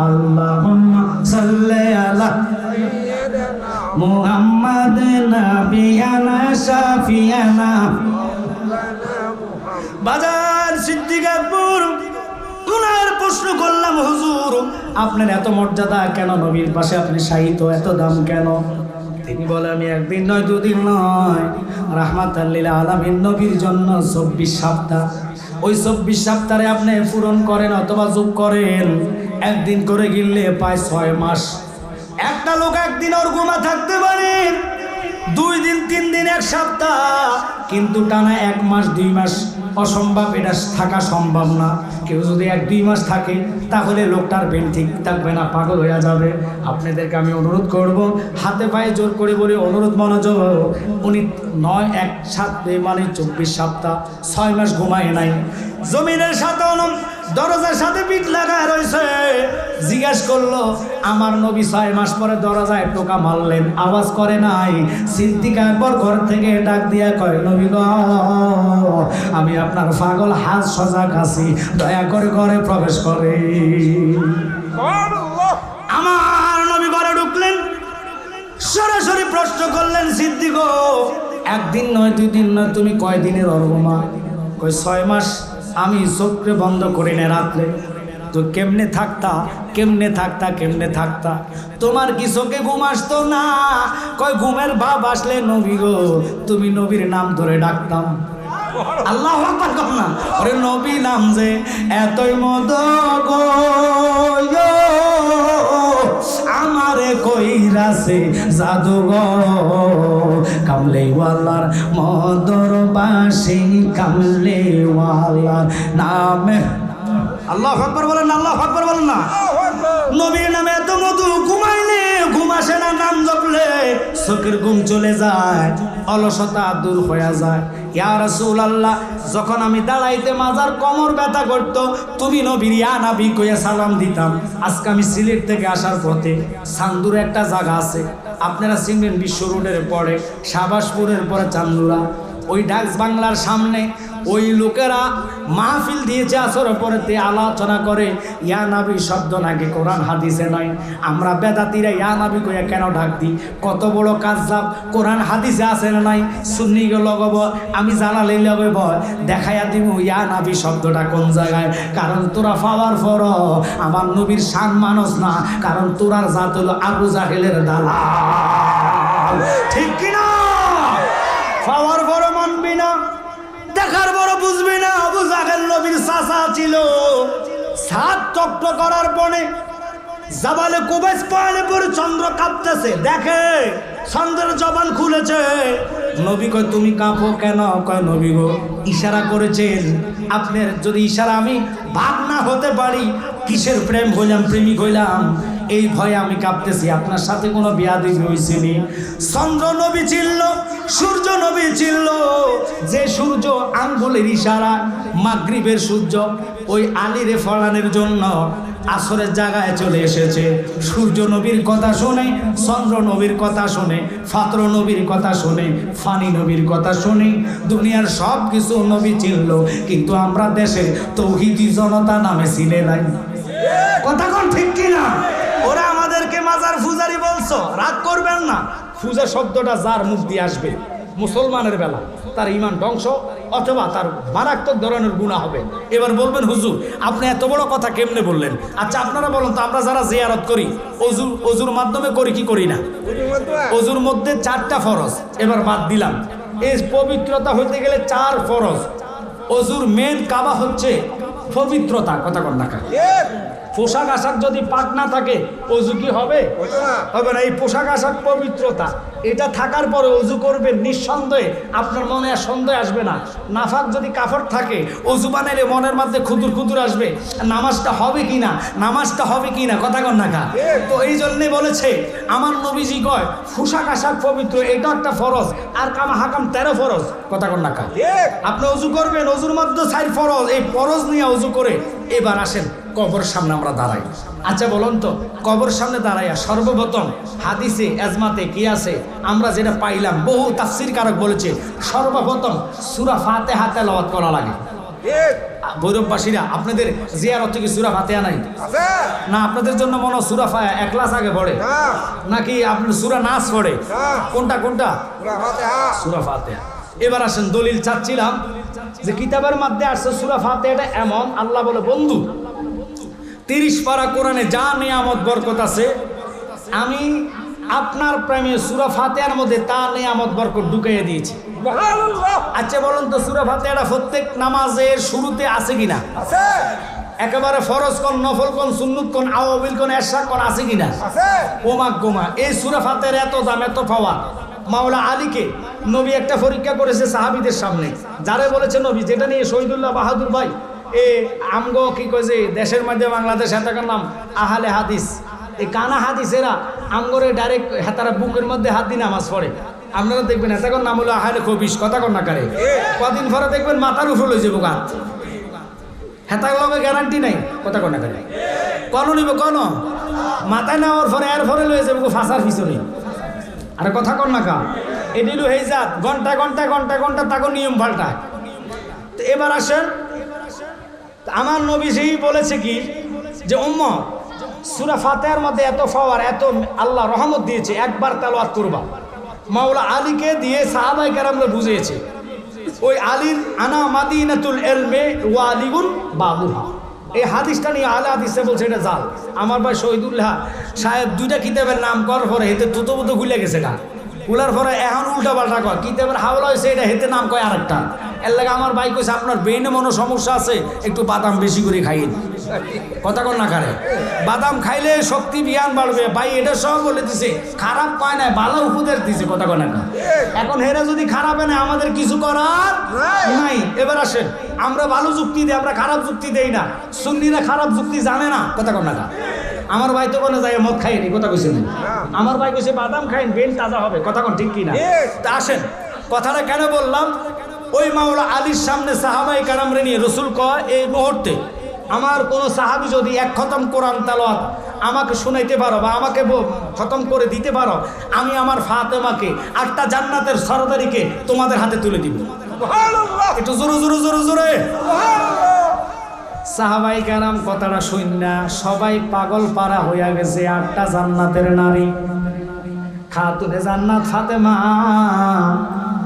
আল্লাহুম্মা সাল্লি আলা سيدنا মুহাম্মাদ নাবিয়ানা শাফিয়ানা। مولانا محمد বাজার সিদ্দিক আকবর উনার প্রশ্ন করলাম, হুজুর আপনার এত মর্যাদা কেন? নবীর পাশে আপনি সাহিত্য, এত দাম কেন? তিনি বলে, আমি একদিন নয় দুদিন নয়, রাহমাতাল লিল আলামিন নবীর জন্য 24 সপ্তাহ। ওই 24 সপ্তাহে আপনি পূরণ করেন অথবা যোগ করেন, একদিন করে গিললে পায় 6 মাস। একটা লোক একদিন ওর ঘুমা থাকতে পারে, 2 দিন 3 দিন 1 সপ্তাহ, কিন্তু টানা 1 মাস 2 মাস অসম্ভব, এটা থাকা সম্ভব না। কেউ যদি 1-2 মাস থাকে তাহলে লোকটার ব্রেন ঠিক থাকবে না, পাগল হয়ে যাবে। আপনাদেরকে আমি অনুরোধ করব, হাতে পায়ে জোর করে বলে অনুরোধ, মনোযোগ। উনি 9-1-7 মানে 24 সপ্তাহ 6 মাস ঘুমায় নাই, জমিনের সাথে দরজার সাথে পিঠ লাগায় রয়েছে। জিজ্ঞাস করলো, আমার নবী 6 মাস পরে দরজায় টোকা মারলেন, আওয়াজ করে নাই। সিদ্দিক আকবর ঘর থেকে ডাক দিয়া কয়, নবী গো, আমি আপনার পাগল হাত সজাগ আছি, দয়া করে ঘরে প্রবেশ করে। سبحان الله আমার নবী ঘরে ঢুকলেন, সরাসরি প্রশ্ন করলেন, সিদ্দিক গো, একদিন নয় 2 দিন নয়, তুমি কয় দিনের অর্গমা? কয় 6 মাস আমি চোখে বন্ধ করি না রাত্রে। তো কেমনে থাকতা? তোমার কি চোখে ঘুম আসতো না? কয় ঘুমের ভাব আসলে নবী গো, তুমি নবীর নাম ধরে ডাকতাম। আল্লাহু আকবার কর না। ওরে নবী নাম যে এতই মদ গো, আমারে কইরাছে জাদু গো, কামলেওয়ালার মদর বাসি, কামলেওয়ালার নামে। আল্লাহু আকবার বলেন না, আল্লাহু আকবার বলেন না। নবীর নামে এত মধু, ঘুমাইলে ঘুম আসে না, নাম জপলে চোখের ঘুম চলে যায়, অলসতা দূর হয়ে যায়। ইয়া রাসূলুল্লাহ, যখন আমি দাঁড়াইতে মাজার কোমর ব্যথা করত, তুমি নবীর ইয়া নবী কইয়া সালাম দিতাম। আজকে আমি সিলেট থেকে আসার পথে চান্দুরে একটা জায়গা আছে, আপনারা চিনবেন, বিশ্ব রোডের পরে শাহবাজপুরের পরে চান্দুরা, ওই ডাকস বাংলার সামনে ওই লোকেরা মাহফিল দিয়েছে, আসরের পরেতে আলোচনা করে ইয়া নবী শব্দ নাকি কোরআন হাদিসে নাই। আমরা বেদাতিরা ইয়া নবী কইয়া কেন ডাক দিই? কত বড় কাজ্জাব! কোরআন হাদিসে আছে না নাই? সুন্নি লগব, আমি জানালে লগব, দেখাইয়া দিব ইয়া নবী শব্দটা কোন জায়গায়। কারণ তোরা পাওয়ার পর আমার নবীর শান মানুষ না, কারণ তোরার জাত হলো আবু জাহেলের দালাল। ঠিক কিনা? পাওয়ার পর মানবি না, দেখার বড় বুঝবি না। আবু জাহেল নবীর চাচা ছিল, 7 চক্র করার পরে জাবালে কুবাইস পাহাড়ে পরে চন্দ্র কাঁপতেছে, দেখে চন্দ্রের জবান খুলেছে। নবী কয় তুমি কাঁপো কেন? কয় নবী গো ইশারা করেছেন, আপনার যদি ইশারা আমি ভাগ না হতে পারি, কিসের প্রেম হইলাম, প্রেমিক হইলাম, এই ভয়ে আমি কাঁপতেছি। আপনার সাথে কোনো বিয়াদবি হইছেনি? চন্দ্র নবী চিনল, সূর্য নবী চিনল, যে সূর্য আঙ্গুলের ইশারা মাগরিবের সূর্য ওই আলীরে ফলানোর জন্য আসরের জায়গায় চলে এসেছে। সূর্য নবীর কথা শুনে, চন্দ্র নবীর কথা শুনে, ফাতর নবীর কথা শুনে, ফানি নবীর কথা শুনে দুনিয়ার সব কিছু নবী চিনল, কিন্তু আমরা দেশের তৌহিদি জনতা নামে চিনে নাই। কথা কোন ঠিক কিনা? ওরা আমাদেরকে মাজার পূজারি বলছো, রাগ করবেন না। পূজা শব্দটা যার মুখ দিয়ে আসবে মুসলমানের বেলা তার ঈমান ধ্বংস অথবা তার মারাত্মক ধরনের গুনাহ হবে। এবার বলবেন হুজুর আপনি এত বড় কথা কেমনে বললেন? আচ্ছা আপনারা বলুন তো, আমরা যারা জিয়ারত করি অজুর মাধ্যমে করি কি করি না? অজুর মধ্যে 4টা ফরজ, এবার বাদ দিলাম। এই পবিত্রতা হইতে গেলে 4 ফরজ। অজুর মেন কাবা হচ্ছে পবিত্রতা। কথা কন না? পোশাক আশাক যদি পাক না থাকে অজু কি হবে? হবে না। এই পোশাক আশাক পবিত্রতা এটা থাকার পরে অজু করবেন, নিঃসন্দেহে আপনার মনে আর সন্দেহ আসবে না। নাফাক যদি কাপড় থাকে অজু বানাইলে মনের মধ্যে খুদুর খুদুর আসবে, নামাজটা হবে কি না, নামাজটা হবে কি না। কথা কন না? তো এই জন্যে বলেছে আমার নবীজি কয় পোশাক আশাক পবিত্র, এটা একটা ফরজ, আর কামা হাকাম 13 ফরজ। কথা কন না? আপনি অজু করবেন, অজুর মধ্যে 4 ফরজ, এই ফরজ নিয়ে অজু করে এবার আসেন কবর সামনে আমরা দাঁড়াই। আচ্ছা বলুন তো, কবর সামনে দাঁড়াইয়া সর্বপ্রথম হাদিসে এজমাতে কি আছে? আমরা যেটা পাইলাম, বহু তাফসীর কারক বলেছে সর্বপ্রথম সূরা ফাতিহা তেলাওয়াত করা লাগে। ভৈরববাসীরা আপনাদের জিয়ারত থেকে সূরা ফাতিহা নাই না? আপনাদের জন্য মনে হয় সূরা ইখলাস আগে পড়ে নাকি আপনি সূরা নাস পড়ে? কোনটা কোনটা? সূরা ফাতিহা। এবার আসেন দলিল চাচ্ছিলাম যে কিতাবের মধ্যে আসছে সূরা ফাতিহাটা এমন, আল্লাহ বলে বন্ধু 30 পারা কোরআনে যা নিয়ামত বরকত আছে আমি আপনার প্রেমে সূরা ফাতিহার মধ্যে তা নিয়ামত বরকত ঢুকাইয়ে দিয়েছি। আচ্ছা বলুন তো সূরা ফাতিহাটা প্রত্যেক নামাজের শুরুতে আছে কিনা? একেবারে ফরজ কোন, নফল কোন, সুন্নত কোন, আওয়াবিল কোন, এরশাদ কোন আছে কিনা? ওমা গোমা এই সূরা ফাতিহার এত দাম, এত পাওয়া। মাওলা আলীকে নবী একটা পরীক্ষা করেছে সাহাবীদের সামনে, যারে বলেছে নবী, যেটা নিয়ে শহীদুল্লাহ বাহাদুর ভাই আমগো কি কয়েছে দেশের মধ্যে বাংলাদেশ হেতাকার নাম আহলে হাদিস, এই কানা হাদিসেরা আমগরে ডাইরেক্ট হেতারা বুকের মধ্যে হাত দিয়ে নামাজ পড়ে। আপনারা দেখবেন হেতাকার নাম হলো আহলে কবিশ। কথা কন না? কদিন পরে দেখবেন মাথার উপর লই যাবো গাত, হেতার লগে গ্যারান্টি নাই। কথা কন না? কন নিব কন মাথায় নেওয়ার পরে এর পরে লয়ে যাবো ফাঁসার পিছনে। আরে কথা কন না? এটি হলো এই জাত ঘন্টা ঘন্টা ঘন্টা ঘন্টা তাকে নিয়ম পাল্টায়। তো এবার আসেন, আমার নবী সেই বলেছে কি যে উম্মত সূরা ফাতিহার মধ্যে এত পাওয়ার, এত আল্লাহ রহমত দিয়েছে, একবার তেলাওয়াত করবা। মাওলা আলীকে দিয়ে সাহাবায়ে কেরামরা বুঝিয়েছে। ওই আলীর আনা মাদিনাতুল ইলমে ওয়া আলিগুন বাবুহা, এই হাদিসটা নিয়ে আলে হাদিসে বলছে এটা জাল। আমার ভাই শহীদুল্লাহ সাহেব 2টা কিতাবের নাম করার পরে হেতে তুতো বুতো খুলে গেছে গা, কুলার পরে এখন উল্টা পাল্টা কয়, কিতাবের হাওলা হয়েছে এটা হেতে নাম কয় আরেকটা। এর লাগে আমার ভাই কইছে আপনার ব্রেনে মনে সমস্যা আছে, একটু বাদাম বেশি করে খাইন। কথা কন না? বাদাম খাইলে শক্তি বিয়ান বাড়বে। ভাই এটা সব বলে দিছে, খারাপ কয় না, ভালো উপদেশ দিছে। কথা কন না? এখন হেরা যদি খারাপ না আমাদের কিছু করার নাই। এবার আসেন, আমরা ভালো যুক্তি দিই, আমরা খারাপ যুক্তি দেই না। সুন্নিরা খারাপ যুক্তি জানে না। কথা কন না? আমার ভাই তো বলে যায় মদ খাইনি। কথা কইছেন? আমার ভাই কইছে বাদাম খাইন, বেন তাজা হবে। কথা কন ঠিক কিনা? তা আসেন, কথাটা কেন বললাম? ওই মাওলা আলীর সামনে সাহাবায়ে কেরামরে নিয়ে রাসূল কয় এই মুহূর্তে আমার কোন সাহাবী যদি 1 খতম কোরআন তেলাওয়াত আমাকে শোনাইতে পারো বা আমাকে খতম করে দিতে পারো, আমি আমার ফাতেমাকে 8টা জান্নাতের সরদারিকে তোমাদের হাতে তুলে দিব। সুবহানাল্লাহ! একটু জোরে জোরে জোরে জোরে সুবহানাল্লাহ! সাহাবায়ে কেরাম কথাটা শুননা সবাই পাগল পারা হইয়া গেছে। 8টা জান্নাতের নারী খাতুনে জান্নাত ফাতেমা,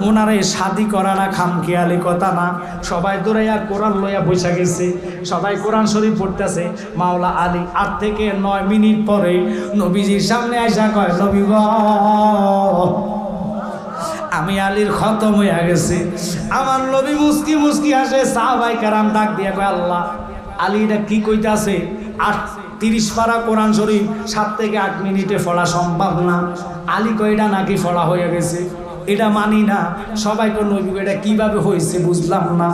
ওনারে শাদি করাটা খামখেয়ালি কথা না। সবাই দৌড়াইয়া কোরআন লইয়া বসে গেছে, সবাই কোরআন শরীফ পড়তেছে। মাওলা আলী 8 থেকে 9 মিনিট পরে নবীজির সামনে আইসা কয়, নবী গো আমি আলীর খতম হইয়া গেছে। আমার নবী মুস্কি মুস্কি হাসে। সাহাবায়ে কেরাম ডাক দিয়া কয়, আল্লাহ আলী এটা কি কইতাছে? 30 পারা কোরআন শরীফ 7 থেকে 8 মিনিটে পড়া সম্ভব না। আলী কয়টা নাকি পড়া হয়ে গেছে, এটা মানি না। সবাই কোন নবী এটা কিভাবে হয়েছে বুঝলাম না।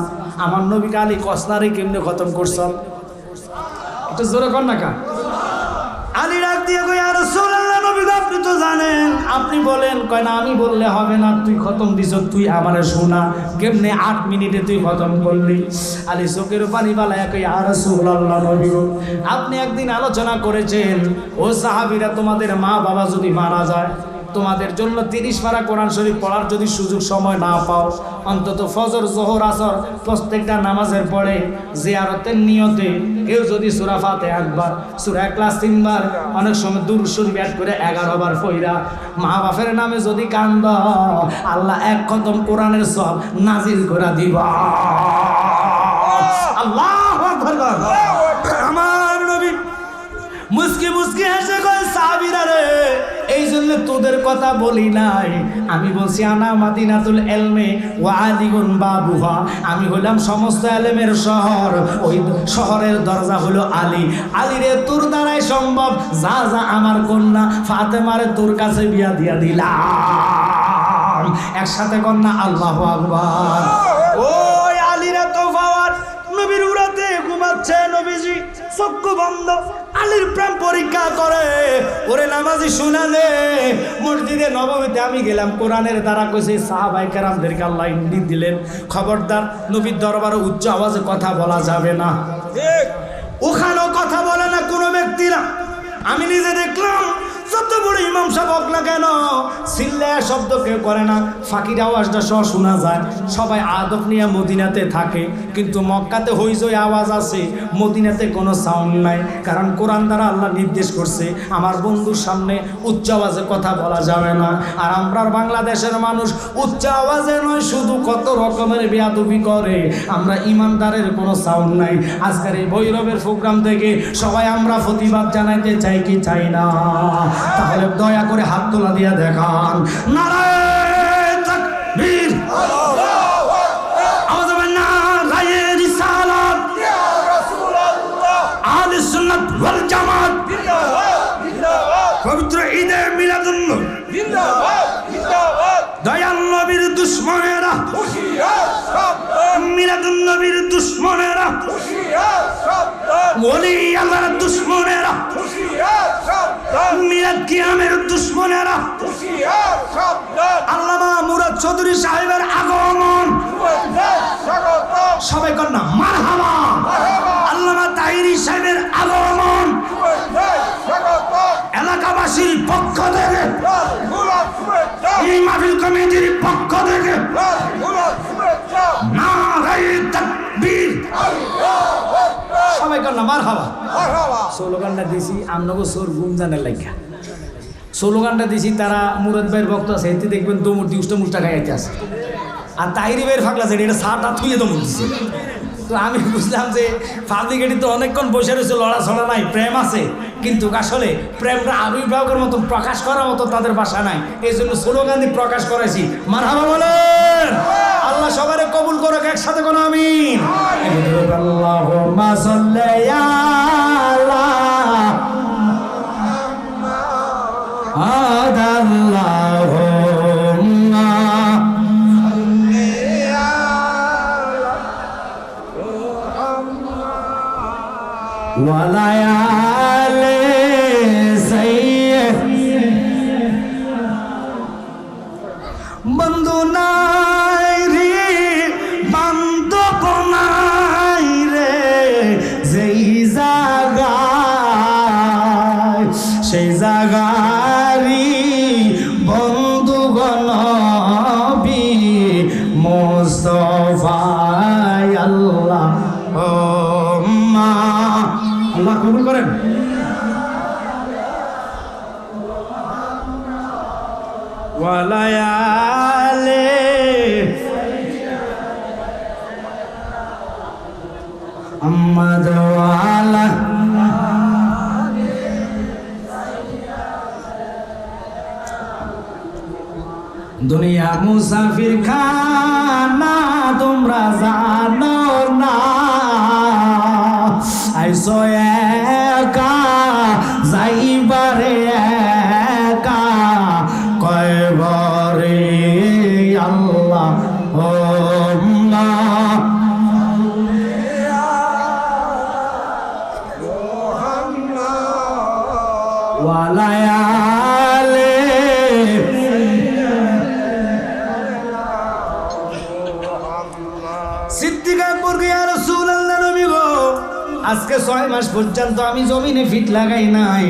আমার নবীকে আলী কসনারে কেমনে খতম করছেন, এটা জোরে কর না কা। আলী ডাক দিয়ে কই, ইয়া রাসূলুল্লাহ, নবী গো আপনি তো জানেন, আপনি বলেন। কয় না, আমি বললে হবে না, তুই খতম দিছ, তুই আমারে শোনা। কেমনে 8 মিনিটে তুই খতম করলি? আলী চোখের পানি বালায়া কই, ইয়া রাসূলুল্লাহ, নবী গো আপনি একদিন আলোচনা করেছেন, ও সাহাবীরা, তোমাদের মা বাবা যদি মারা যায়, তোমাদের জন্য 30 পারা কোরআন শরীফ পড়ার যদি সুযোগ সময় না পাও, অন্তত ফজর, জোহর, আসর প্রত্যেকটা নামাজের পরে জিয়ারতের নিয়তে কেউ যদি সূরা ফাতিহা একবার, সূরা ইখলাস 3 বার, অনেক সময় দুরূদ শরীফ অ্যাড করে 11 বার পড়া মা বাপের নামে যদি কান্দ, আল্লাহ 1 খতম কোরআনের সওয়াব নাজিল করে দিবা। আল্লাহু আকবার। আমার নবী মুস্কি মুস্কি হেসে কয়, সাহাবীরা রে, এই জন্য তোদের কথা বলি নাই, আমি বলছি আনা মাদিনাতুল ইলমি ওয়া আলিগুন বাবুহা, আমি হলাম সমস্ত ইলমের শহর, ওই শহরের দরজা হলো আলী। আলী রে, তোর দ্বারাই সম্ভব, যা যা আমার কন্যা ফাতেমারে তোর কাছে বিয়া দিয়া দিলাম। একসাথে কন্যা আল্লাহু আকবার। ওই আলীরা তো পাওয়ার, নবীর উরাতে ঘুমাচ্ছে, নবীজি চক্ষু বন্ধ, আলীর প্রেম পরীক্ষা করে। ওরে নামাজি শুনালে, মসজিদে নববীতে আমি গেলাম, কোরআনের দ্বারা কইছে সাহাবায়ে কেরামদেরকে আল্লাহ ইঙ্গিত দিলেন, খবরদার নবীর দরবারে উচ্চ আওয়াজে কথা বলা যাবে না। ওখানেও কথা বলে না কোনো ব্যক্তিরা। আমি নিজে দেখলাম, যত বড় ইমাম সাহেব হোক না কেন, চিল্লায়া শব্দ কেউ করে না, ফাঁকির আওয়াজটা সহ শোনা যায়। সবাই আদব নিয়ে মদিনাতে থাকে, কিন্তু মক্কাতে হইচই আওয়াজ আছে, মদিনাতে কোনো সাউন্ড নাই। কারণ কোরআন দ্বারা আল্লাহ নির্দেশ করছে, আমার বন্ধুর সামনে উচ্চ আওয়াজে কথা বলা যাবে না। আর আমরা বাংলাদেশের মানুষ উচ্চ আওয়াজে নয়, শুধু কত রকমের বেয়াদবি করে। আমরা ইমানদারের কোনো সাউন্ড নাই। আজকের এই ভৈরবের প্রোগ্রাম থেকে সবাই আমরা প্রতিবাদ জানাইতে চাই কি চাই না? তাহলে দয়া করে হাত তোলা দিয়া দেখান, নারায়ে তাকবীর, আল্লাহু আকবার, আওয়াজ হবে নারায়ে রিসালাত, ইয়া রাসূলুল্লাহ, আহলে সুন্নাত ওয়াল জামাত, জিন্দাবাদ জিন্দাবাদ, পবিত্র ঈদে মিলাদুন নবী, জিন্দাবাদ জিন্দাবাদ, দয়াল নবীর দুশমনেরা হুশিয়ার সাবধান, মিলাদুন নবীর দুশমনেরা হুশিয়ার সাবধান, ওলি আল্লাহর দুশমনেরা হুশিয়ার সাবধান, মিলাদ কিয়ামের দুশমনেরা হুশিয়ার সাবধান, আল্লামা মুরাদ চৌধুরী সাহেবের আগমন, স্বাগত, সবাই কর না মারহাবা, মারহাবা, আল্লামা তাহিরি সাহেবের আগমন, স্বাগত, এলাকাবাসীর পক্ষ থেকে, এই মাহফিল কমিটির পক্ষ থেকে নারায়ে তাকবীর, আল্লাহু আকবার, সবাই কর না মারহাবা, মারহাবা। স্লোগানটা দিছি আমনগো সোর গুমজানের লাগা, স্লোগানটা দিছি তারা মুরাদ ভাইয়ের ভক্ত আছে, এতে দেখবেন দমুর দিউষ্টা মুষ্টা খাইতে আছে। আর তাহিরি ভাইয়ের ফাঁকলা আছে, এটা সাটা থুয়ে দমুর দিছে। তো আমি বুঝলাম যে ফাঁদিকেটি তো অনেকক্ষণ বসে রয়েছে, লড়াছড়া নাই, প্রেম আছে, কিন্তু আসলে প্রেমটা আবির্ভাবের মতো প্রকাশ করার মতো তাদের বাসা নাই। এই জন্য স্লোগান দিয়ে প্রকাশ করাইছি। মারহাবা বলেন, আল্লাহ সবারে কবুল করুক, একসাথে কোনো আমিন। আল্লাহুম্মা সাল্লি আলা আল্লাহুম্মা ওয়ালায়ালে সাইয়্যিদ, বন্ধু নাই রে বান্ধব নাই রে, যেই জায়গায় সেই জায়গারি বন্ধুগণ নবী মুস্তাফা, আল্লাহ আল্লাহ কবুল করেন। ওয়ালায়ালে আম্মাদ ওয়ালা, দুনিয়া মুসাফির খানা তোমরা জানো না, আইসো ওয়ালায়ালে সিদ্দিক আকবর কে ইয়া রাসূলুল্লাহ নবী গো আজকে 6 মাস পর্যন্ত আমি জমিনে ফিট লাগাই নাই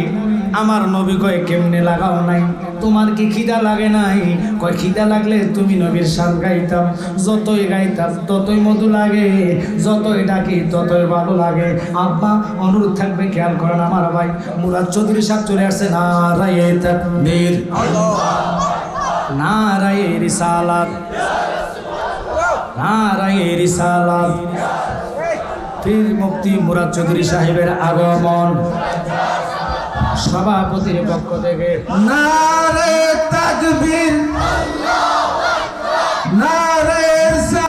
আমার নবী কয় কেমনে লাগাও নাই তোমার কি খিদা লাগে নাই কয় খিদা লাগলে তুমি নবীর শান গাইতাম যতই গাইতাম ততই মধু লাগে যতই ডাকি ততই ভালো লাগে আব্বা অনুরোধ থাকবে খেয়াল করেন আমার ভাই মুরাদ চৌধুরী সাহেব চলে আসছে নারায়ে তাকবীর নারায়ে রিসালাত নারায়ে রিসালাত পীর মুফতি মুরাদ চৌধুরী সাহেবের আগমন সভাপতির পক্ষ থেকে নারে তাকবীর নারে